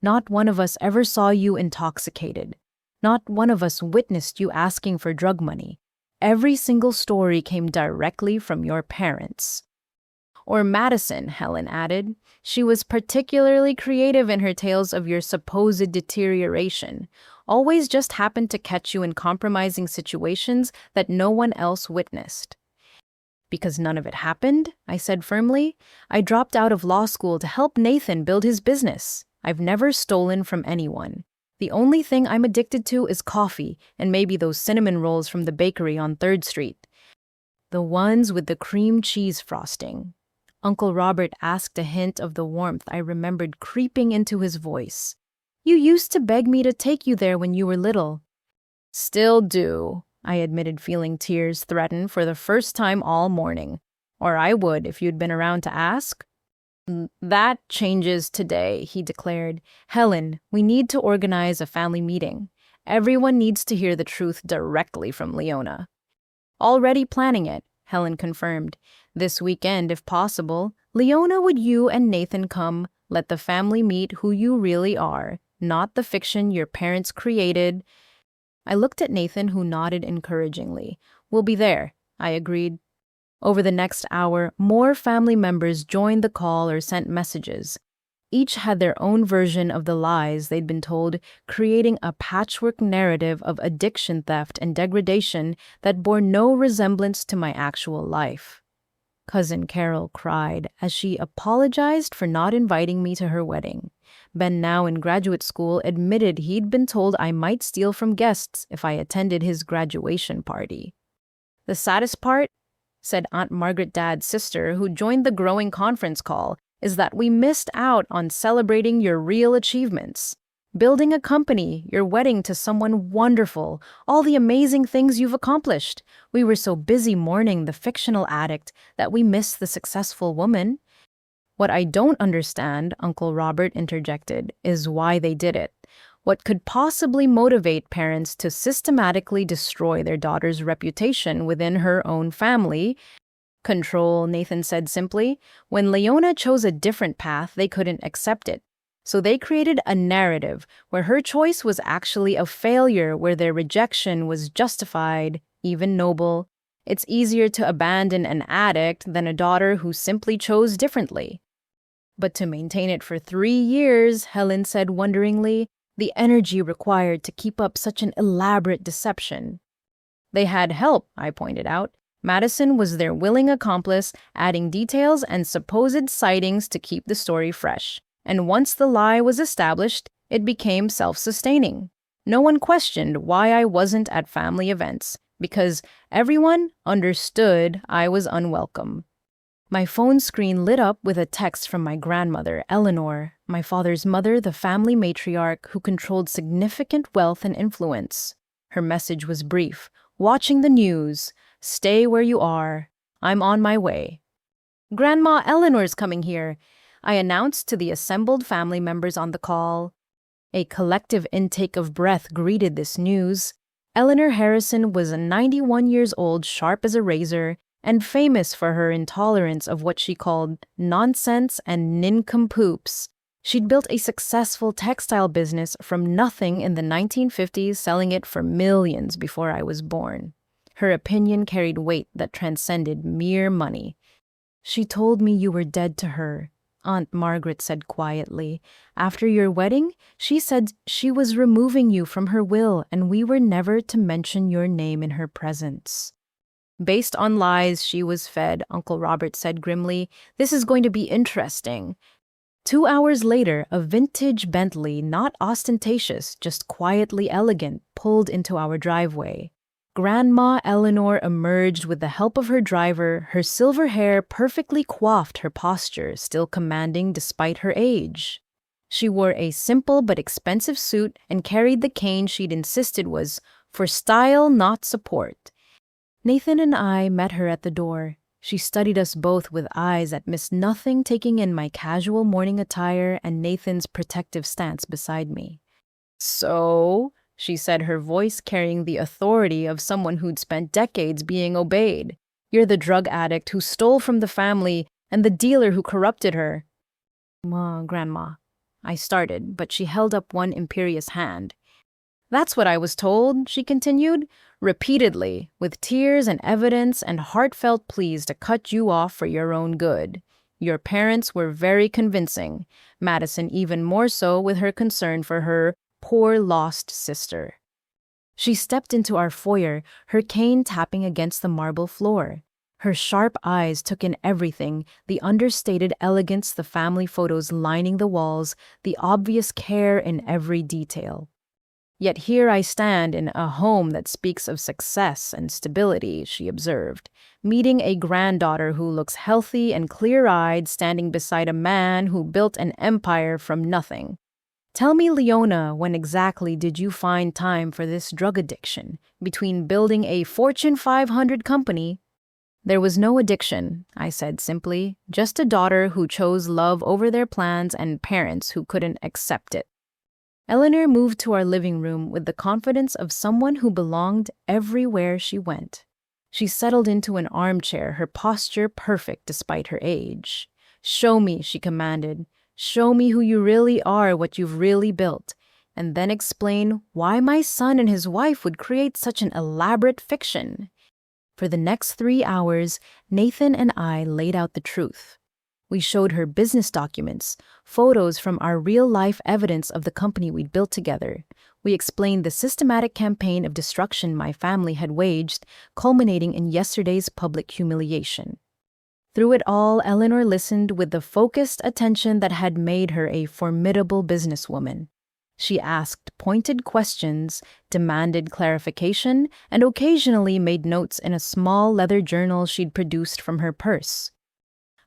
Not one of us ever saw you intoxicated. Not one of us witnessed you asking for drug money. Every single story came directly from your parents. Or Madison, Helen added. She was particularly creative in her tales of your supposed deterioration. Always just happened to catch you in compromising situations that no one else witnessed. Because none of it happened, I said firmly. I dropped out of law school to help Nathan build his business. I've never stolen from anyone. The only thing I'm addicted to is coffee and maybe those cinnamon rolls from the bakery on 3rd Street. The ones with the cream cheese frosting. Uncle Robert asked a hint of the warmth I remembered creeping into his voice. You used to beg me to take you there when you were little. Still do, I admitted, feeling tears threaten for the first time all morning. Or I would if you'd been around to ask. That changes today, he declared. Helen, we need to organize a family meeting. Everyone needs to hear the truth directly from Leona. Already planning it, Helen confirmed. This weekend, if possible. Leona, would you and Nathan come? Let the family meet who you really are, not the fiction your parents created. I looked at Nathan, who nodded encouragingly. We'll be there, I agreed. Over the next hour, more family members joined the call or sent messages. Each had their own version of the lies they'd been told, creating a patchwork narrative of addiction, theft, and degradation that bore no resemblance to my actual life. Cousin Carol cried as she apologized for not inviting me to her wedding. Ben, now in graduate school, admitted he'd been told I might steal from guests if I attended his graduation party. The saddest part, said Aunt Margaret, Dad's sister, who joined the growing conference call, is that we missed out on celebrating your real achievements. Building a company, your wedding to someone wonderful, all the amazing things you've accomplished. We were so busy mourning the fictional addict that we missed the successful woman. What I don't understand, Uncle Robert interjected, is why they did it. What could possibly motivate parents to systematically destroy their daughter's reputation within her own family? Control, Nathan said simply. When Leona chose a different path, they couldn't accept it. So they created a narrative where her choice was actually a failure, where their rejection was justified, even noble. It's easier to abandon an addict than a daughter who simply chose differently. But to maintain it for 3 years, Helen said wonderingly, the energy required to keep up such an elaborate deception. They had help, I pointed out. Madison was their willing accomplice, adding details and supposed sightings to keep the story fresh. And once the lie was established, it became self-sustaining. No one questioned why I wasn't at family events, because everyone understood I was unwelcome. My phone screen lit up with a text from my grandmother, Eleanor, my father's mother, the family matriarch who controlled significant wealth and influence. Her message was brief. Watching the news. Stay where you are. I'm on my way. Grandma Eleanor's coming here, I announced to the assembled family members on the call. A collective intake of breath greeted this news. Eleanor Harrison was 91 years old, sharp as a razor, and famous for her intolerance of what she called nonsense and nincompoops. She'd built a successful textile business from nothing in the 1950s, selling it for millions before I was born. Her opinion carried weight that transcended mere money. She told me you were dead to her, Aunt Margaret said quietly. After your wedding, she said she was removing you from her will and we were never to mention your name in her presence. Based on lies she was fed, Uncle Robert said grimly. This is going to be interesting. 2 hours later, a vintage Bentley, not ostentatious, just quietly elegant, pulled into our driveway. Grandma Eleanor emerged with the help of her driver, her silver hair perfectly coiffed, her posture still commanding despite her age. She wore a simple but expensive suit and carried the cane she'd insisted was For style, not support. Nathan and I met her at the door. She studied us both with eyes that missed nothing, taking in my casual morning attire and Nathan's protective stance beside me. So, she said, her voice carrying the authority of someone who'd spent decades being obeyed. You're the drug addict who stole from the family and the dealer who corrupted her. Grandma. I started, but she held up one imperious hand. That's what I was told, she continued, repeatedly, with tears and evidence and heartfelt pleas to cut you off for your own good. Your parents were very convincing, Madison even more so with her concern for her poor lost sister. She stepped into our foyer, her cane tapping against the marble floor. Her sharp eyes took in everything, the understated elegance, the family photos lining the walls, the obvious care in every detail. Yet here I stand in a home that speaks of success and stability, she observed, meeting a granddaughter who looks healthy and clear-eyed standing beside a man who built an empire from nothing. Tell me, Leona, when exactly did you find time for this drug addiction, between building a Fortune 500 company? There was no addiction, I said simply, just a daughter who chose love over their plans and parents who couldn't accept it. Eleanor moved to our living room with the confidence of someone who belonged everywhere she went. She settled into an armchair, her posture perfect despite her age. Show me, she commanded. Show me who you really are, what you've really built, and then explain why my son and his wife would create such an elaborate fiction. For the next 3 hours, Nathan and I laid out the truth. We showed her business documents, photos from our real-life evidence of the company we'd built together. We explained the systematic campaign of destruction my family had waged, culminating in yesterday's public humiliation. Through it all, Eleanor listened with the focused attention that had made her a formidable businesswoman. She asked pointed questions, demanded clarification, and occasionally made notes in a small leather journal she'd produced from her purse.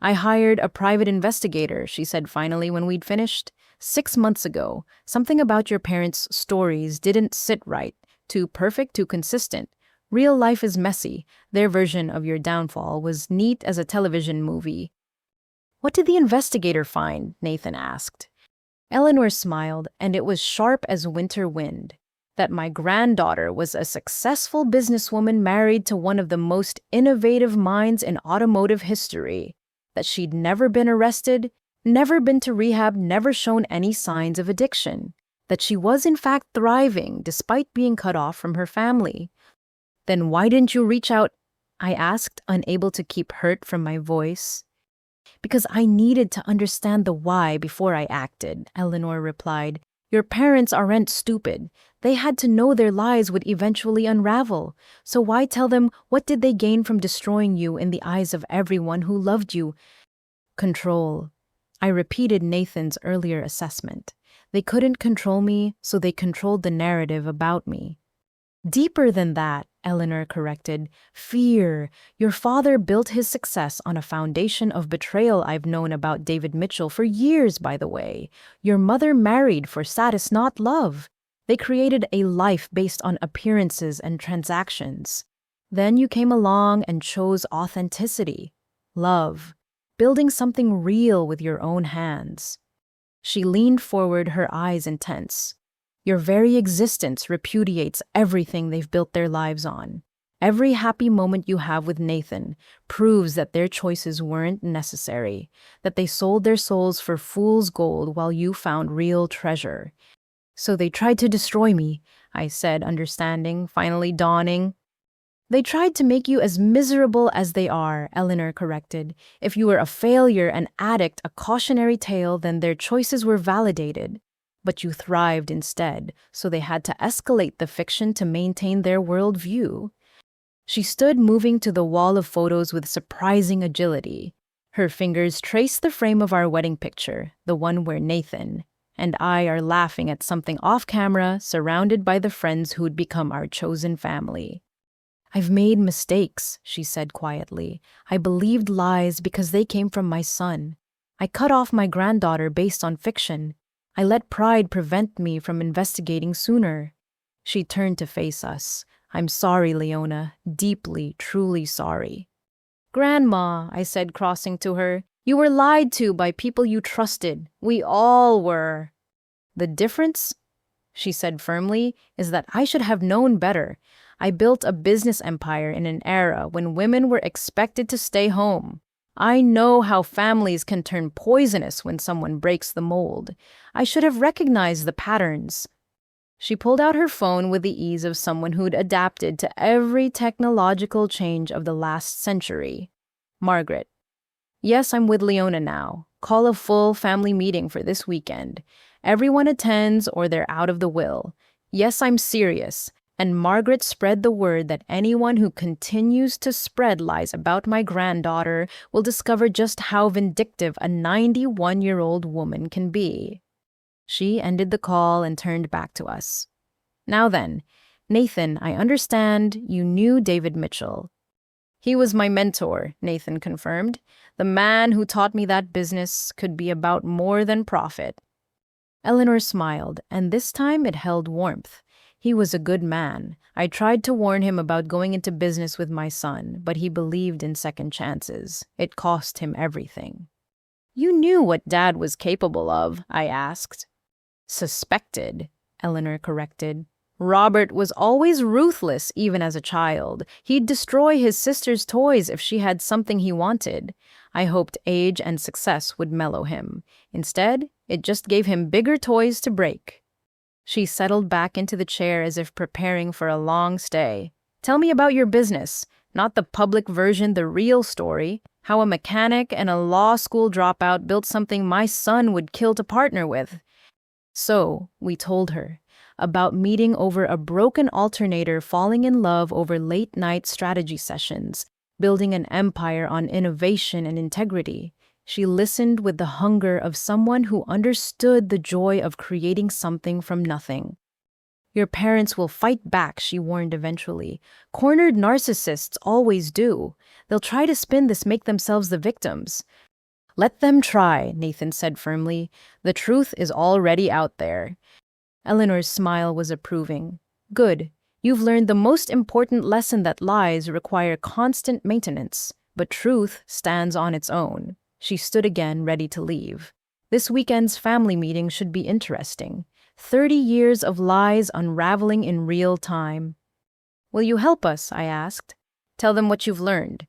I hired a private investigator, she said finally when we'd finished. 6 months ago, something about your parents' stories didn't sit right. Too perfect, too consistent. Real life is messy. Their version of your downfall was neat as a television movie. What did the investigator find? Nathan asked. Eleanor smiled, and it was sharp as winter wind. That my granddaughter was a successful businesswoman married to one of the most innovative minds in automotive history. That she'd never been arrested, never been to rehab, never shown any signs of addiction. That she was in fact thriving despite being cut off from her family. Then why didn't you reach out? I asked, unable to keep hurt from my voice. Because I needed to understand the why before I acted, Eleanor replied. Your parents aren't stupid. They had to know their lies would eventually unravel. So why tell them what did they gain from destroying you in the eyes of everyone who loved you? Control. I repeated Nathan's earlier assessment. They couldn't control me, so they controlled the narrative about me. Deeper than that, Eleanor corrected. Fear. Your father built his success on a foundation of betrayal. I've known about David Mitchell for years, by the way. Your mother married for status, not love. They created a life based on appearances and transactions. Then you came along and chose authenticity, love, building something real with your own hands. She leaned forward, her eyes intense. Your very existence repudiates everything they've built their lives on. Every happy moment you have with Nathan proves that their choices weren't necessary, that they sold their souls for fool's gold while you found real treasure. So they tried to destroy me, I said, understanding, finally dawning. They tried to make you as miserable as they are, Eleanor corrected. If you were a failure, an addict, a cautionary tale, then their choices were validated. But you thrived instead, so they had to escalate the fiction to maintain their worldview. She stood moving to the wall of photos with surprising agility. Her fingers traced the frame of our wedding picture, the one where Nathan and I are laughing at something off-camera, surrounded by the friends who'd become our chosen family. I've made mistakes, she said quietly. I believed lies because they came from my son. I cut off my granddaughter based on fiction. I let pride prevent me from investigating sooner. She turned to face us. I'm sorry, Leona. Deeply, truly sorry. Grandma, I said, crossing to her, you were lied to by people you trusted. We all were. The difference, she said firmly, is that I should have known better. I built a business empire in an era when women were expected to stay home. I know how families can turn poisonous when someone breaks the mold. I should have recognized the patterns. She pulled out her phone with the ease of someone who'd adapted to every technological change of the last century. Margaret. Yes, I'm with Leona now. Call a full family meeting for this weekend. Everyone attends or they're out of the will. Yes, I'm serious. And Margaret spread the word that anyone who continues to spread lies about my granddaughter will discover just how vindictive a 91-year-old woman can be. She ended the call and turned back to us. Now then, Nathan, I understand you knew David Mitchell. He was my mentor, Nathan confirmed. The man who taught me that business could be about more than profit. Eleanor smiled, and this time it held warmth. He was a good man. I tried to warn him about going into business with my son, but he believed in second chances. It cost him everything. You knew what Dad was capable of, I asked. Suspected, Eleanor corrected. Robert was always ruthless, even as a child. He'd destroy his sister's toys if she had something he wanted. I hoped age and success would mellow him. Instead, it just gave him bigger toys to break. She settled back into the chair as if preparing for a long stay. Tell me about your business, not the public version, the real story. How a mechanic and a law school dropout built something my son would kill to partner with. So, we told her. About meeting over a broken alternator, falling in love over late-night strategy sessions, building an empire on innovation and integrity. She listened with the hunger of someone who understood the joy of creating something from nothing. Your parents will fight back, she warned eventually. Cornered narcissists always do. They'll try to spin this, make themselves the victims. Let them try, Nathan said firmly. The truth is already out there. Eleanor's smile was approving. Good. You've learned the most important lesson, that lies require constant maintenance, but truth stands on its own. She stood again, ready to leave. This weekend's family meeting should be interesting. 30 years of lies unraveling in real time. Will you help us? I asked. Tell them what you've learned.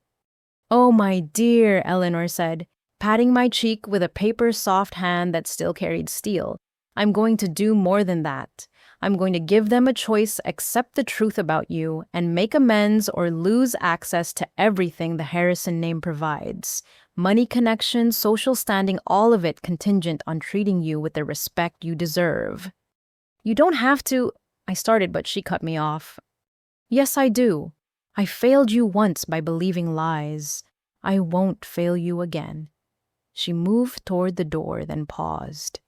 Oh, my dear, Eleanor said, patting my cheek with a paper-soft hand that still carried steel. I'm going to do more than that. I'm going to give them a choice: accept the truth about you and make amends, or lose access to everything the Harrison name provides. Money, connections, social standing, all of it contingent on treating you with the respect you deserve. You don't have to, I started, but she cut me off. Yes, I do. I failed you once by believing lies. I won't fail you again. She moved toward the door, then paused.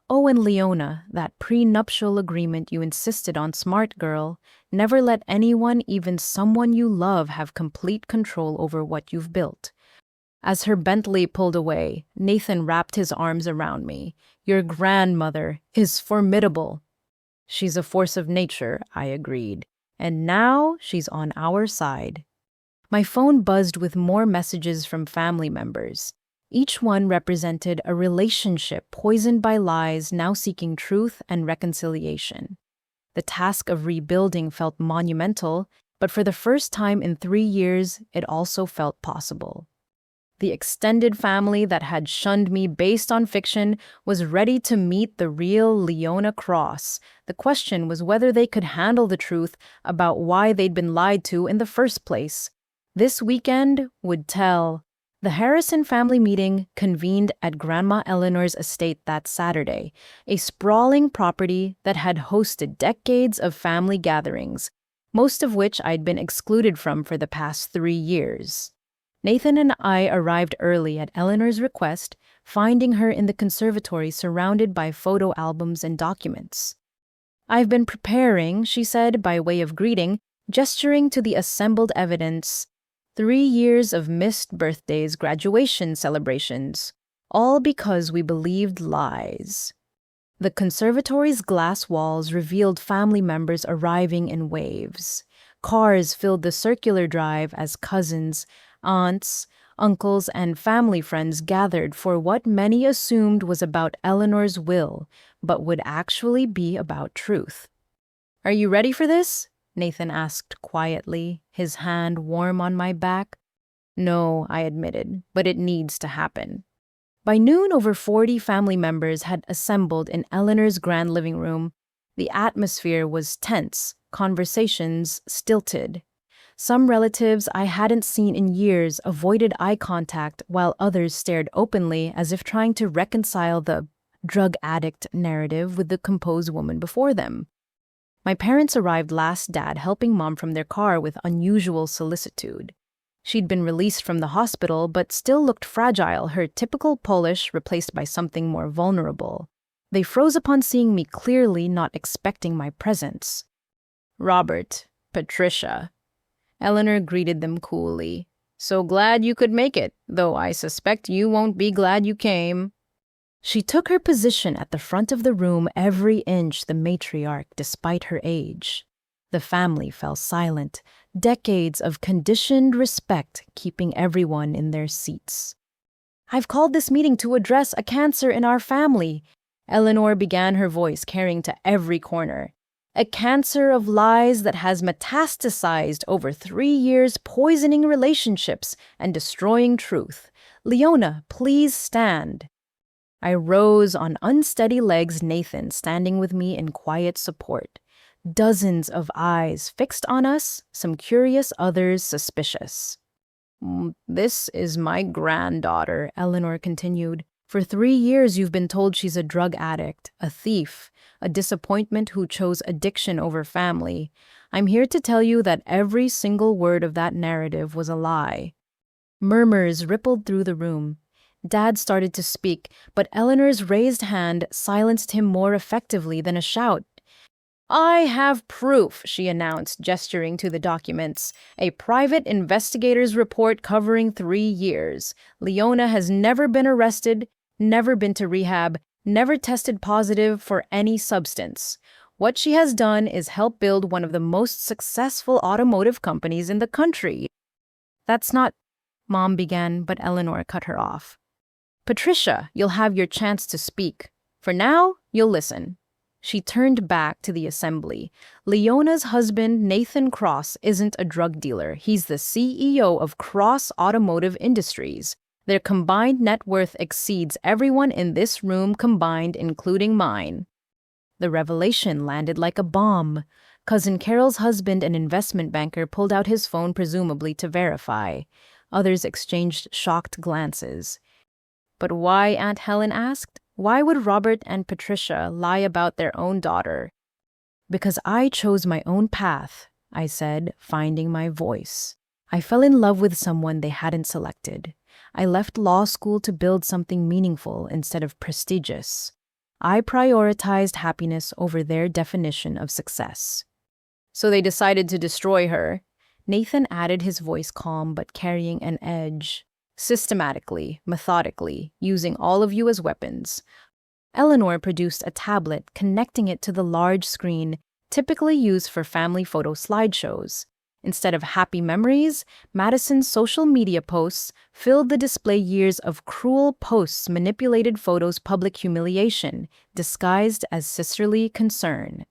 Oh, and Leona, that prenuptial agreement you insisted on, smart girl. Never let anyone, even someone you love, have complete control over what you've built. As her Bentley pulled away, Nathan wrapped his arms around me. Your grandmother is formidable. She's a force of nature, I agreed. And now she's on our side. My phone buzzed with more messages from family members. Each one represented a relationship poisoned by lies, now seeking truth and reconciliation. The task of rebuilding felt monumental, but for the first time in 3 years, it also felt possible. The extended family that had shunned me based on fiction was ready to meet the real Leona Cross. The question was whether they could handle the truth about why they'd been lied to in the first place. This weekend would tell. The Harrison family meeting convened at Grandma Eleanor's estate that Saturday, a sprawling property that had hosted decades of family gatherings, most of which I'd been excluded from for the past 3 years. Nathan and I arrived early at Eleanor's request, finding her in the conservatory surrounded by photo albums and documents. I've been preparing, she said by way of greeting, gesturing to the assembled evidence. 3 years of missed birthdays, graduation celebrations, all because we believed lies. The conservatory's glass walls revealed family members arriving in waves. Cars filled the circular drive as cousins, aunts, uncles, and family friends gathered for what many assumed was about Eleanor's will, but would actually be about truth. "Are you ready for this?" Nathan asked quietly, his hand warm on my back. "No," I admitted, "but it needs to happen." By noon, over 40 family members had assembled in Eleanor's grand living room. The atmosphere was tense, conversations stilted. Some relatives I hadn't seen in years avoided eye contact, while others stared openly as if trying to reconcile the drug addict narrative with the composed woman before them. My parents arrived last, Dad helping Mom from their car with unusual solicitude. She'd been released from the hospital but still looked fragile, her typical Polish replaced by something more vulnerable. They froze upon seeing me clearly, not expecting my presence. "Robert, Patricia." Eleanor greeted them coolly. "So glad you could make it, though I suspect you won't be glad you came." She took her position at the front of the room, every inch the matriarch despite her age. The family fell silent, decades of conditioned respect keeping everyone in their seats. "I've called this meeting to address a cancer in our family," Eleanor began, her voice carrying to every corner. "A cancer of lies that has metastasized over 3 years, poisoning relationships and destroying truth. Leona, please stand." I rose on unsteady legs, Nathan standing with me in quiet support. Dozens of eyes fixed on us, some curious, others suspicious. "This is my granddaughter," Eleanor continued. "For 3 years you've been told she's a drug addict, a thief, a disappointment who chose addiction over family. I'm here to tell you that every single word of that narrative was a lie." Murmurs rippled through the room. Dad started to speak, but Eleanor's raised hand silenced him more effectively than a shout. "I have proof," she announced, gesturing to the documents. "A private investigator's report covering 3 years. Leona has never been arrested, never been to rehab, never tested positive for any substance. What she has done is help build one of the most successful automotive companies in the country." "That's not," Mom began, but Eleanor cut her off. "Patricia, you'll have your chance to speak. For now, you'll listen." She turned back to the assembly. "Leona's husband, Nathan Cross, isn't a drug dealer. He's the CEO of Cross Automotive Industries. Their combined net worth exceeds everyone in this room combined, including mine." The revelation landed like a bomb. Cousin Carol's husband, an investment banker, pulled out his phone, presumably to verify. Others exchanged shocked glances. "But why?" Aunt Helen asked. "Why would Robert and Patricia lie about their own daughter?" "Because I chose my own path," I said, finding my voice. "I fell in love with someone they hadn't selected. I left law school to build something meaningful instead of prestigious. I prioritized happiness over their definition of success." "So they decided to destroy her," Nathan added, his voice calm but carrying an edge. "Systematically, methodically, using all of you as weapons." Eleanor produced a tablet, connecting it to the large screen typically used for family photo slideshows. Instead of happy memories, Madison's social media posts filled the display, years of cruel posts, manipulated photos, public humiliation, disguised as sisterly concern.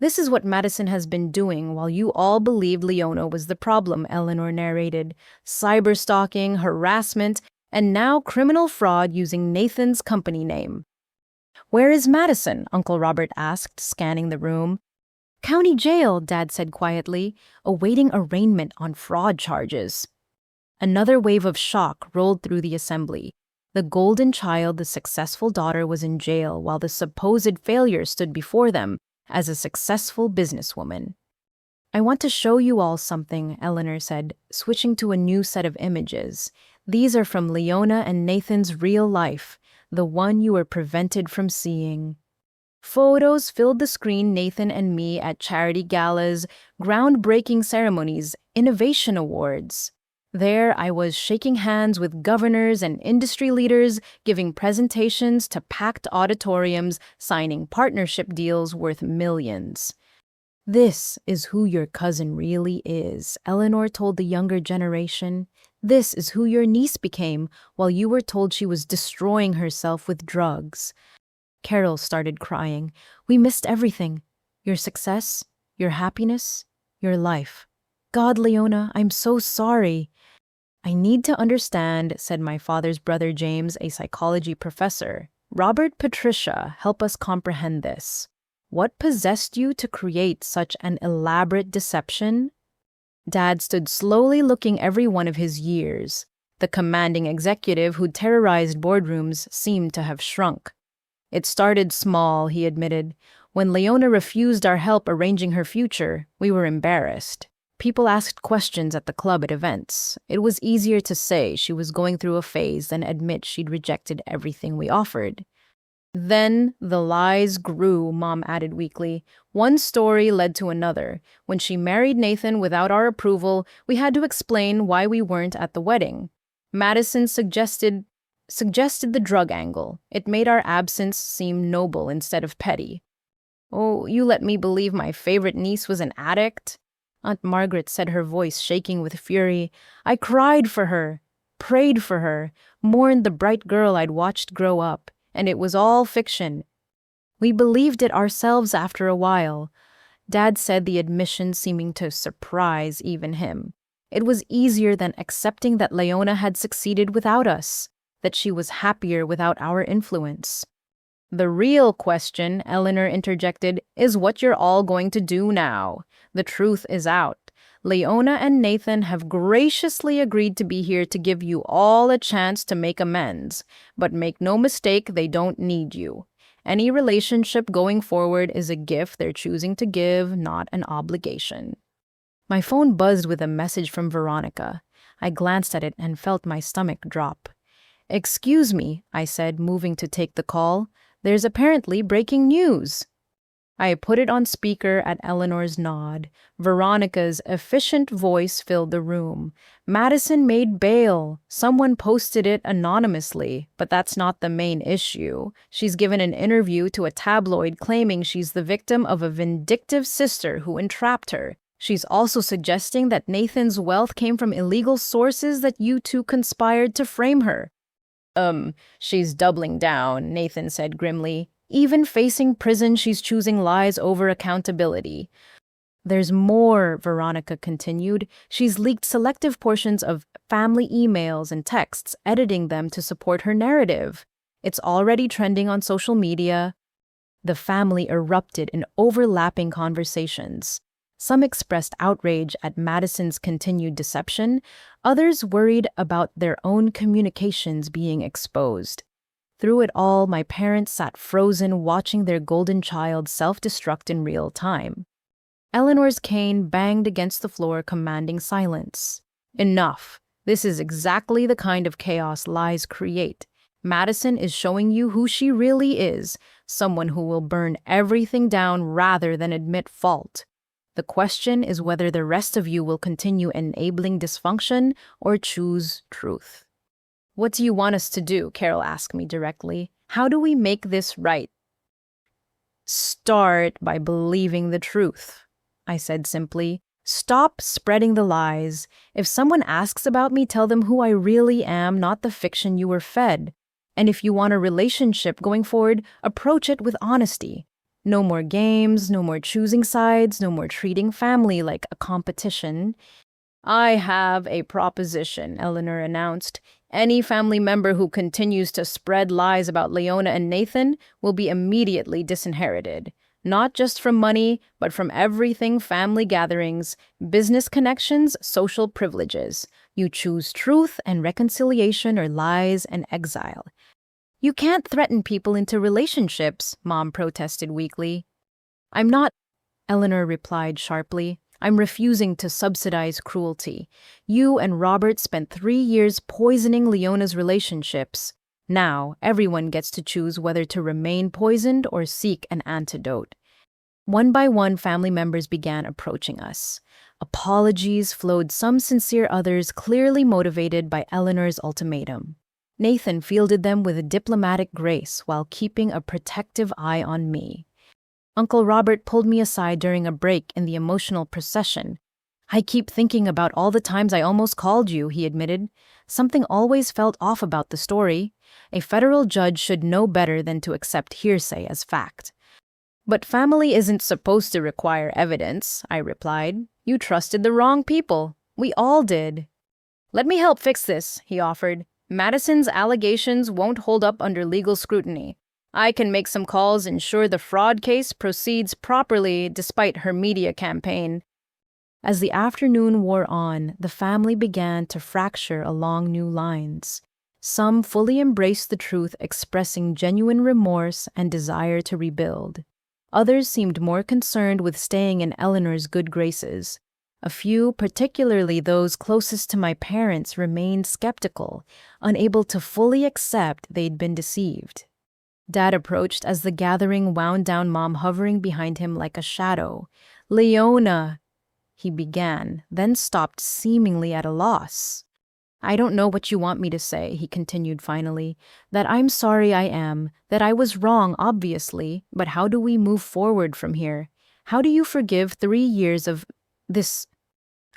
"This is what Madison has been doing while you all believed Leona was the problem," Eleanor narrated. "Cyberstalking, harassment, and now criminal fraud using Nathan's company name." "Where is Madison?" Uncle Robert asked, scanning the room. "County jail," Dad said quietly, "awaiting arraignment on fraud charges." Another wave of shock rolled through the assembly. The golden child, the successful daughter, was in jail while the supposed failure stood before them as a successful businesswoman. "I want to show you all something," Eleanor said, switching to a new set of images. "These are from Leona and Nathan's real life, the one you were prevented from seeing." Photos filled the screen, Nathan and me at charity galas, groundbreaking ceremonies, innovation awards. There I was shaking hands with governors and industry leaders, giving presentations to packed auditoriums, signing partnership deals worth millions. This is who your cousin really is, Eleanor told the younger generation. This is who your niece became while you were told she was destroying herself with drugs. Carol started crying. We missed everything. Your success, your happiness, your life. God, Leona, I'm so sorry. I need to understand, said my father's brother James, a psychology professor. Robert, Patricia, help us comprehend this. What possessed you to create such an elaborate deception? Dad stood slowly looking every one of his years. The commanding executive who terrorized boardrooms seemed to have shrunk. It started small, he admitted. When Leona refused our help arranging her future, we were embarrassed. People asked questions at the club at events. It was easier to say she was going through a phase than admit she'd rejected everything we offered. Then the lies grew, Mom added weakly. One story led to another. When she married Nathan without our approval, we had to explain why we weren't at the wedding. Madison suggested the drug angle. It made our absence seem noble instead of petty. Oh, you let me believe my favorite niece was an addict? Aunt Margaret said, her voice shaking with fury. I cried for her, prayed for her, mourned the bright girl I'd watched grow up, and it was all fiction. We believed it ourselves after a while. Dad said, the admission seeming to surprise even him. It was easier than accepting that Leona had succeeded without us, that she was happier without our influence. The real question, Eleanor interjected, is what you're all going to do now. The truth is out. Leona and Nathan have graciously agreed to be here to give you all a chance to make amends. But make no mistake, they don't need you. Any relationship going forward is a gift they're choosing to give, not an obligation. My phone buzzed with a message from Veronica. I glanced at it and felt my stomach drop. Excuse me, I said, moving to take the call. There's apparently breaking news. I put it on speaker at Eleanor's nod. Veronica's efficient voice filled the room. Madison made bail. Someone posted it anonymously, but that's not the main issue. She's given an interview to a tabloid claiming she's the victim of a vindictive sister who entrapped her. She's also suggesting that Nathan's wealth came from illegal sources, that you two conspired to frame her. She's doubling down, Nathan said grimly. Even facing prison, she's choosing lies over accountability. There's more, Veronica continued. She's leaked selective portions of family emails and texts, editing them to support her narrative. It's already trending on social media. The family erupted in overlapping conversations. Some expressed outrage at Madison's continued deception, others worried about their own communications being exposed. Through it all, my parents sat frozen, watching their golden child self-destruct in real time. Eleanor's cane banged against the floor, commanding silence. Enough. This is exactly the kind of chaos lies create. Madison is showing you who she really is, someone who will burn everything down rather than admit fault. The question is whether the rest of you will continue enabling dysfunction or choose truth. What do you want us to do? Carol asked me directly. How do we make this right? Start by believing the truth, I said simply. Stop spreading the lies. If someone asks about me, tell them who I really am, not the fiction you were fed. And if you want a relationship going forward, approach it with honesty. No more games, no more choosing sides, no more treating family like a competition. I have a proposition, Eleanor announced. Any family member who continues to spread lies about Leona and Nathan will be immediately disinherited. Not just from money, but from everything: family gatherings, business connections, social privileges. You choose truth and reconciliation or lies and exile. You can't threaten people into relationships, Mom protested weakly. I'm not, Eleanor replied sharply. I'm refusing to subsidize cruelty. You and Robert spent 3 years poisoning Leona's relationships. Now, everyone gets to choose whether to remain poisoned or seek an antidote. One by one, family members began approaching us. Apologies flowed, some sincere, others clearly motivated by Eleanor's ultimatum. Nathan fielded them with a diplomatic grace while keeping a protective eye on me. Uncle Robert pulled me aside during a break in the emotional procession. "I keep thinking about all the times I almost called you," he admitted. "Something always felt off about the story. A federal judge should know better than to accept hearsay as fact." "But family isn't supposed to require evidence," I replied. "You trusted the wrong people. We all did." "Let me help fix this," he offered. "Madison's allegations won't hold up under legal scrutiny. I can make some calls, ensure the fraud case proceeds properly despite her media campaign." As the afternoon wore on, the family began to fracture along new lines. Some fully embraced the truth, expressing genuine remorse and desire to rebuild. Others seemed more concerned with staying in Eleanor's good graces. A few, particularly those closest to my parents, remained skeptical, unable to fully accept they'd been deceived. Dad approached as the gathering wound down, Mom hovering behind him like a shadow. "Leona," he began, then stopped, seemingly at a loss. "I don't know what you want me to say," he continued finally. "That I'm sorry, I am. That I was wrong, obviously. But how do we move forward from here? How do you forgive 3 years of this?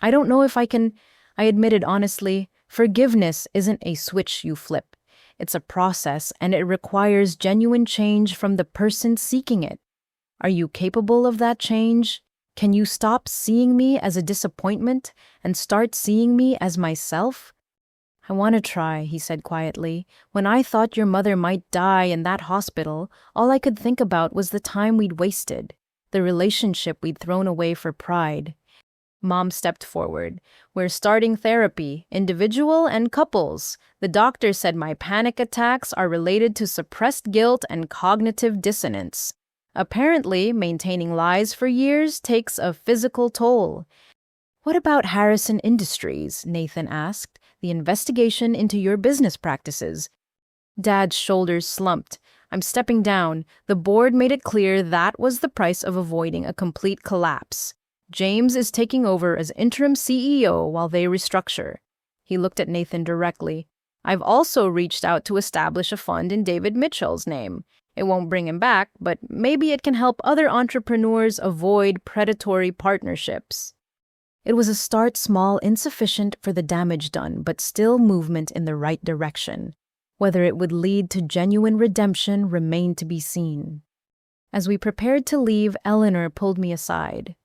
I don't know if I can," I admitted honestly. "Forgiveness isn't a switch you flip. It's a process, and it requires genuine change from the person seeking it. Are you capable of that change? Can you stop seeing me as a disappointment and start seeing me as myself?" "I want to try," he said quietly. "When I thought your mother might die in that hospital, all I could think about was the time we'd wasted, the relationship we'd thrown away for pride." Mom stepped forward. "We're starting therapy, individual and couples. The doctor said my panic attacks are related to suppressed guilt and cognitive dissonance. Apparently, maintaining lies for years takes a physical toll." "What about Harrison Industries?" Nathan asked. "The investigation into your business practices." Dad's shoulders slumped. "I'm stepping down. The board made it clear that was the price of avoiding a complete collapse. James is taking over as interim CEO while they restructure." He looked at Nathan directly. "I've also reached out to establish a fund in David Mitchell's name. It won't bring him back, but maybe it can help other entrepreneurs avoid predatory partnerships." It was a start, small, insufficient for the damage done, but still movement in the right direction. Whether it would lead to genuine redemption remained to be seen. As we prepared to leave, Eleanor pulled me aside.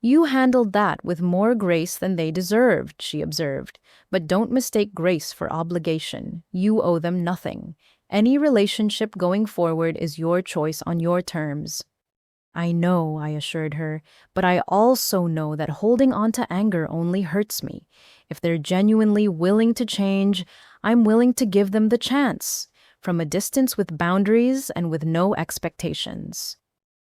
"You handled that with more grace than they deserved," she observed. "But don't mistake grace for obligation. You owe them nothing. Any relationship going forward is your choice on your terms." "I know," I assured her, "but I also know that holding on to anger only hurts me. If they're genuinely willing to change, I'm willing to give them the chance, from a distance with boundaries and with no expectations."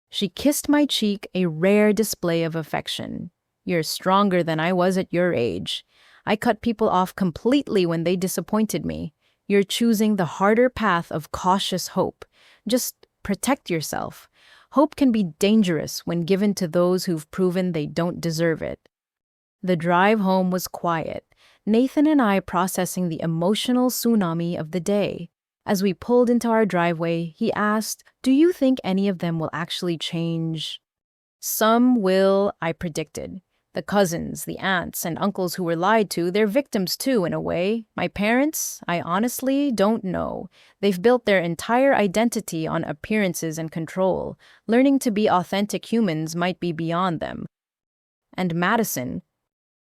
She kissed my cheek, a rare display of affection. "You're stronger than I was at your age. I cut people off completely when they disappointed me. You're choosing the harder path of cautious hope. Just protect yourself. Hope can be dangerous when given to those who've proven they don't deserve it." The drive home was quiet, Nathan and I processing the emotional tsunami of the day. As we pulled into our driveway, he asked, "Do you think any of them will actually change?" "Some will," I predicted. "The cousins, the aunts, and uncles who were lied to, they're victims too, in a way. My parents, I honestly don't know. They've built their entire identity on appearances and control. Learning to be authentic humans might be beyond them." And Madison,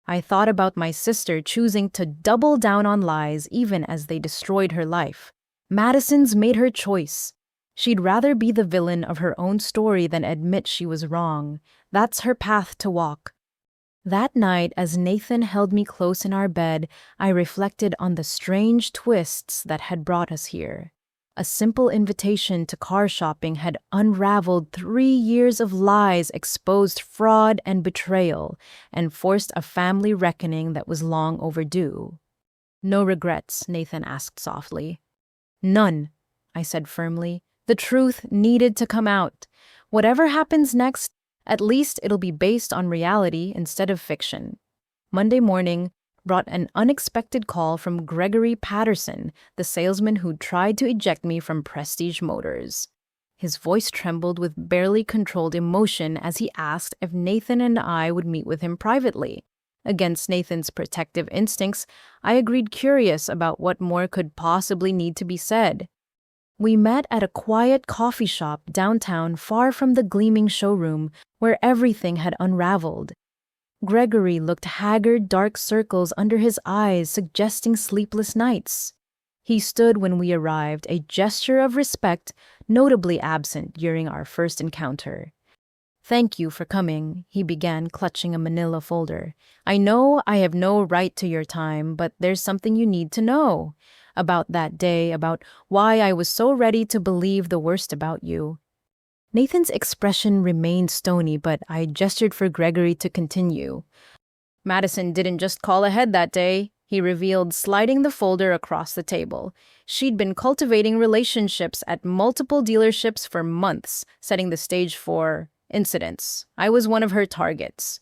I thought about my sister choosing to double down on lies even as they destroyed her life. Madison's made her choice. She'd rather be the villain of her own story than admit she was wrong. That's her path to walk. That night, as Nathan held me close in our bed, I reflected on the strange twists that had brought us here. A simple invitation to car shopping had unraveled 3 years of lies, exposed fraud and betrayal, and forced a family reckoning that was long overdue. "No regrets?" Nathan asked softly. "None," I said firmly. "The truth needed to come out. Whatever happens next, At least it'll be based on reality instead of fiction. Monday morning brought an unexpected call from Gregory Patterson, the salesman who'd tried to eject me from Prestige Motors. His voice trembled with barely controlled emotion as he asked if Nathan and I would meet with him privately. Against Nathan's protective instincts, I agreed, curious about what more could possibly need to be said. We met at a quiet coffee shop downtown, far from the gleaming showroom where everything had unraveled. Gregory looked haggard, dark circles under his eyes suggesting sleepless nights. He stood when we arrived, a gesture of respect notably absent during our first encounter. "Thank you for coming," he began, clutching a manila folder. "I know I have no right to your time, but there's something you need to know. About that day, about why I was so ready to believe the worst about you." Nathan's expression remained stony, but I gestured for Gregory to continue. "Madison didn't just call ahead that day," he revealed, sliding the folder across the table. "She'd been cultivating relationships at multiple dealerships for months, setting the stage for incidents. I was one of her targets."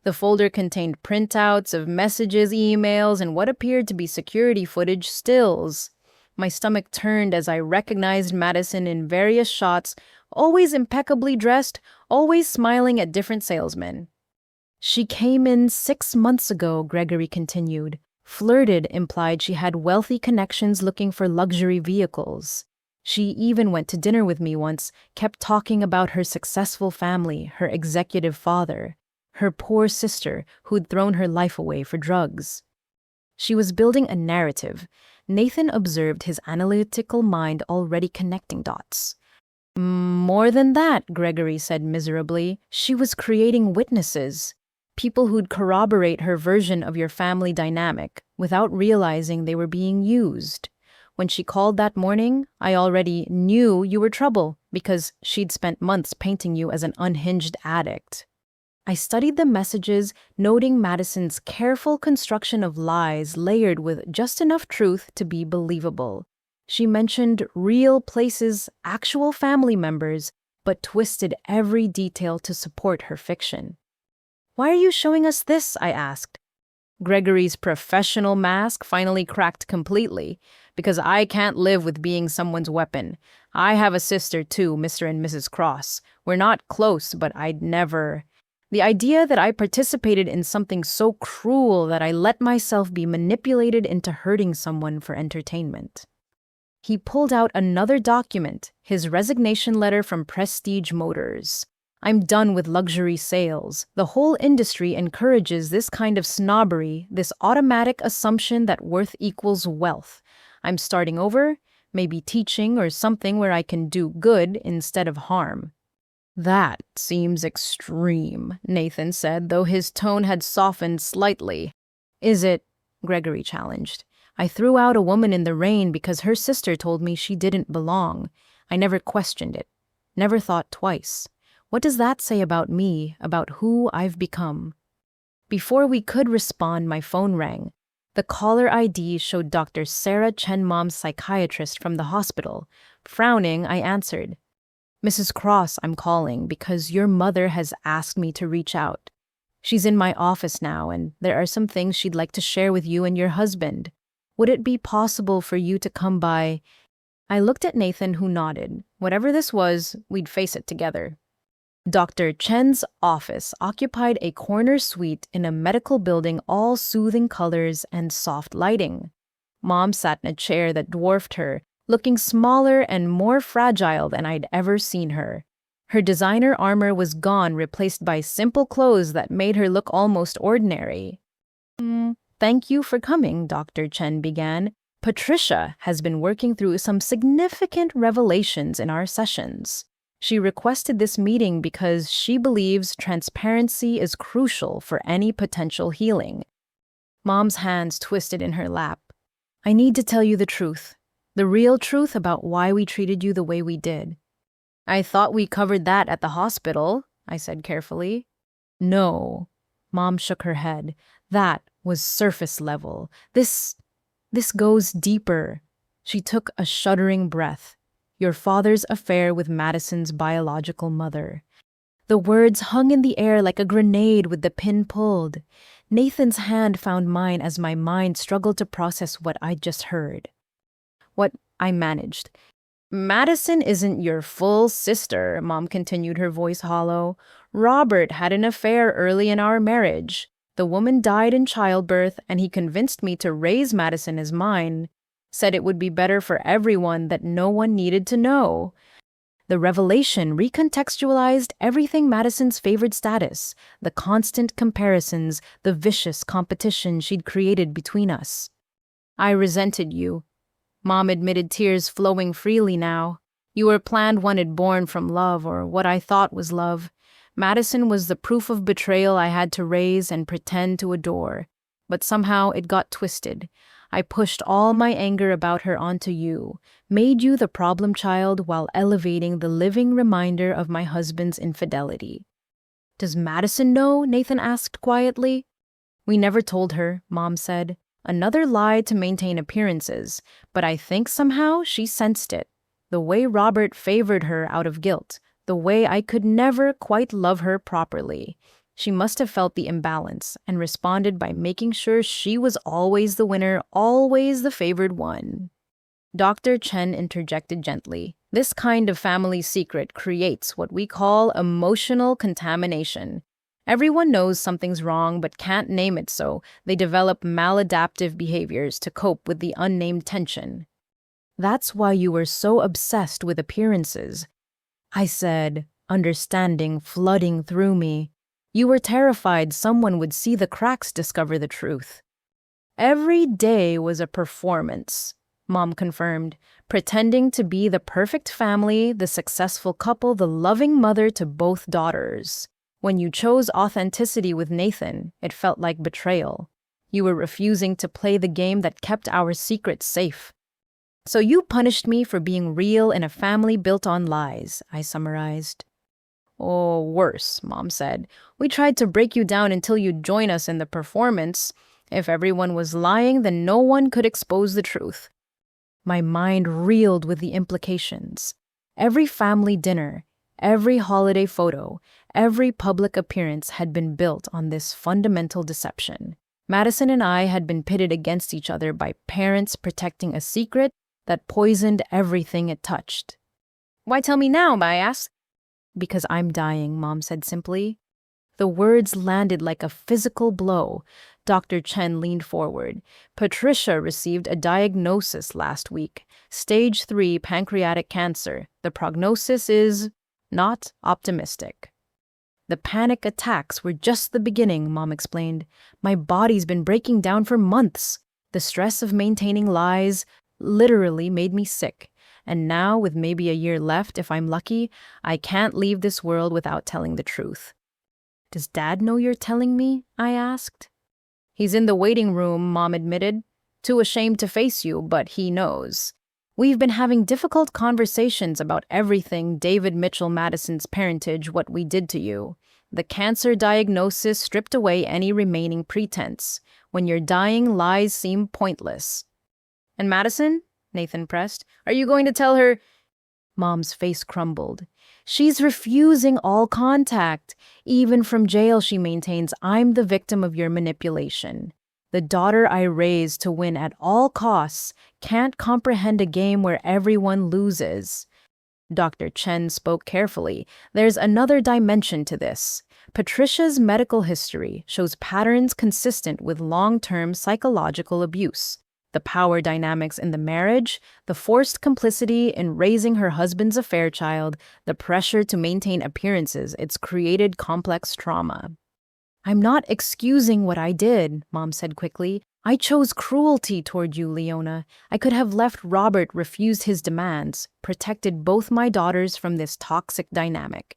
The folder contained printouts of messages, emails, and what appeared to be security footage stills. My stomach turned as I recognized Madison in various shots, always impeccably dressed, always smiling at different salesmen. "She came in 6 months ago," Gregory continued. "Flirted, implied she had wealthy connections looking for luxury vehicles. She even went to dinner with me once, kept talking about her successful family, her executive father, her poor sister who'd thrown her life away for drugs." She was building a narrative. Nathan observed, his analytical mind already connecting dots. "More than that," Gregory said miserably. "She was creating witnesses. People who'd corroborate her version of your family dynamic without realizing they were being used. When she called that morning, I already knew you were trouble because she'd spent months painting you as an unhinged addict." I studied the messages, noting Madison's careful construction of lies layered with just enough truth to be believable. She mentioned real places, actual family members, but twisted every detail to support her fiction. "Why are you showing us this?" I asked. Gregory's professional mask finally cracked completely. "Because I can't live with being someone's weapon. I have a sister too, Mr. and Mrs. Cross. We're not close, but I'd never..." The idea that I participated in something so cruel that I let myself be manipulated into hurting someone for entertainment. He pulled out another document, his resignation letter from Prestige Motors. "I'm done with luxury sales. The whole industry encourages this kind of snobbery, this automatic assumption that worth equals wealth. I'm starting over, maybe teaching or something where I can do good instead of harm." "That seems extreme," Nathan said, though his tone had softened slightly. "Is it?" Gregory challenged. "I threw out a woman in the rain because her sister told me she didn't belong. I never questioned it, never thought twice. What does that say about me, about who I've become?" Before we could respond, my phone rang. The caller ID showed Dr. Sarah Chenmom's psychiatrist from the hospital. Frowning, I answered. "Mrs. Cross, I'm calling because your mother has asked me to reach out. She's in my office now, and there are some things she'd like to share with you and your husband. Would it be possible for you to come by?" I looked at Nathan, who nodded. Whatever this was, we'd face it together. Dr. Chen's office occupied a corner suite in a medical building, all soothing colors and soft lighting. Mom sat in a chair that dwarfed her, looking smaller and more fragile than I'd ever seen her. Her designer armor was gone, replaced by simple clothes that made her look almost ordinary. "Thank you for coming," Dr. Chen began. "Patricia has been working through some significant revelations in our sessions. She requested this meeting because she believes transparency is crucial for any potential healing." Mom's hands twisted in her lap. "I need to tell you the truth. The real truth about why we treated you the way we did." "I thought we covered that at the hospital," I said carefully. "No." Mom shook her head. "That was surface level. This goes deeper." She took a shuddering breath. "Your father's affair with Madison's biological mother. The words hung in the air like a grenade with the pin pulled. Nathan's hand found mine as my mind struggled to process what I'd just heard. What I managed. Madison isn't your full sister, Mom continued, her voice hollow. Robert had an affair early in our marriage. The woman died in childbirth, and he convinced me to raise Madison as mine. Said it would be better for everyone, that no one needed to know. The revelation recontextualized everything Madison's favored status, the constant comparisons, the vicious competition she'd created between us. I resented you. Mom admitted, tears flowing freely now. You were planned one born from love, or what I thought was love. Madison was the proof of betrayal I had to raise and pretend to adore. But somehow it got twisted. I pushed all my anger about her onto you, made you the problem child while elevating the living reminder of my husband's infidelity. Does Madison know? Nathan asked quietly. We never told her, Mom said. Another lie to maintain appearances, but I think somehow she sensed it. The way Robert favored her out of guilt, the way I could never quite love her properly. She must have felt the imbalance and responded by making sure she was always the winner, always the favored one. Dr. Chen interjected gently. This kind of family secret creates what we call emotional contamination. Everyone knows something's wrong but can't name it, so they develop maladaptive behaviors to cope with the unnamed tension. That's why you were so obsessed with appearances, I said, understanding flooding through me. You were terrified someone would see the cracks, discover the truth. Every day was a performance, Mom confirmed, pretending to be the perfect family, the successful couple, the loving mother to both daughters. When you chose authenticity with Nathan, it felt like betrayal. You were refusing to play the game that kept our secrets safe. So you punished me for being real in a family built on lies, I summarized. Oh, worse, Mom said. We tried to break you down until you'd join us in the performance. If everyone was lying, then no one could expose the truth. My mind reeled with the implications. Every family dinner, every holiday photo, every public appearance had been built on this fundamental deception. Madison and I had been pitted against each other by parents protecting a secret that poisoned everything it touched. Why tell me now, I asked? Because I'm dying, Mom said simply. The words landed like a physical blow. Dr. Chen leaned forward. Patricia received a diagnosis last week. Stage 3 pancreatic cancer. The prognosis is not optimistic. The panic attacks were just the beginning, Mom explained. My body's been breaking down for months. The stress of maintaining lies literally made me sick. And now, with maybe a year left if I'm lucky, I can't leave this world without telling the truth. Does Dad know you're telling me? I asked. He's in the waiting room, Mom admitted. Too ashamed to face you, but he knows. We've been having difficult conversations about everything: David Mitchell Madison's parentage, what we did to you. The cancer diagnosis stripped away any remaining pretense. When you're dying, lies seem pointless. And Madison? Nathan pressed. Are you going to tell her? Mom's face crumbled. She's refusing all contact. Even from jail, she maintains, I'm the victim of your manipulation. The daughter I raised to win at all costs can't comprehend a game where everyone loses. Dr. Chen spoke carefully. There's another dimension to this. Patricia's medical history shows patterns consistent with long-term psychological abuse. The power dynamics in the marriage, the forced complicity in raising her husband's affair child, the pressure to maintain appearances, it's created complex trauma. I'm not excusing what I did, Mom said quickly. I chose cruelty toward you, Leona. I could have left Robert, refused his demands, protected both my daughters from this toxic dynamic.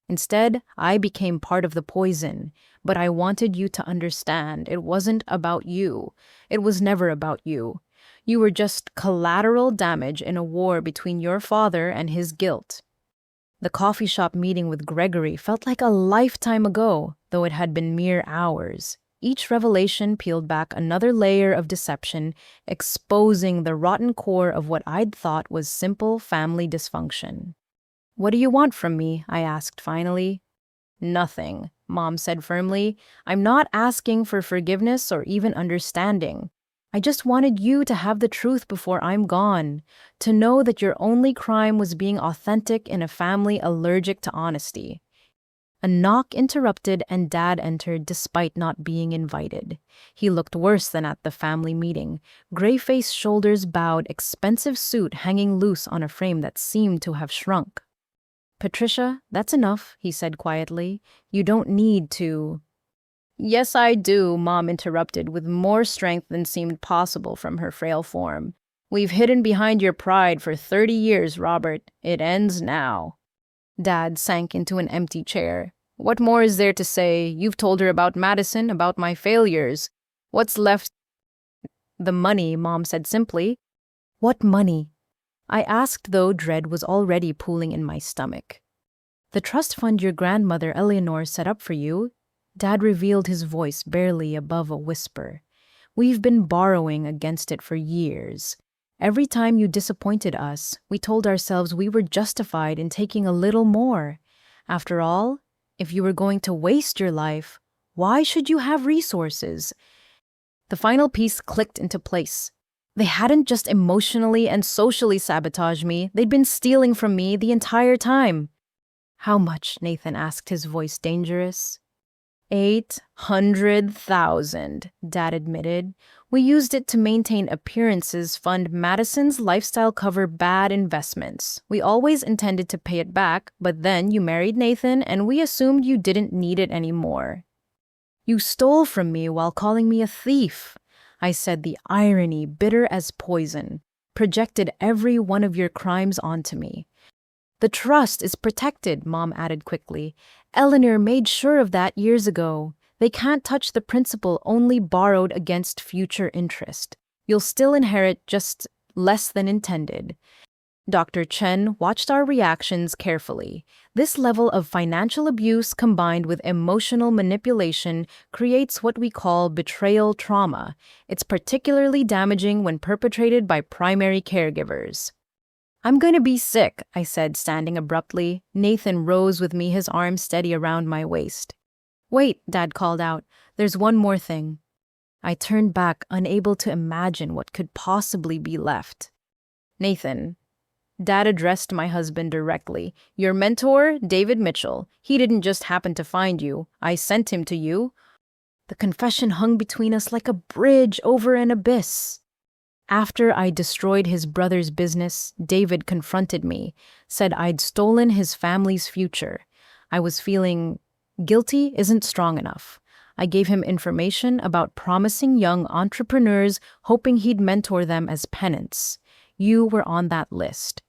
Instead, I became part of the poison, but I wanted you to understand it wasn't about you. It was never about you. You were just collateral damage in a war between your father and his guilt. The coffee shop meeting with Gregory felt like a lifetime ago, though it had been mere hours. Each revelation peeled back another layer of deception, exposing the rotten core of what I'd thought was simple family dysfunction. What do you want from me? I asked finally. Nothing, Mom said firmly. I'm not asking for forgiveness or even understanding. I just wanted you to have the truth before I'm gone, to know that your only crime was being authentic in a family allergic to honesty. A knock interrupted and Dad entered despite not being invited. He looked worse than at the family meeting, gray-faced shoulders bowed, expensive suit hanging loose on a frame that seemed to have shrunk. Patricia, that's enough, he said quietly. You don't need to. Yes, I do, Mom interrupted with more strength than seemed possible from her frail form. We've hidden behind your pride for 30 years, Robert. It ends now. Dad sank into an empty chair. What more is there to say? You've told her about Madison, about my failures. What's left? The money, Mom said simply. What money? I asked, though dread was already pooling in my stomach. The trust fund your grandmother Eleanor set up for you. Dad revealed, his voice barely above a whisper. We've been borrowing against it for years. Every time you disappointed us, we told ourselves we were justified in taking a little more. After all, if you were going to waste your life, why should you have resources? The final piece clicked into place. They hadn't just emotionally and socially sabotaged me, they'd been stealing from me the entire time. How much? Nathan asked, his voice dangerous. 800,000, Dad admitted. We used it to maintain appearances, fund Madison's lifestyle, cover bad investments. We always intended to pay it back, but then you married Nathan and we assumed you didn't need it anymore. You stole from me while calling me a thief. I said, the irony bitter as poison, projected every one of your crimes onto me. The trust is protected, Mom added quickly. Eleanor made sure of that years ago. They can't touch the principal only borrowed against future interest. You'll still inherit, just less than intended. Dr. Chen watched our reactions carefully. This level of financial abuse combined with emotional manipulation creates what we call betrayal trauma. It's particularly damaging when perpetrated by primary caregivers. I'm going to be sick, I said, standing abruptly. Nathan rose with me, his arm steady around my waist. Wait, Dad called out. There's one more thing. I turned back, unable to imagine what could possibly be left. Nathan. Dad addressed my husband directly. Your mentor, David Mitchell. He didn't just happen to find you. I sent him to you. The confession hung between us like a bridge over an abyss. After I destroyed his brother's business, David confronted me, said I'd stolen his family's future. I was feeling guilty isn't strong enough. I gave him information about promising young entrepreneurs, hoping he'd mentor them as penance. You were on that list.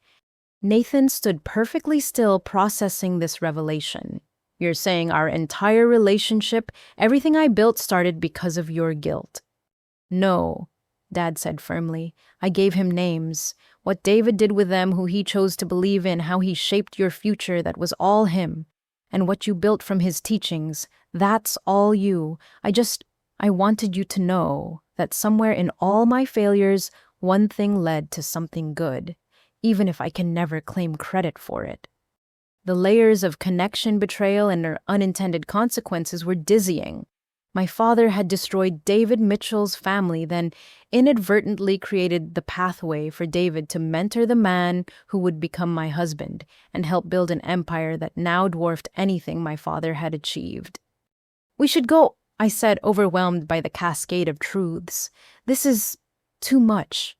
Nathan stood perfectly still, processing this revelation. You're saying our entire relationship, everything I built, started because of your guilt? No, Dad said firmly. I gave him names. What David did with them, who he chose to believe in, how he shaped your future, that was all him. And what you built from his teachings, that's all you. I wanted you to know that somewhere in all my failures, one thing led to something good, even if I can never claim credit for it. The layers of connection, betrayal, and their unintended consequences were dizzying. My father had destroyed David Mitchell's family, then inadvertently created the pathway for David to mentor the man who would become my husband and help build an empire that now dwarfed anything my father had achieved. We should go, I said, overwhelmed by the cascade of truths. This is too much.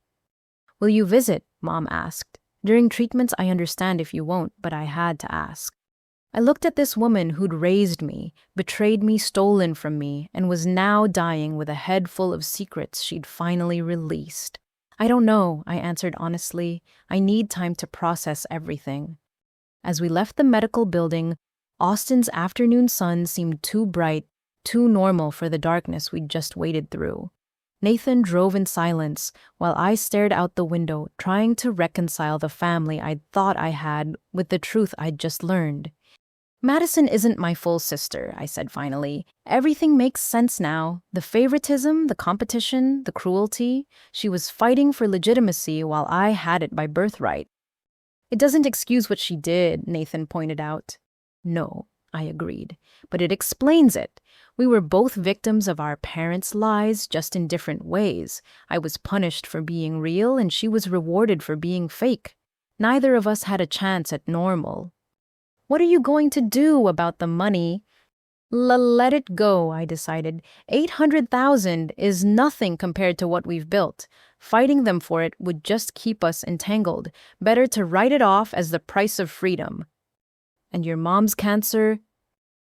Will you visit? Mom asked. During treatments, I understand if you won't, but I had to ask. I looked at this woman who'd raised me, betrayed me, stolen from me, and was now dying with a head full of secrets she'd finally released. I don't know, I answered honestly. I need time to process everything. As we left the medical building, Austin's afternoon sun seemed too bright, too normal for the darkness we'd just waded through. Nathan drove in silence while I stared out the window, trying to reconcile the family I'd thought I had with the truth I'd just learned. Madison isn't my full sister, I said finally. Everything makes sense now. The favoritism, the competition, the cruelty. She was fighting for legitimacy while I had it by birthright. It doesn't excuse what she did, Nathan pointed out. No, I agreed. But it explains it. We were both victims of our parents' lies, just in different ways. I was punished for being real, and she was rewarded for being fake. Neither of us had a chance at normal. What are you going to do about the money? Let it go, I decided. 800,000 is nothing compared to what we've built. Fighting them for it would just keep us entangled. Better to write it off as the price of freedom. And your mom's cancer?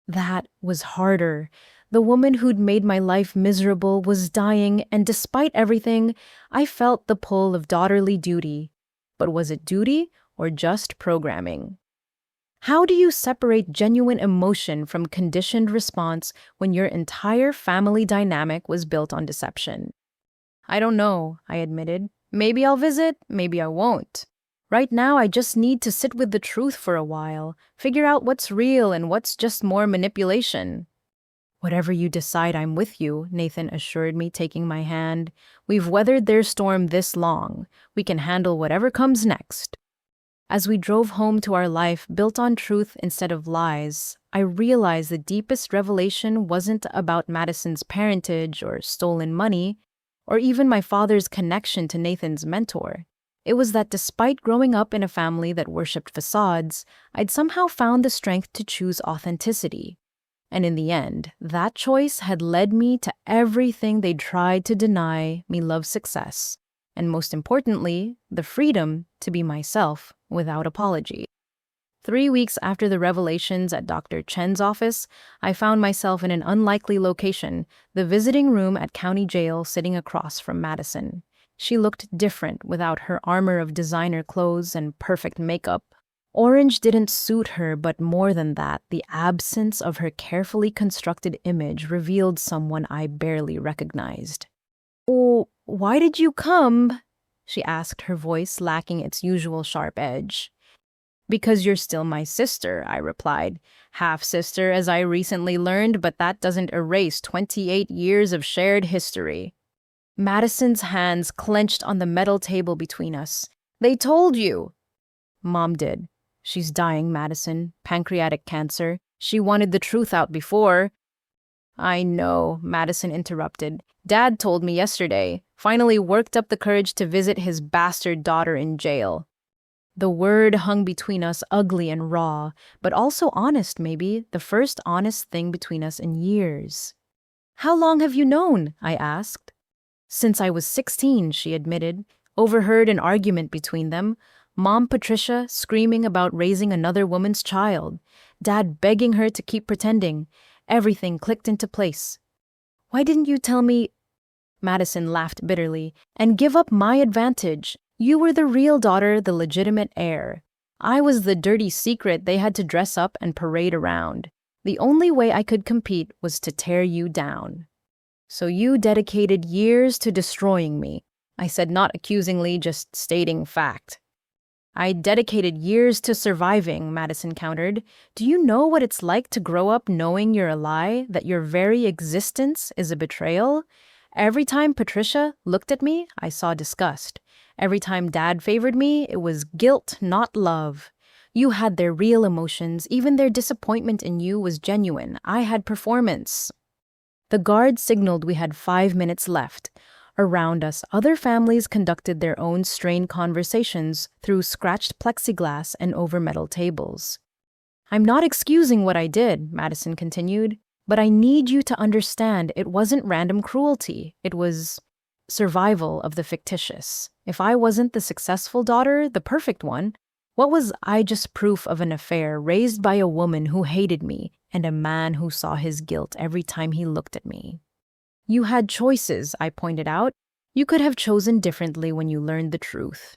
That was harder. The woman who'd made my life miserable was dying, and despite everything, I felt the pull of daughterly duty. But was it duty or just programming? How do you separate genuine emotion from conditioned response when your entire family dynamic was built on deception? I don't know, I admitted. Maybe I'll visit, maybe I won't. Right now, I just need to sit with the truth for a while, figure out what's real and what's just more manipulation. Whatever you decide, I'm with you, Nathan assured me, taking my hand. We've weathered their storm this long. We can handle whatever comes next. As we drove home to our life built on truth instead of lies, I realized the deepest revelation wasn't about Madison's parentage or stolen money, or even my father's connection to Nathan's mentor. It was that despite growing up in a family that worshipped facades, I'd somehow found the strength to choose authenticity. And in the end, that choice had led me to everything they tried to deny me: love, success, and most importantly, the freedom to be myself without apology. 3 weeks after the revelations at Dr. Chen's office, I found myself in an unlikely location, the visiting room at County Jail, sitting across from Madison. She looked different without her armor of designer clothes and perfect makeup. Orange didn't suit her, but more than that, the absence of her carefully constructed image revealed someone I barely recognized. "Oh, why did you come?" she asked, her voice lacking its usual sharp edge. "Because you're still my sister," I replied. Half-sister, as I recently learned, but that doesn't erase 28 years of shared history. Madison's hands clenched on the metal table between us. "They told you!" "Mom did. She's dying, Madison. Pancreatic cancer. She wanted the truth out before." "I know," Madison interrupted. "Dad told me yesterday. Finally worked up the courage to visit his bastard daughter in jail." The word hung between us, ugly and raw, but also honest, maybe, the first honest thing between us in years. "How long have you known?" I asked. "Since I was 16, she admitted. Overheard an argument between them. Mom Patricia screaming about raising another woman's child. Dad begging her to keep pretending. Everything clicked into place. "Why didn't you tell me?" Madison laughed bitterly. "And give up my advantage. You were the real daughter, the legitimate heir. I was the dirty secret they had to dress up and parade around. The only way I could compete was to tear you down." "So you dedicated years to destroying me," I said, not accusingly, just stating fact. "I dedicated years to surviving," Madison countered. "Do you know what it's like to grow up knowing you're a lie, that your very existence is a betrayal? Every time Patricia looked at me, I saw disgust. Every time Dad favored me, it was guilt, not love. You had their real emotions. Even their disappointment in you was genuine. I had performance." The guard signaled we had 5 minutes left. Around us, other families conducted their own strained conversations through scratched plexiglass and over metal tables. "I'm not excusing what I did," Madison continued, "but I need you to understand it wasn't random cruelty. It was survival of the fictitious. If I wasn't the successful daughter, the perfect one, what was I? Just proof of an affair raised by a woman who hated me and a man who saw his guilt every time he looked at me. You had choices," I pointed out. "You could have chosen differently when you learned the truth."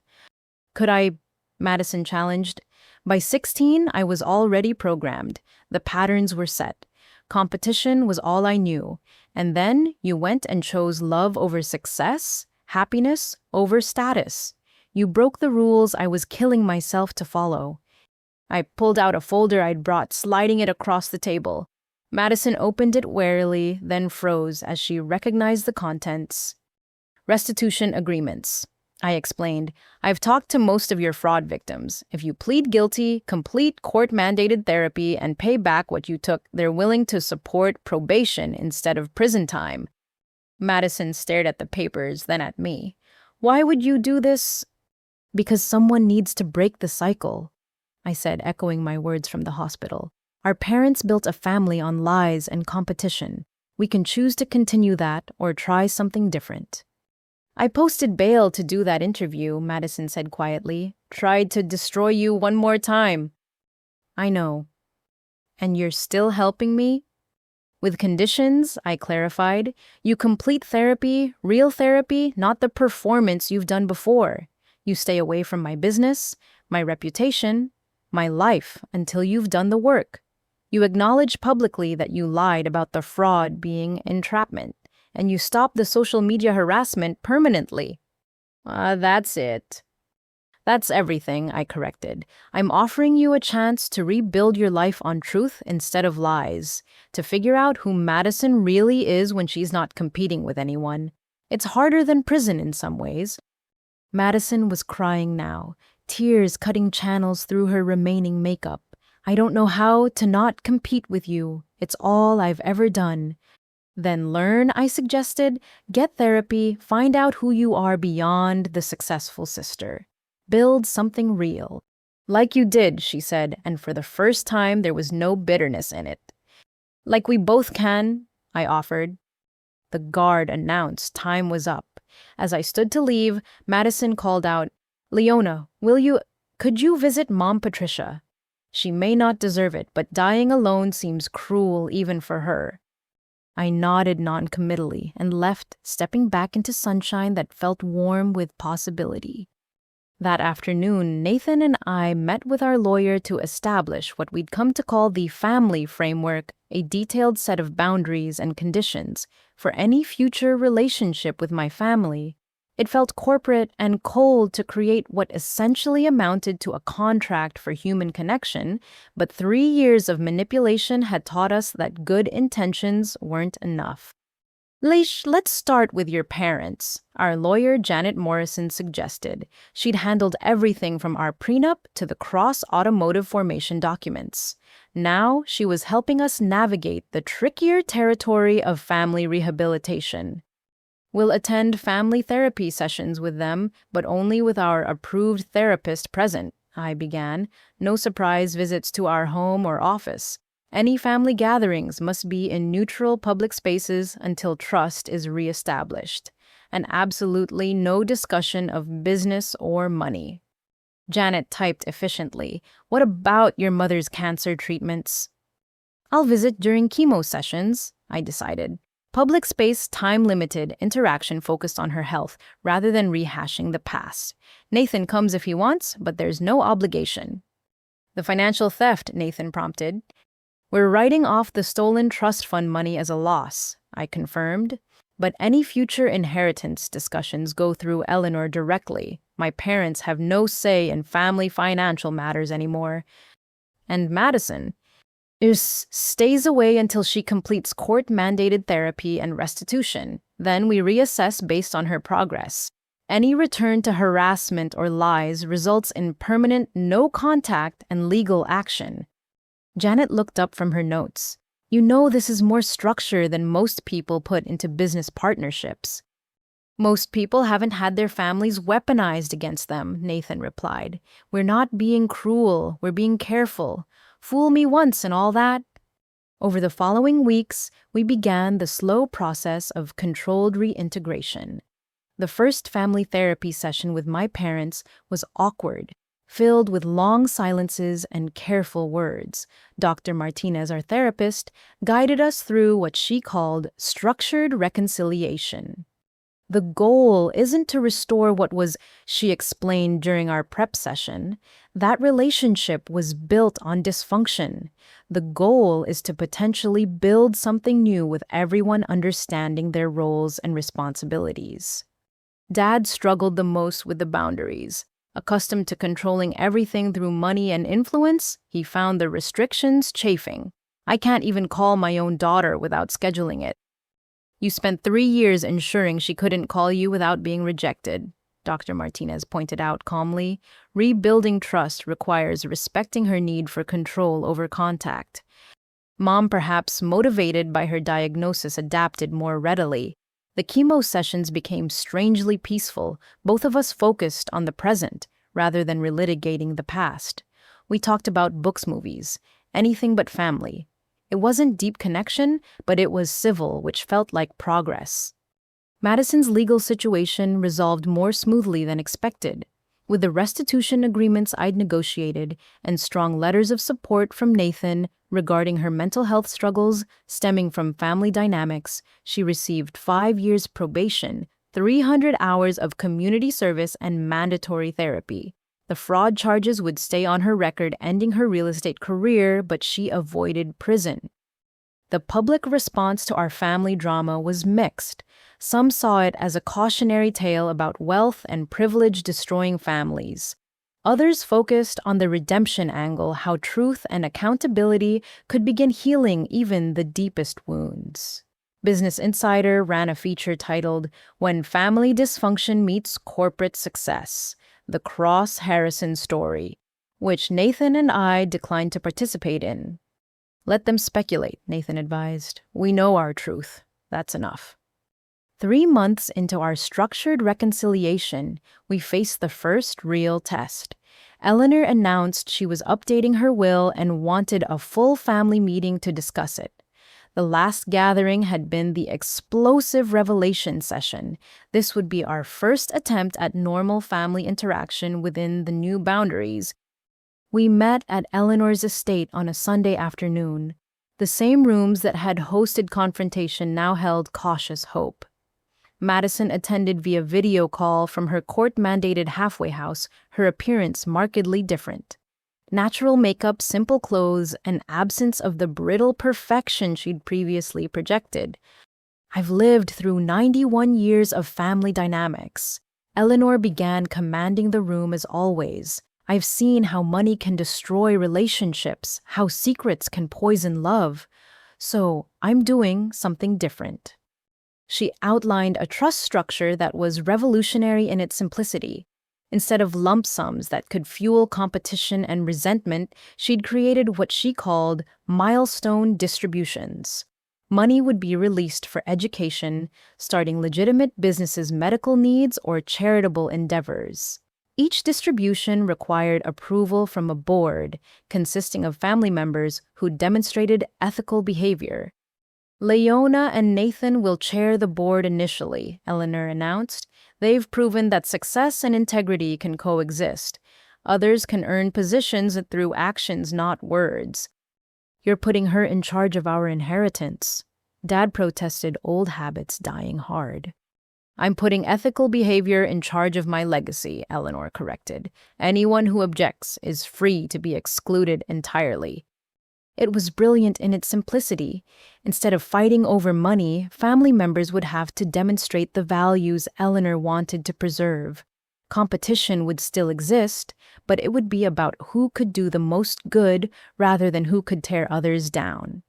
"Could I?" Madison challenged. "By 16, I was already programmed. The patterns were set. Competition was all I knew. And then you went and chose love over success, happiness over status. You broke the rules I was killing myself to follow." I pulled out a folder I'd brought, sliding it across the table. Madison opened it warily, then froze as she recognized the contents. "Restitution agreements." I explained. I've talked to most of your fraud victims. If you plead guilty, complete court-mandated therapy, and pay back what you took, they're willing to support probation instead of prison time. Madison stared at the papers, then at me. Why would you do this? Because someone needs to break the cycle, I said, echoing my words from the hospital. Our parents built a family on lies and competition. We can choose to continue that or try something different. I posted bail to do that interview, Madison said quietly. Tried to destroy you one more time. I know. And you're still helping me? With conditions, I clarified. You complete therapy, real therapy, not the performance you've done before. You stay away from my business, my reputation, my life until you've done the work. You acknowledge publicly that you lied about the fraud being entrapment, and you stop the social media harassment permanently. That's it. That's everything, I corrected. I'm offering you a chance to rebuild your life on truth instead of lies, to figure out who Madison really is when she's not competing with anyone. It's harder than prison in some ways. Madison was crying now, tears cutting channels through her remaining makeup. I don't know how to not compete with you. It's all I've ever done. Then learn, I suggested. Get therapy, find out who you are beyond the successful sister. Build something real. Like you did, she said, and for the first time there was no bitterness in it. Like we both can, I offered. The guard announced time was up. As I stood to leave, Madison called out, Leona, could you visit Mom Patricia? She may not deserve it, but dying alone seems cruel even for her. I nodded non-committally and left, stepping back into sunshine that felt warm with possibility. That afternoon, Nathan and I met with our lawyer to establish what we'd come to call the family framework, a detailed set of boundaries and conditions for any future relationship with my family. It felt corporate and cold to create what essentially amounted to a contract for human connection, but 3 years of manipulation had taught us that good intentions weren't enough. Let's start with your parents, our lawyer Janet Morrison suggested. She'd handled everything from our prenup to the cross-automotive formation documents. Now she was helping us navigate the trickier territory of family rehabilitation. We'll attend family therapy sessions with them, but only with our approved therapist present, I began. No surprise visits to our home or office. Any family gatherings must be in neutral public spaces until trust is reestablished. And absolutely no discussion of business or money. Janet typed efficiently. What about your mother's cancer treatments? I'll visit during chemo sessions, I decided. Public space, time-limited, interaction focused on her health, rather than rehashing the past. Nathan comes if he wants, but there's no obligation. The financial theft, Nathan prompted. We're writing off the stolen trust fund money as a loss, I confirmed. But any future inheritance discussions go through Eleanor directly. My parents have no say in family financial matters anymore. And Madison stays away until she completes court-mandated therapy and restitution. Then we reassess based on her progress. Any return to harassment or lies results in permanent no contact and legal action. Janet looked up from her notes. You know this is more structure than most people put into business partnerships. Most people haven't had their families weaponized against them, Nathan replied. We're not being cruel, we're being careful. Fool me once and all that. Over the following weeks, we began the slow process of controlled reintegration. The first family therapy session with my parents was awkward, filled with long silences and careful words. Dr. Martinez, our therapist, guided us through what she called structured reconciliation. The goal isn't to restore what was, she explained during our prep session. That relationship was built on dysfunction. The goal is to potentially build something new with everyone understanding their roles and responsibilities. Dad struggled the most with the boundaries. Accustomed to controlling everything through money and influence, he found the restrictions chafing. I can't even call my own daughter without scheduling it. You spent 3 years ensuring she couldn't call you without being rejected. Dr. Martinez pointed out calmly. Rebuilding trust requires respecting her need for control over contact. Mom, perhaps motivated by her diagnosis, adapted more readily. The chemo sessions became strangely peaceful, both of us focused on the present rather than relitigating the past. We talked about books, movies, anything but family. It wasn't deep connection, but it was civil, which felt like progress. Madison's legal situation resolved more smoothly than expected. With the restitution agreements I'd negotiated and strong letters of support from Nathan regarding her mental health struggles stemming from family dynamics, she received 5 years probation, 300 hours of community service, and mandatory therapy. The fraud charges would stay on her record, ending her real estate career, but she avoided prison. The public response to our family drama was mixed. Some saw it as a cautionary tale about wealth and privilege destroying families. Others focused on the redemption angle, how truth and accountability could begin healing even the deepest wounds. Business Insider ran a feature titled, "When Family Dysfunction Meets Corporate Success: The Cross Harrison Story," which Nathan and I declined to participate in. "Let them speculate," Nathan advised. "We know our truth. That's enough." 3 months into our structured reconciliation, we faced the first real test. Eleanor announced she was updating her will and wanted a full family meeting to discuss it. The last gathering had been the explosive revelation session. This would be our first attempt at normal family interaction within the new boundaries. We met at Eleanor's estate on a Sunday afternoon. The same rooms that had hosted confrontation now held cautious hope. Madison attended via video call from her court-mandated halfway house, her appearance markedly different. Natural makeup, simple clothes, and absence of the brittle perfection she'd previously projected. "I've lived through 91 years of family dynamics." Eleanor began, commanding the room as always. "I've seen how money can destroy relationships, how secrets can poison love. So I'm doing something different." She outlined a trust structure that was revolutionary in its simplicity. Instead of lump sums that could fuel competition and resentment, she'd created what she called milestone distributions. Money would be released for education, starting legitimate businesses' medical needs, or charitable endeavors. Each distribution required approval from a board consisting of family members who demonstrated ethical behavior. "Leona and Nathan will chair the board initially," Eleanor announced. "They've proven that success and integrity can coexist. Others can earn positions through actions, not words." "You're putting her in charge of our inheritance." Dad protested, old habits dying hard. "I'm putting ethical behavior in charge of my legacy," Eleanor corrected. "Anyone who objects is free to be excluded entirely." It was brilliant in its simplicity. Instead of fighting over money, family members would have to demonstrate the values Eleanor wanted to preserve. Competition would still exist, but it would be about who could do the most good rather than who could tear others down.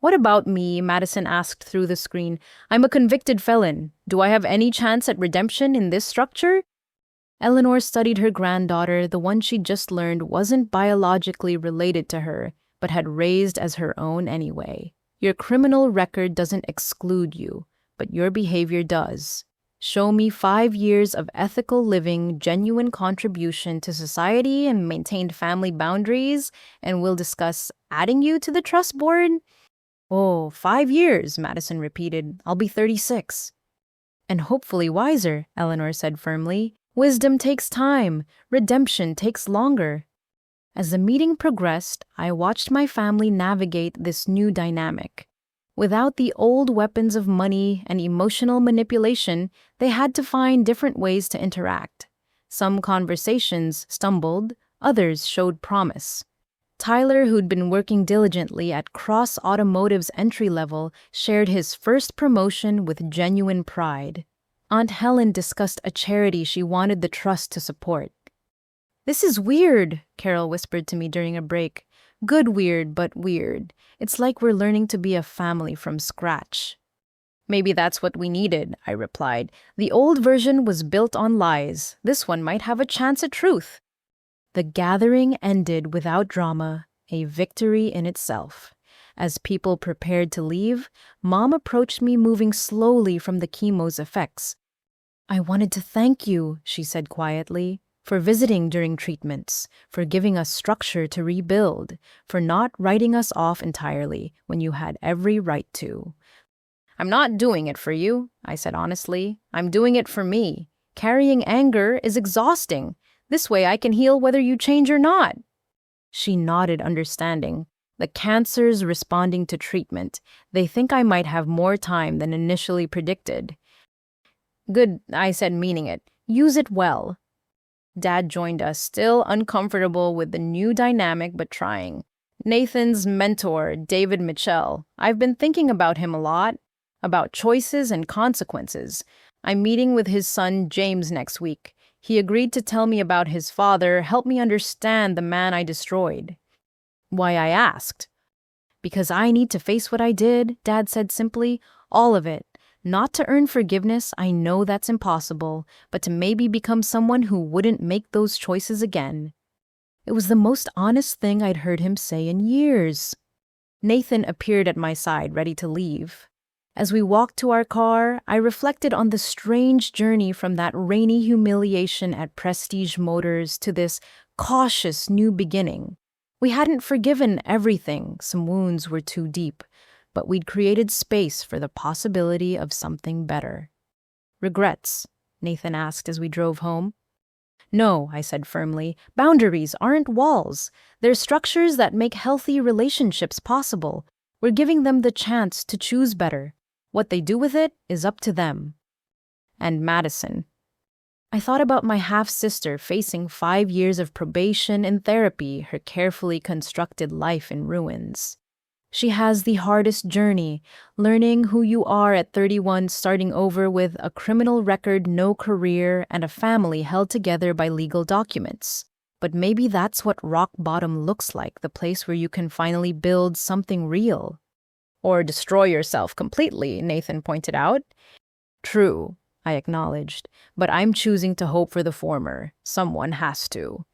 "What about me?" Madison asked through the screen. "I'm a convicted felon. Do I have any chance at redemption in this structure?" Eleanor studied her granddaughter. The one she'd just learned wasn't biologically related to her, but had raised as her own anyway. "Your criminal record doesn't exclude you, but your behavior does. Show me 5 years of ethical living, genuine contribution to society, and maintained family boundaries, and we'll discuss adding you to the trust board." "Oh, 5 years," Madison repeated. "I'll be 36. "And hopefully wiser," Eleanor said firmly. "Wisdom takes time. Redemption takes longer." As the meeting progressed, I watched my family navigate this new dynamic. Without the old weapons of money and emotional manipulation, they had to find different ways to interact. Some conversations stumbled, others showed promise. Tyler, who'd been working diligently at Cross Automotive's entry level, shared his first promotion with genuine pride. Aunt Helen discussed a charity she wanted the trust to support. "This is weird," Carol whispered to me during a break. "Good weird, but weird. It's like we're learning to be a family from scratch." Maybe that's what we needed, I replied. The old version was built on lies. This one might have a chance at truth. The gathering ended without drama, a victory in itself. As people prepared to leave, Mom approached me moving slowly from the chemo's effects. I wanted to thank you, she said quietly, for visiting during treatments, for giving us structure to rebuild, for not writing us off entirely when you had every right to. I'm not doing it for you, I said honestly. I'm doing it for me. Carrying anger is exhausting. This way I can heal whether you change or not. She nodded, understanding. The cancer's responding to treatment. They think I might have more time than initially predicted. Good, I said, meaning it. Use it well. Dad joined us, still uncomfortable with the new dynamic but trying. Nathan's mentor, David Mitchell. I've been thinking about him a lot, about choices and consequences. I'm meeting with his son James next week. He agreed to tell me about his father, help me understand the man I destroyed. Why, I asked. Because I need to face what I did, Dad said simply. All of it. Not to earn forgiveness, I know that's impossible, but to maybe become someone who wouldn't make those choices again. It was the most honest thing I'd heard him say in years. Nathan appeared at my side, ready to leave. As we walked to our car, I reflected on the strange journey from that rainy humiliation at Prestige Motors to this cautious new beginning. We hadn't forgiven everything, some wounds were too deep, but we'd created space for the possibility of something better. Regrets? Nathan asked as we drove home. No, I said firmly. Boundaries aren't walls. They're structures that make healthy relationships possible. We're giving them the chance to choose better. What they do with it is up to them. And Madison. I thought about my half-sister facing 5 years of probation and therapy, her carefully constructed life in ruins. She has the hardest journey, learning who you are at 31, starting over with a criminal record, no career, and a family held together by legal documents. But maybe that's what rock bottom looks like, the place where you can finally build something real. Or destroy yourself completely, Nathan pointed out. True, I acknowledged, but I'm choosing to hope for the former. Someone has to.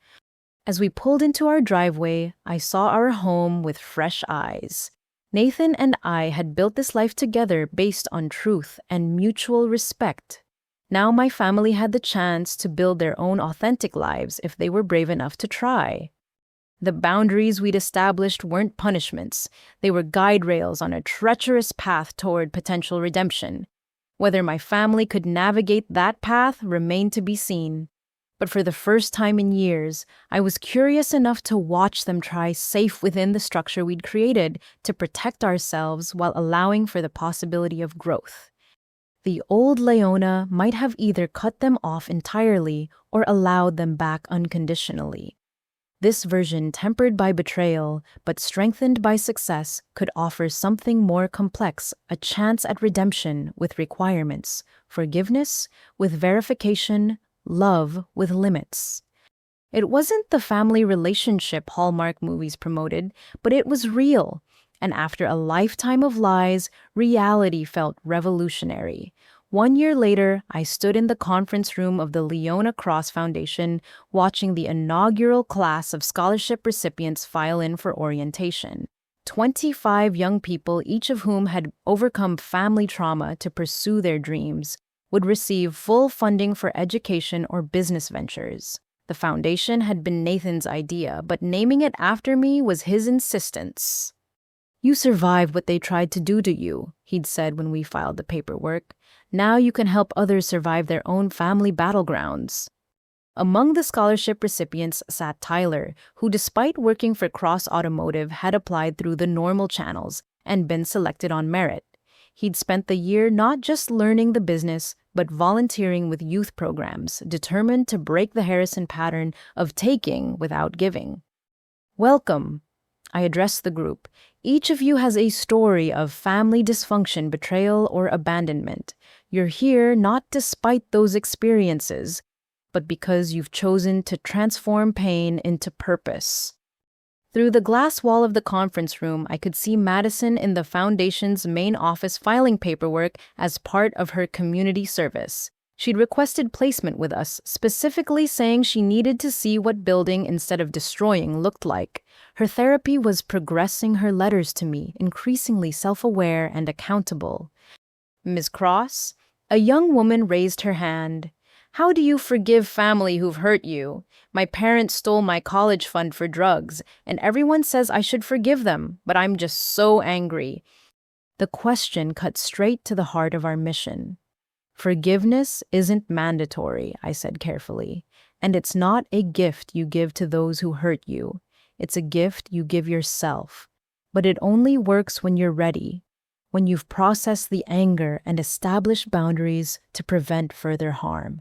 As we pulled into our driveway, I saw our home with fresh eyes. Nathan and I had built this life together based on truth and mutual respect. Now my family had the chance to build their own authentic lives if they were brave enough to try. The boundaries we'd established weren't punishments. They were guide rails on a treacherous path toward potential redemption. Whether my family could navigate that path remained to be seen. But for the first time in years, I was curious enough to watch them try, safe within the structure we'd created, to protect ourselves while allowing for the possibility of growth. The old Leona might have either cut them off entirely or allowed them back unconditionally. This version, tempered by betrayal but strengthened by success, could offer something more complex, a chance at redemption with requirements, forgiveness with verification, love with limits. It wasn't the family relationship Hallmark movies promoted, but it was real. And after a lifetime of lies, reality felt revolutionary. 1 year later, I stood in the conference room of the Leona Cross Foundation, watching the inaugural class of scholarship recipients file in for orientation. 25 young people, each of whom had overcome family trauma to pursue their dreams, would receive full funding for education or business ventures. The foundation had been Nathan's idea, but naming it after me was his insistence. You survived what they tried to do to you, he'd said when we filed the paperwork. Now you can help others survive their own family battlegrounds. Among the scholarship recipients sat Tyler, who despite working for Cross Automotive had applied through the normal channels and been selected on merit. He'd spent the year not just learning the business, but volunteering with youth programs, determined to break the Harrison pattern of taking without giving. Welcome, I addressed the group. Each of you has a story of family dysfunction, betrayal, or abandonment. You're here not despite those experiences, but because you've chosen to transform pain into purpose. Through the glass wall of the conference room, I could see Madison in the foundation's main office filing paperwork as part of her community service. She'd requested placement with us, specifically saying she needed to see what building instead of destroying looked like. Her therapy was progressing her letters to me, increasingly self-aware and accountable. Ms. Cross? A young woman raised her hand. How do you forgive family who've hurt you? My parents stole my college fund for drugs, and everyone says I should forgive them, but I'm just so angry. The question cut straight to the heart of our mission. Forgiveness isn't mandatory, I said carefully, and it's not a gift you give to those who hurt you. It's a gift you give yourself. But it only works when you're ready, when you've processed the anger and established boundaries to prevent further harm.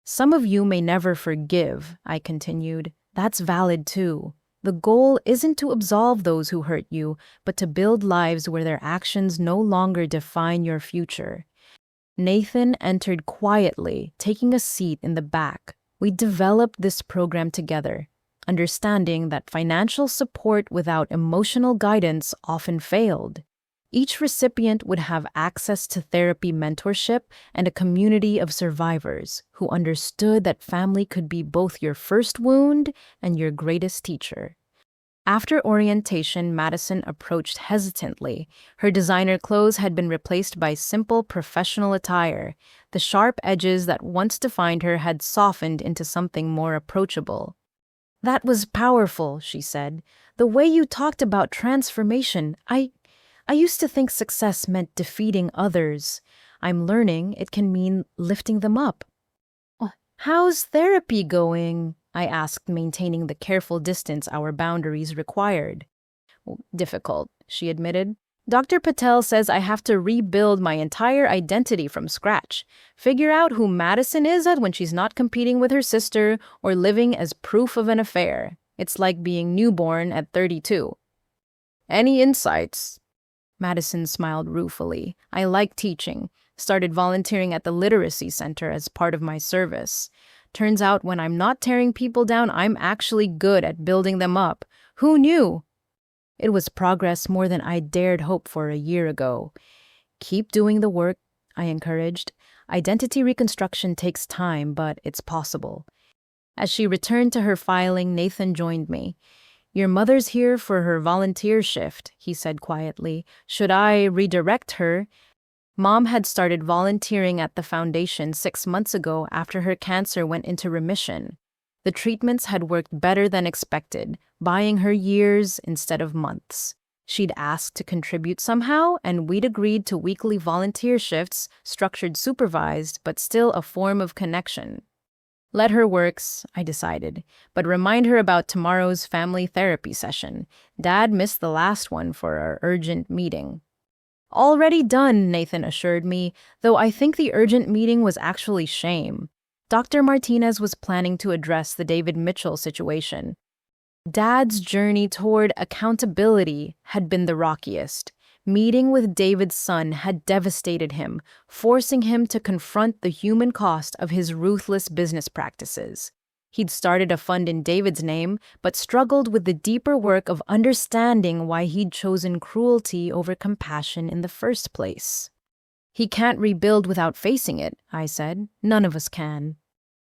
Some of you may never forgive, I continued. That's valid too. The goal isn't to absolve those who hurt you, but to build lives where their actions no longer define your future. Nathan entered quietly, taking a seat in the back. We developed this program together, understanding that financial support without emotional guidance often failed. Each recipient would have access to therapy mentorship and a community of survivors who understood that family could be both your first wound and your greatest teacher. After orientation, Madison approached hesitantly. Her designer clothes had been replaced by simple professional attire. The sharp edges that once defined her had softened into something more approachable. "That was powerful," she said. "The way you talked about transformation, I used to think success meant defeating others. I'm learning it can mean lifting them up." "How's therapy going?" I asked, maintaining the careful distance our boundaries required. "Difficult," she admitted. "Dr. Patel says I have to rebuild my entire identity from scratch, figure out who Madison is when she's not competing with her sister or living as proof of an affair. It's like being newborn at 32. "Any insights?" Madison smiled ruefully. "I like teaching. Started volunteering at the literacy center as part of my service. Turns out when I'm not tearing people down, I'm actually good at building them up. Who knew?" It was progress more than I dared hope for a year ago. "Keep doing the work," I encouraged. "Identity reconstruction takes time, but it's possible." As she returned to her filing, Nathan joined me. "Your mother's here for her volunteer shift," he said quietly. "Should I redirect her?" Mom had started volunteering at the foundation 6 months ago after her cancer went into remission. The treatments had worked better than expected, buying her years instead of months. She'd asked to contribute somehow, and we'd agreed to weekly volunteer shifts, structured supervised, but still a form of connection. "Let her works," I decided, "but remind her about tomorrow's family therapy session. Dad missed the last one for our urgent meeting." "Already done," Nathan assured me, though I think the urgent meeting was actually shame. Dr. Martinez was planning to address the David Mitchell situation. Dad's journey toward accountability had been the rockiest. Meeting with David's son had devastated him, forcing him to confront the human cost of his ruthless business practices. He'd started a fund in David's name, but struggled with the deeper work of understanding why he'd chosen cruelty over compassion in the first place. "He can't rebuild without facing it," I said. "None of us can."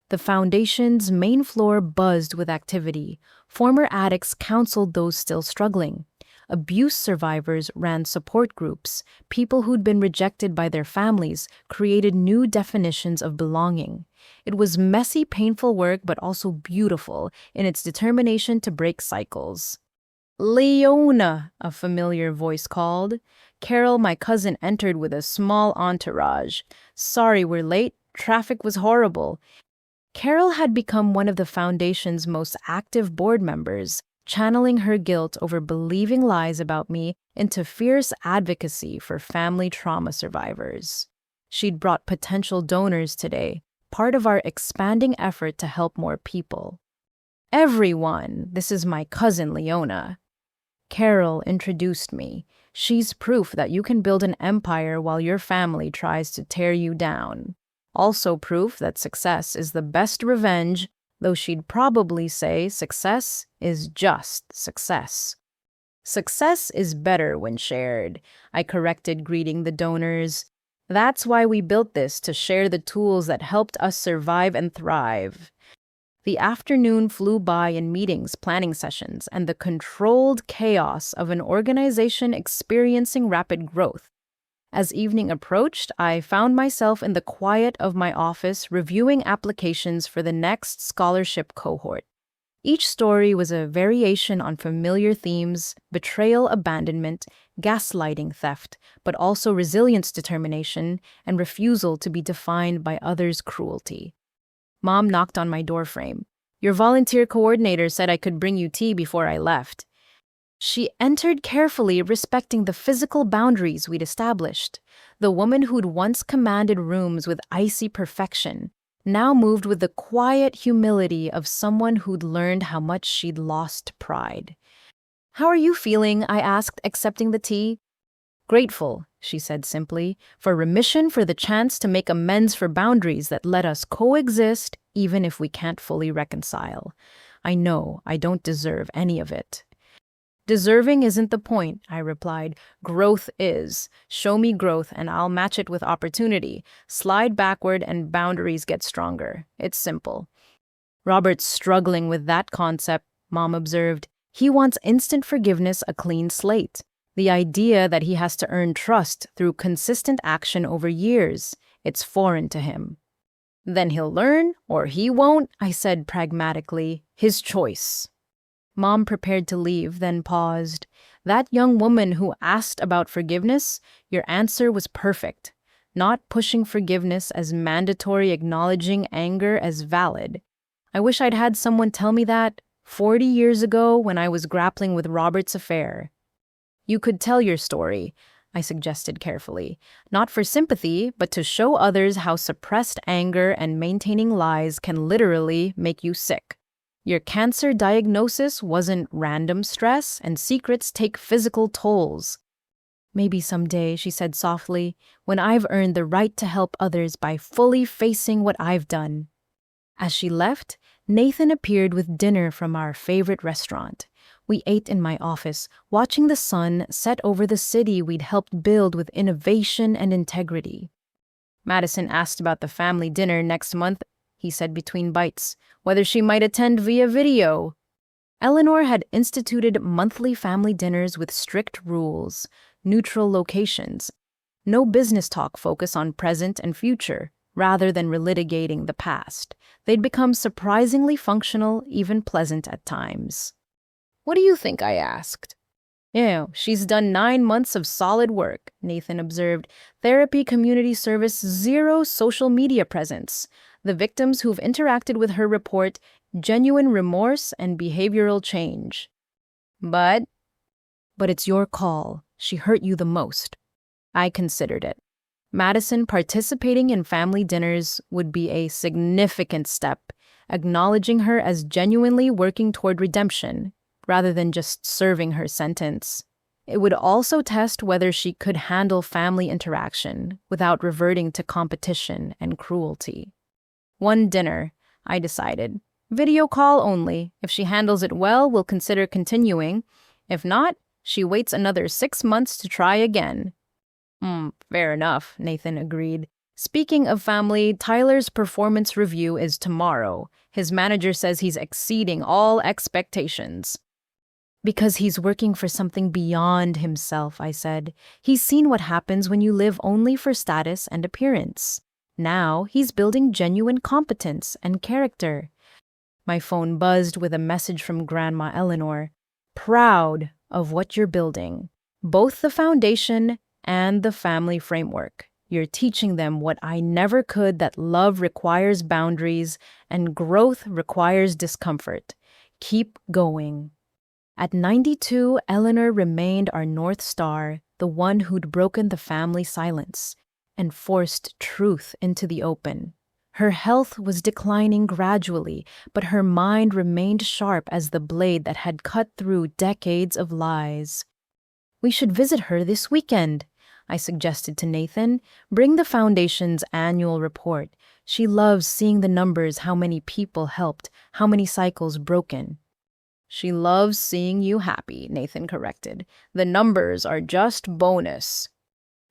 The foundation's main floor buzzed with activity. Former addicts counseled those still struggling. Abuse survivors ran support groups. People who'd been rejected by their families created new definitions of belonging. It was messy, painful work, but also beautiful in its determination to break cycles. "Leona," a familiar voice called. Carol, my cousin, entered with a small entourage. "Sorry we're late. Traffic was horrible." Carol had become one of the foundation's most active board members, channeling her guilt over believing lies about me into fierce advocacy for family trauma survivors. She'd brought potential donors today, part of our expanding effort to help more people. "Everyone, this is my cousin Leona." Carol introduced me. "She's proof that you can build an empire while your family tries to tear you down. Also proof that success is the best revenge though she'd probably say success is just success. Success is better when shared, I corrected, greeting the donors. That's why we built this, to share the tools that helped us survive and thrive. The afternoon flew by in meetings, planning sessions, and the controlled chaos of an organization experiencing rapid growth. As evening approached, I found myself in the quiet of my office reviewing applications for the next scholarship cohort. Each story was a variation on familiar themes: betrayal, abandonment, gaslighting, theft, but also resilience, determination, and refusal to be defined by others' cruelty. Mom knocked on my doorframe. "Your volunteer coordinator said I could bring you tea before I left." She entered carefully, respecting the physical boundaries we'd established. The woman who'd once commanded rooms with icy perfection now moved with the quiet humility of someone who'd learned how much she'd lost pride. "How are you feeling?" I asked, accepting the tea. "Grateful," she said simply, "for remission, for the chance to make amends, for boundaries that let us coexist even if we can't fully reconcile. I know I don't deserve any of it." "Deserving isn't the point," I replied. "Growth is. Show me growth and I'll match it with opportunity. Slide backward and boundaries get stronger. It's simple." "Robert's struggling with that concept," Mom observed. "He wants instant forgiveness, a clean slate. The idea that he has to earn trust through consistent action over years, it's foreign to him." "Then he'll learn, or he won't," I said pragmatically. "His choice." Mom prepared to leave, then paused. "That young woman who asked about forgiveness, your answer was perfect. Not pushing forgiveness as mandatory, acknowledging anger as valid. I wish I'd had someone tell me that 40 years ago when I was grappling with Robert's affair." "You could tell your story," I suggested carefully. "Not for sympathy, but to show others how suppressed anger and maintaining lies can literally make you sick. Your cancer diagnosis wasn't random stress, and secrets take physical tolls." "Maybe someday," she said softly, "when I've earned the right to help others by fully facing what I've done." As she left, Nathan appeared with dinner from our favorite restaurant. We ate in my office, watching the sun set over the city we'd helped build with innovation and integrity. "Madison asked about the family dinner next month," he said between bites, "whether she might attend via video." Eleanor had instituted monthly family dinners with strict rules, neutral locations, no business talk, focus on present and future, rather than relitigating the past. They'd become surprisingly functional, even pleasant at times. "What do you think?" I asked. She's done 9 months of solid work," Nathan observed. "Therapy, community service, zero social media presence. The victims who've interacted with her report genuine remorse and behavioral change." But it's your call. She hurt you the most." I considered it. Madison participating in family dinners would be a significant step, acknowledging her as genuinely working toward redemption, rather than just serving her sentence. It would also test whether she could handle family interaction without reverting to competition and cruelty. One dinner, I decided. Video call only. If she handles it well, we'll consider continuing. If not, she waits another 6 months to try again." Fair enough," Nathan agreed. "Speaking of family, Tyler's performance review is tomorrow. His manager says he's exceeding all expectations." "Because he's working for something beyond himself," I said. "He's seen what happens when you live only for status and appearance. Now he's building genuine competence and character." My phone buzzed with a message from Grandma Eleanor. "Proud of what you're building. Both the foundation and the family framework. You're teaching them what I never could, that love requires boundaries and growth requires discomfort. Keep going." At 92, Eleanor remained our North Star, the one who'd broken the family silence and forced truth into the open. Her health was declining gradually, but her mind remained sharp as the blade that had cut through decades of lies. "We should visit her this weekend," I suggested to Nathan. "Bring the foundation's annual report. She loves seeing the numbers, how many people helped, how many cycles broken. She loves seeing you happy, Nathan corrected. The numbers are just bonus.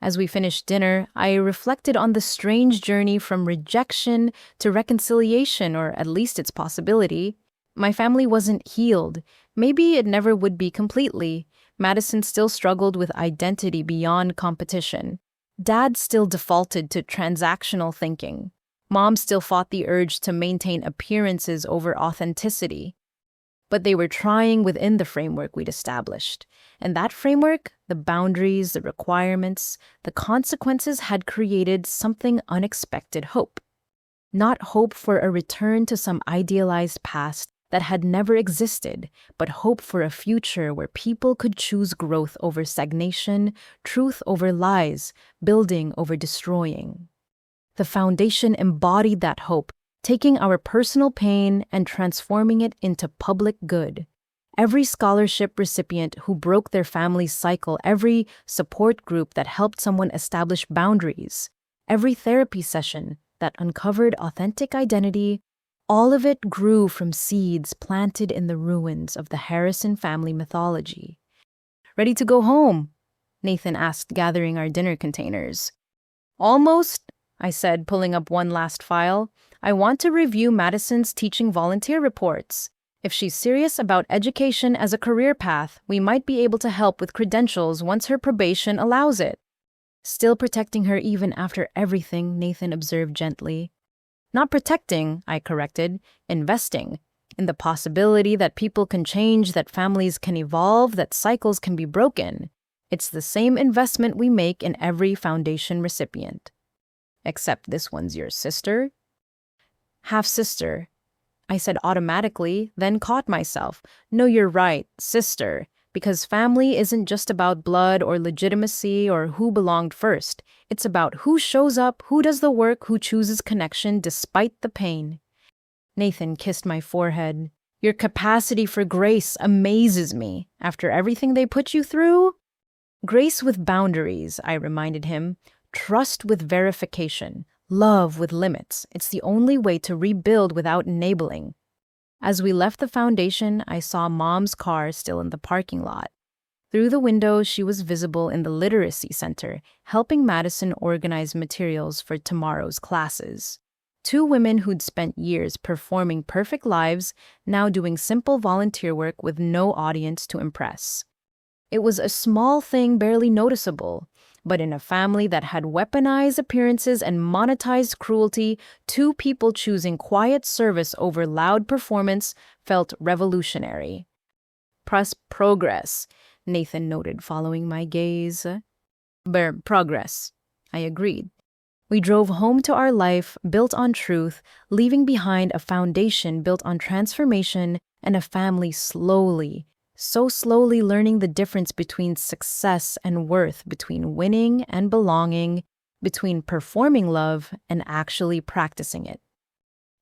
As we finished dinner, I reflected on the strange journey from rejection to reconciliation, or at least its possibility. My family wasn't healed. Maybe it never would be completely. Madison still struggled with identity beyond competition. Dad still defaulted to transactional thinking. Mom still fought the urge to maintain appearances over authenticity. But they were trying within the framework we'd established. And that framework, the boundaries, the requirements, the consequences had created something unexpected: hope. Not hope for a return to some idealized past that had never existed, but hope for a future where people could choose growth over stagnation, truth over lies, building over destroying. The foundation embodied that hope, taking our personal pain and transforming it into public good. Every scholarship recipient who broke their family's cycle, every support group that helped someone establish boundaries, every therapy session that uncovered authentic identity, all of it grew from seeds planted in the ruins of the Harrison family mythology. "Ready to go home?" Nathan asked, gathering our dinner containers. "Almost," I said, pulling up one last file. "I want to review Madison's teaching volunteer reports. If she's serious about education as a career path, we might be able to help with credentials once her probation allows it." "Still protecting her even after everything," Nathan observed gently. "Not protecting," I corrected, "investing. In the possibility that people can change, that families can evolve, that cycles can be broken. It's the same investment we make in every foundation recipient." "Except this one's your sister?" "Half-sister," I said automatically, then caught myself. "No, you're right, sister, because family isn't just about blood or legitimacy or who belonged first. It's about who shows up, who does the work, who chooses connection despite the pain." Nathan kissed my forehead. "Your capacity for grace amazes me. After everything they put you through?" "Grace with boundaries," I reminded him. "Trust with verification. Love with limits. It's the only way to rebuild without enabling." As we left the foundation, I saw Mom's car still in the parking lot. Through the window, she was visible in the literacy center, helping Madison organize materials for tomorrow's classes. Two women who'd spent years performing perfect lives, now doing simple volunteer work with no audience to impress. It was a small thing, barely noticeable. But in a family that had weaponized appearances and monetized cruelty, two people choosing quiet service over loud performance felt revolutionary. Progress," Nathan noted, following my gaze. Progress," I agreed. We drove home to our life, built on truth, leaving behind a foundation built on transformation and a family so slowly learning the difference between success and worth, between winning and belonging, between performing love and actually practicing it.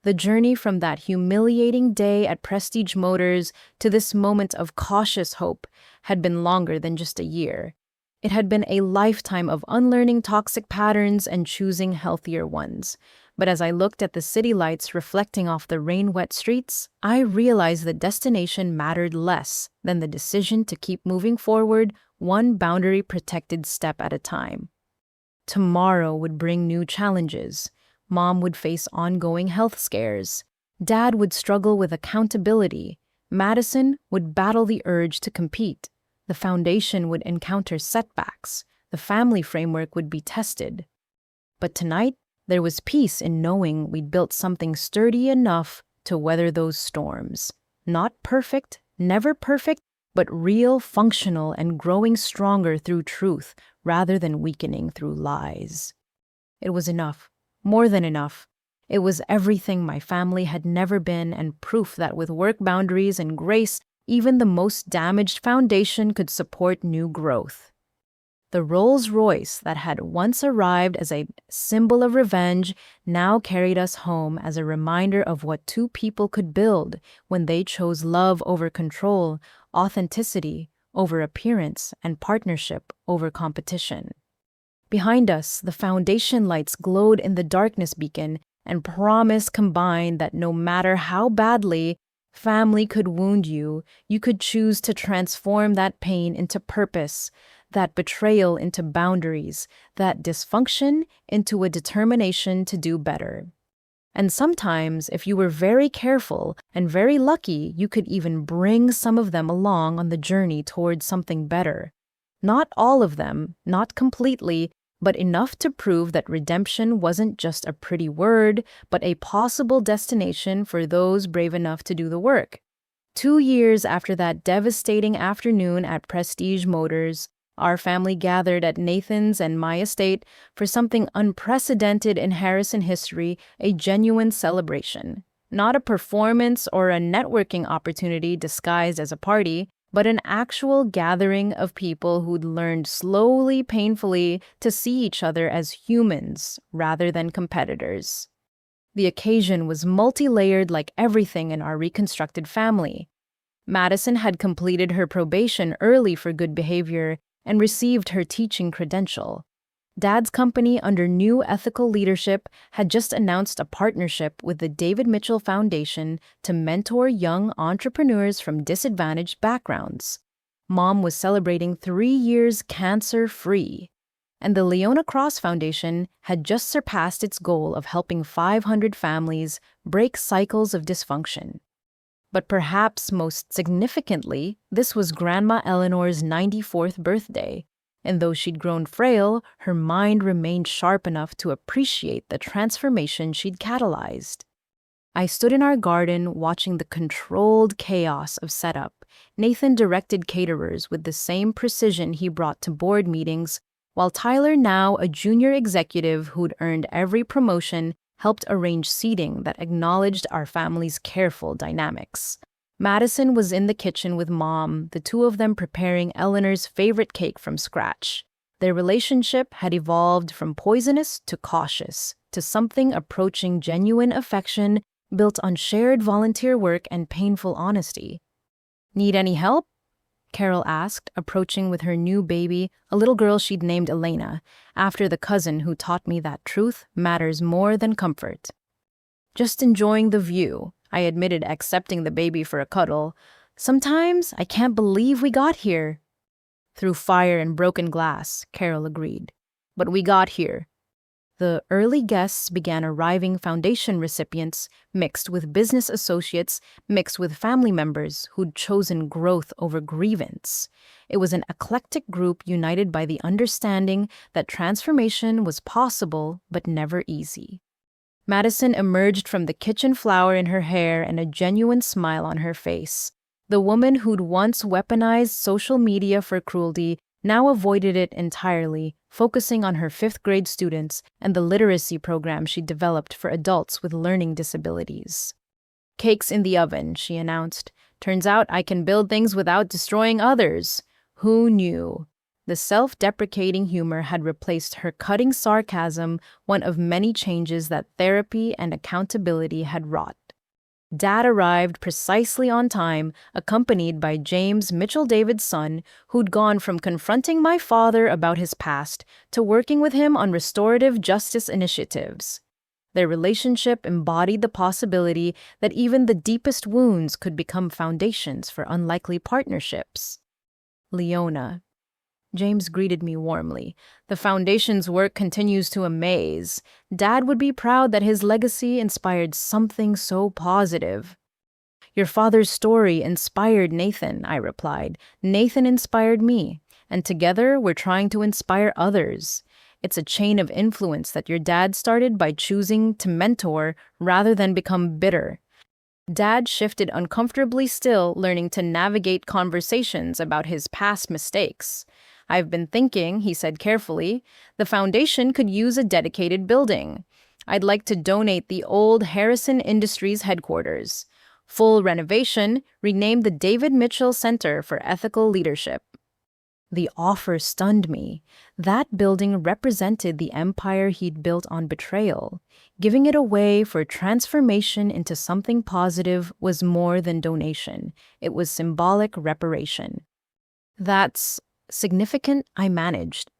The journey from that humiliating day at Prestige Motors to this moment of cautious hope had been longer than just a year. It had been a lifetime of unlearning toxic patterns and choosing healthier ones. But as I looked at the city lights reflecting off the rain-wet streets, I realized the destination mattered less than the decision to keep moving forward, one boundary-protected step at a time. Tomorrow would bring new challenges. Mom would face ongoing health scares. Dad would struggle with accountability. Madison would battle the urge to compete. The foundation would encounter setbacks. The family framework would be tested. But tonight, there was peace in knowing we'd built something sturdy enough to weather those storms. Not perfect, never perfect, but real, functional, and growing stronger through truth rather than weakening through lies. It was enough, more than enough. It was everything my family had never been, and proof that with work boundaries and grace, even the most damaged foundation could support new growth. The Rolls Royce that had once arrived as a symbol of revenge now carried us home as a reminder of what two people could build when they chose love over control, authenticity over appearance, and partnership over competition. Behind us, the foundation lights glowed in the darkness beacon, and promise combined that no matter how badly family could wound you, you could choose to transform that pain into purpose, that betrayal into boundaries, that dysfunction into a determination to do better. And sometimes, if you were very careful and very lucky, you could even bring some of them along on the journey towards something better. Not all of them, not completely, but enough to prove that redemption wasn't just a pretty word, but a possible destination for those brave enough to do the work. 2 years after that devastating afternoon at Prestige Motors, our family gathered at Nathan's and my estate for something unprecedented in Harrison history, a genuine celebration. Not a performance or a networking opportunity disguised as a party, but an actual gathering of people who'd learned slowly, painfully, to see each other as humans rather than competitors. The occasion was multi-layered like everything in our reconstructed family. Madison had completed her probation early for good behavior and received her teaching credential. Dad's company, under new ethical leadership, had just announced a partnership with the David Mitchell Foundation to mentor young entrepreneurs from disadvantaged backgrounds. Mom was celebrating 3 years cancer-free. And the Leona Cross Foundation had just surpassed its goal of helping 500 families break cycles of dysfunction. But perhaps most significantly, this was Grandma Eleanor's 94th birthday, and though she'd grown frail, her mind remained sharp enough to appreciate the transformation she'd catalyzed. I stood in our garden watching the controlled chaos of setup. Nathan directed caterers with the same precision he brought to board meetings, while Tyler, now a junior executive who'd earned every promotion, helped arrange seating that acknowledged our family's careful dynamics. Madison was in the kitchen with Mom, the two of them preparing Eleanor's favorite cake from scratch. Their relationship had evolved from poisonous to cautious, to something approaching genuine affection built on shared volunteer work and painful honesty. "Need any help?" Carol asked, approaching with her new baby, a little girl she'd named Elena, after the cousin who taught me that truth matters more than comfort. "Just enjoying the view," I admitted, accepting the baby for a cuddle. "Sometimes I can't believe we got here." "Through fire and broken glass," Carol agreed. "But we got here." The early guests began arriving, foundation recipients, mixed with business associates, mixed with family members who'd chosen growth over grievance. It was an eclectic group united by the understanding that transformation was possible but never easy. Madison emerged from the kitchen, flower in her hair and a genuine smile on her face. The woman who'd once weaponized social media for cruelty now avoided it entirely, focusing on her fifth-grade students and the literacy program she developed for adults with learning disabilities. "Cake's in the oven," she announced. "Turns out I can build things without destroying others." Who knew? The self-deprecating humor had replaced her cutting sarcasm, one of many changes that therapy and accountability had wrought. Dad arrived precisely on time, accompanied by James Mitchell David's son, who'd gone from confronting my father about his past to working with him on restorative justice initiatives. Their relationship embodied the possibility that even the deepest wounds could become foundations for unlikely partnerships. "Leona." James greeted me warmly. "The Foundation's work continues to amaze. Dad would be proud that his legacy inspired something so positive." "Your father's story inspired Nathan," I replied. "Nathan inspired me, and together we're trying to inspire others. It's a chain of influence that your dad started by choosing to mentor rather than become bitter." Dad shifted uncomfortably still, learning to navigate conversations about his past mistakes. "I've been thinking," he said carefully, "the foundation could use a dedicated building. I'd like to donate the old Harrison Industries headquarters. Full renovation, rename the David Mitchell Center for Ethical Leadership." The offer stunned me. That building represented the empire he'd built on betrayal. Giving it away for transformation into something positive was more than donation. It was symbolic reparation. "That's significant," I managed.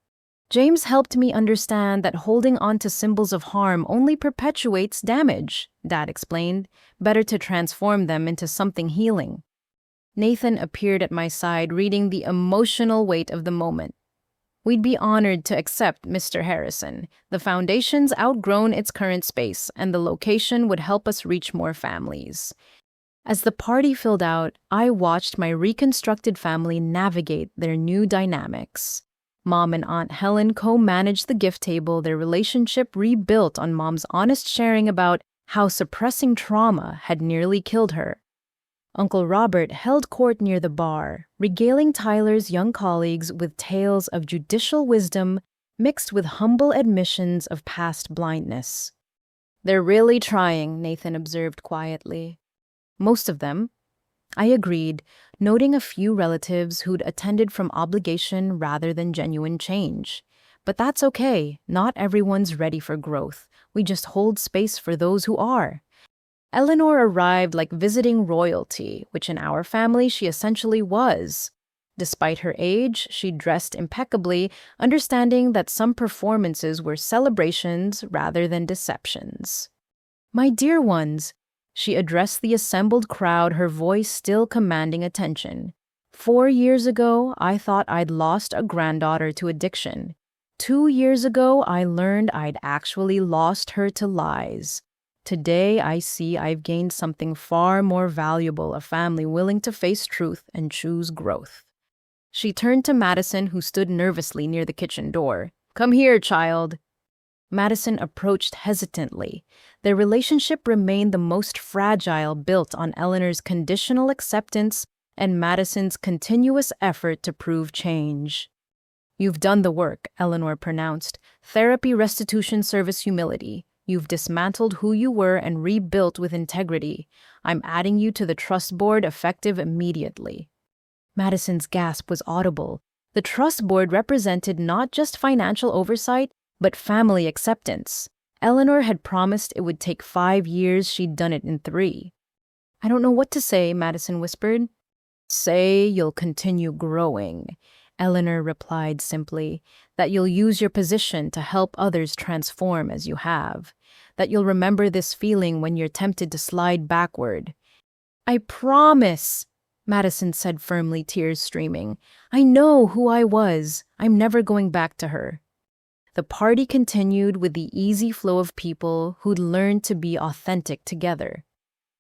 James helped me understand that holding on to symbols of harm only perpetuates damage, Dad explained. Better to transform them into something healing. Nathan appeared at my side, reading the emotional weight of the moment. We'd be honored to accept Mr. Harrison. The foundation's outgrown its current space, and the location would help us reach more families. As the party filled out, I watched my reconstructed family navigate their new dynamics. Mom and Aunt Helen co-managed the gift table, their relationship rebuilt on Mom's honest sharing about how suppressing trauma had nearly killed her. Uncle Robert held court near the bar, regaling Tyler's young colleagues with tales of judicial wisdom mixed with humble admissions of past blindness. "They're really trying," Nathan observed quietly. "Most of them." I agreed, noting a few relatives who'd attended from obligation rather than genuine change. But that's okay. Not everyone's ready for growth. We just hold space for those who are. Eleanor arrived like visiting royalty, which in our family she essentially was. Despite her age, she dressed impeccably, understanding that some performances were celebrations rather than deceptions. "My dear ones," she addressed the assembled crowd, her voice still commanding attention. "4 years ago, I thought I'd lost a granddaughter to addiction. 2 years ago, I learned I'd actually lost her to lies. Today, I see I've gained something far more valuable, a family willing to face truth and choose growth." She turned to Madison, who stood nervously near the kitchen door. "Come here, child." Madison approached hesitantly. Their relationship remained the most fragile, built on Eleanor's conditional acceptance and Madison's continuous effort to prove change. "You've done the work," Eleanor pronounced. "Therapy, restitution, service, humility. You've dismantled who you were and rebuilt with integrity. I'm adding you to the trust board, effective immediately." Madison's gasp was audible. The trust board represented not just financial oversight, but family acceptance. Eleanor had promised it would take 5 years. She'd done it in 3. "I don't know what to say," Madison whispered. "Say you'll continue growing," Eleanor replied simply. "That you'll use your position to help others transform as you have. That you'll remember this feeling when you're tempted to slide backward." "I promise," Madison said firmly, tears streaming. "I know who I was. I'm never going back to her." The party continued with the easy flow of people who'd learned to be authentic together.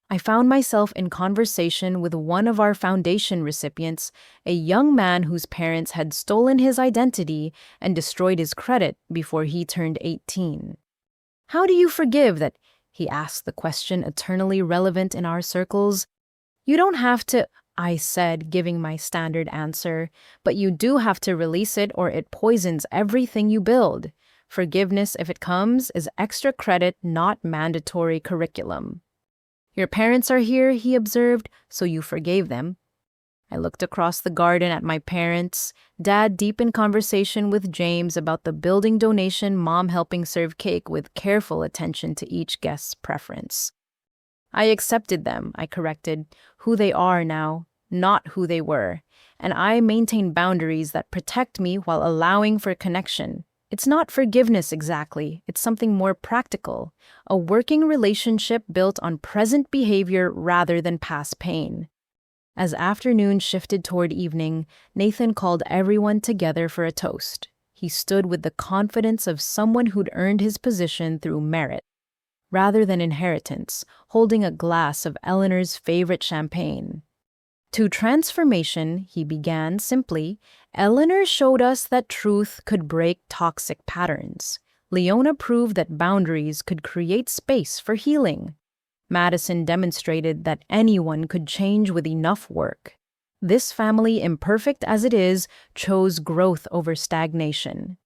I found myself in conversation with one of our foundation recipients, a young man whose parents had stolen his identity and destroyed his credit before he turned 18. "How do you forgive that?" he asked, the question eternally relevant in our circles. "You don't have to," I said, giving my standard answer, "but you do have to release it or it poisons everything you build. Forgiveness, if it comes, is extra credit, not mandatory curriculum." "Your parents are here," he observed, "so you forgave them." I looked across the garden at my parents, Dad deep in conversation with James about the building donation, Mom helping serve cake with careful attention to each guest's preference. "I accepted them," I corrected, "who they are now, not who they were. And I maintain boundaries that protect me while allowing for connection. It's not forgiveness exactly, it's something more practical. A working relationship built on present behavior rather than past pain." As afternoon shifted toward evening, Nathan called everyone together for a toast. He stood with the confidence of someone who'd earned his position through merit, rather than inheritance, holding a glass of Eleanor's favorite champagne. "To transformation," he began simply, "Eleanor showed us that truth could break toxic patterns. Leona proved that boundaries could create space for healing. Madison demonstrated that anyone could change with enough work. This family, imperfect as it is, chose growth over stagnation.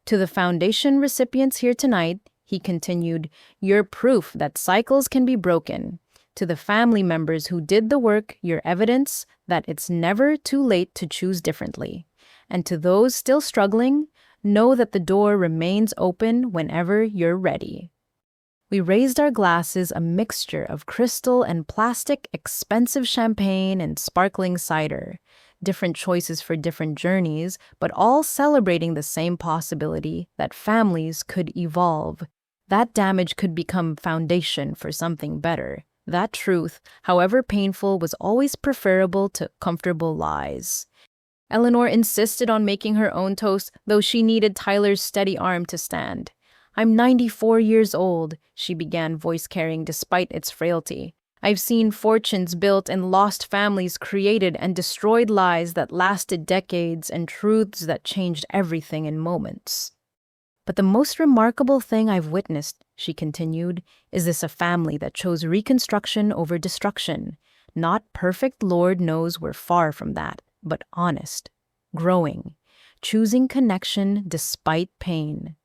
To the foundation recipients here tonight," he continued, "you're proof that cycles can be broken. To the family members who did the work, you're evidence that it's never too late to choose differently. And to those still struggling, know that the door remains open whenever you're ready." We raised our glasses, a mixture of crystal and plastic, expensive champagne and sparkling cider. different choices for different journeys, but all celebrating the same possibility that families could evolve. That damage could become foundation for something better. That truth, however painful, was always preferable to comfortable lies. Eleanor insisted on making her own toast, though she needed Tyler's steady arm to stand. "I'm 94 years old," she began, voice carrying despite its frailty. "I've seen fortunes built and lost families created and destroyed lies that lasted decades and truths that changed everything in moments. But the most remarkable thing I've witnessed," she continued, "is this: a family that chose reconstruction over destruction. Not perfect, Lord knows we're far from that, but honest, growing, choosing connection despite pain."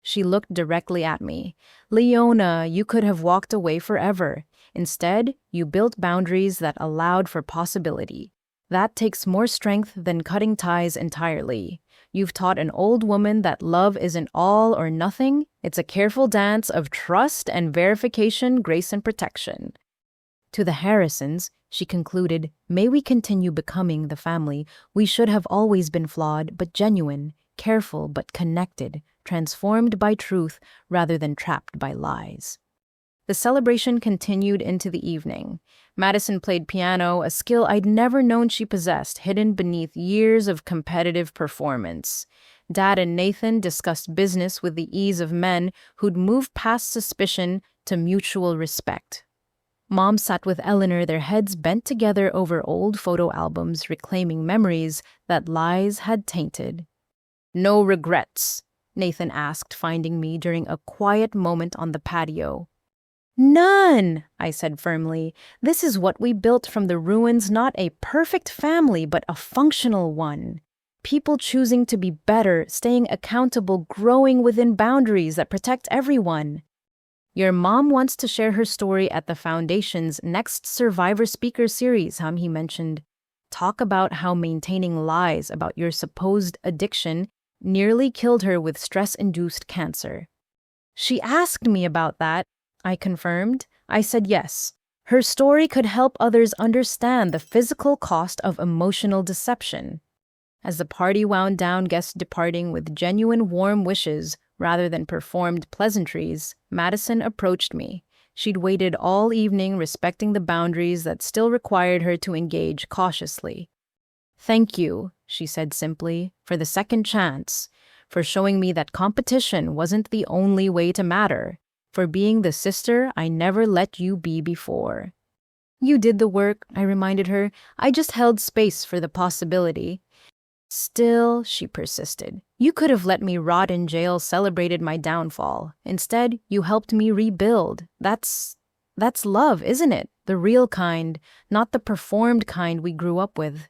She looked directly at me. "Leona, you could have walked away forever. Instead, you built boundaries that allowed for possibility. That takes more strength than cutting ties entirely. You've taught an old woman that love isn't all or nothing. It's a careful dance of trust and verification, grace and protection." To the Harrisons, she concluded, "May we continue becoming the family we should have always been, flawed but genuine, careful but connected, transformed by truth rather than trapped by lies." The celebration continued into the evening. Madison played piano, a skill I'd never known she possessed, hidden beneath years of competitive performance. Dad and Nathan discussed business with the ease of men who'd moved past suspicion to mutual respect. Mom sat with Eleanor, their heads bent together over old photo albums, reclaiming memories that lies had tainted. "No regrets?" Nathan asked, finding me during a quiet moment on the patio. "None," I said firmly. "This is what we built from the ruins, not a perfect family, but a functional one. People choosing to be better, staying accountable, growing within boundaries that protect everyone." "Your mom wants to share her story at the Foundation's next Survivor Speaker Series," he mentioned. "Talk about how maintaining lies about your supposed addiction nearly killed her with stress-induced cancer." "She asked me about that," I confirmed. I said yes. Her story could help others understand the physical cost of emotional deception. As the party wound down, guests departing with genuine warm wishes rather than performed pleasantries, Madison approached me. She'd waited all evening, respecting the boundaries that still required her to engage cautiously. "Thank you," she said simply, "for the second chance, for showing me that competition wasn't the only way to matter, for being the sister I never let you be before." "You did the work," I reminded her. "I just held space for the possibility." "Still," she persisted, "you could have let me rot in jail, celebrated my downfall. Instead, you helped me rebuild. That's love, isn't it? The real kind, not the performed kind we grew up with."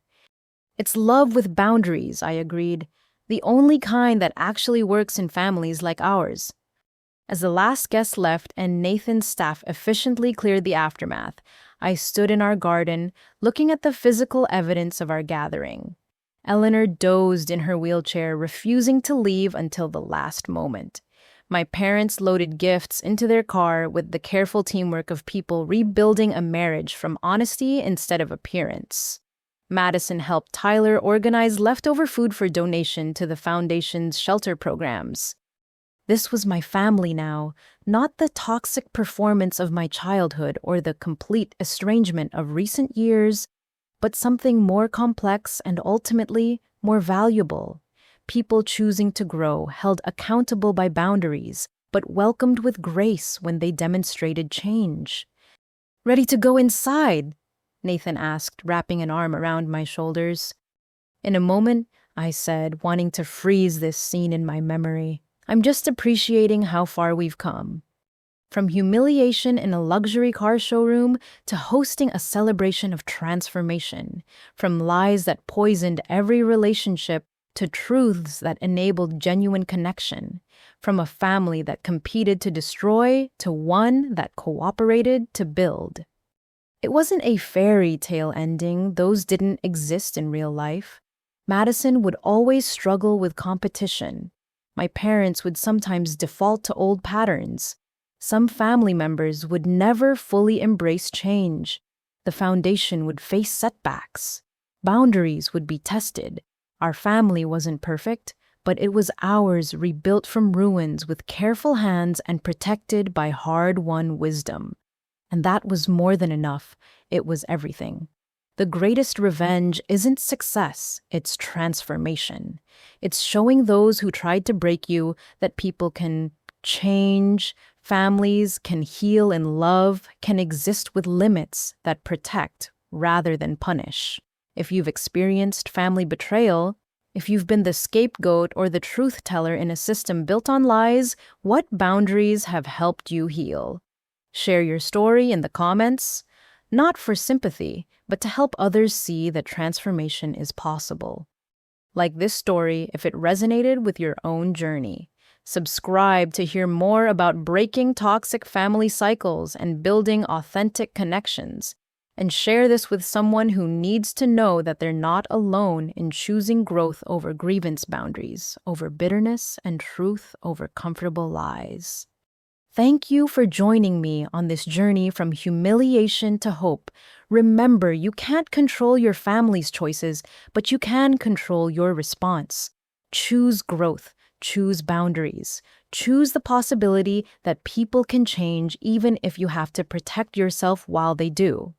"It's love with boundaries," I agreed. "The only kind that actually works in families like ours." As the last guest left and Nathan's staff efficiently cleared the aftermath, I stood in our garden, looking at the physical evidence of our gathering. Eleanor dozed in her wheelchair, refusing to leave until the last moment. My parents loaded gifts into their car with the careful teamwork of people rebuilding a marriage from honesty instead of appearance. Madison helped Tyler organize leftover food for donation to the Foundation's shelter programs. This was my family now, not the toxic performance of my childhood or the complete estrangement of recent years, but something more complex and ultimately more valuable. People choosing to grow, held accountable by boundaries, but welcomed with grace when they demonstrated change. "Ready to go inside?" Nathan asked, wrapping an arm around my shoulders. "In a moment," I said, wanting to freeze this scene in my memory. "I'm just appreciating how far we've come." From humiliation in a luxury car showroom to hosting a celebration of transformation. From lies that poisoned every relationship to truths that enabled genuine connection. From a family that competed to destroy to one that cooperated to build. It wasn't a fairy tale ending. Those didn't exist in real life. Madison would always struggle with competition. My parents would sometimes default to old patterns. Some family members would never fully embrace change. The Foundation would face setbacks. Boundaries would be tested. Our family wasn't perfect, but it was ours, rebuilt from ruins with careful hands and protected by hard-won wisdom. And that was more than enough. It was everything. The greatest revenge isn't success, it's transformation. It's showing those who tried to break you that people can change, families can heal in love, can exist with limits that protect rather than punish. If you've experienced family betrayal, if you've been the scapegoat or the truth teller in a system built on lies, what boundaries have helped you heal? Share your story in the comments, not for sympathy, but to help others see that transformation is possible. Like this story if it resonated with your own journey. Subscribe to hear more about breaking toxic family cycles and building authentic connections. And share this with someone who needs to know that they're not alone in choosing growth over grievance boundaries, over bitterness and truth over comfortable lies. Thank you for joining me on this journey from humiliation to hope. Remember, you can't control your family's choices, but you can control your response. Choose growth, choose boundaries, choose the possibility that people can change even if you have to protect yourself while they do.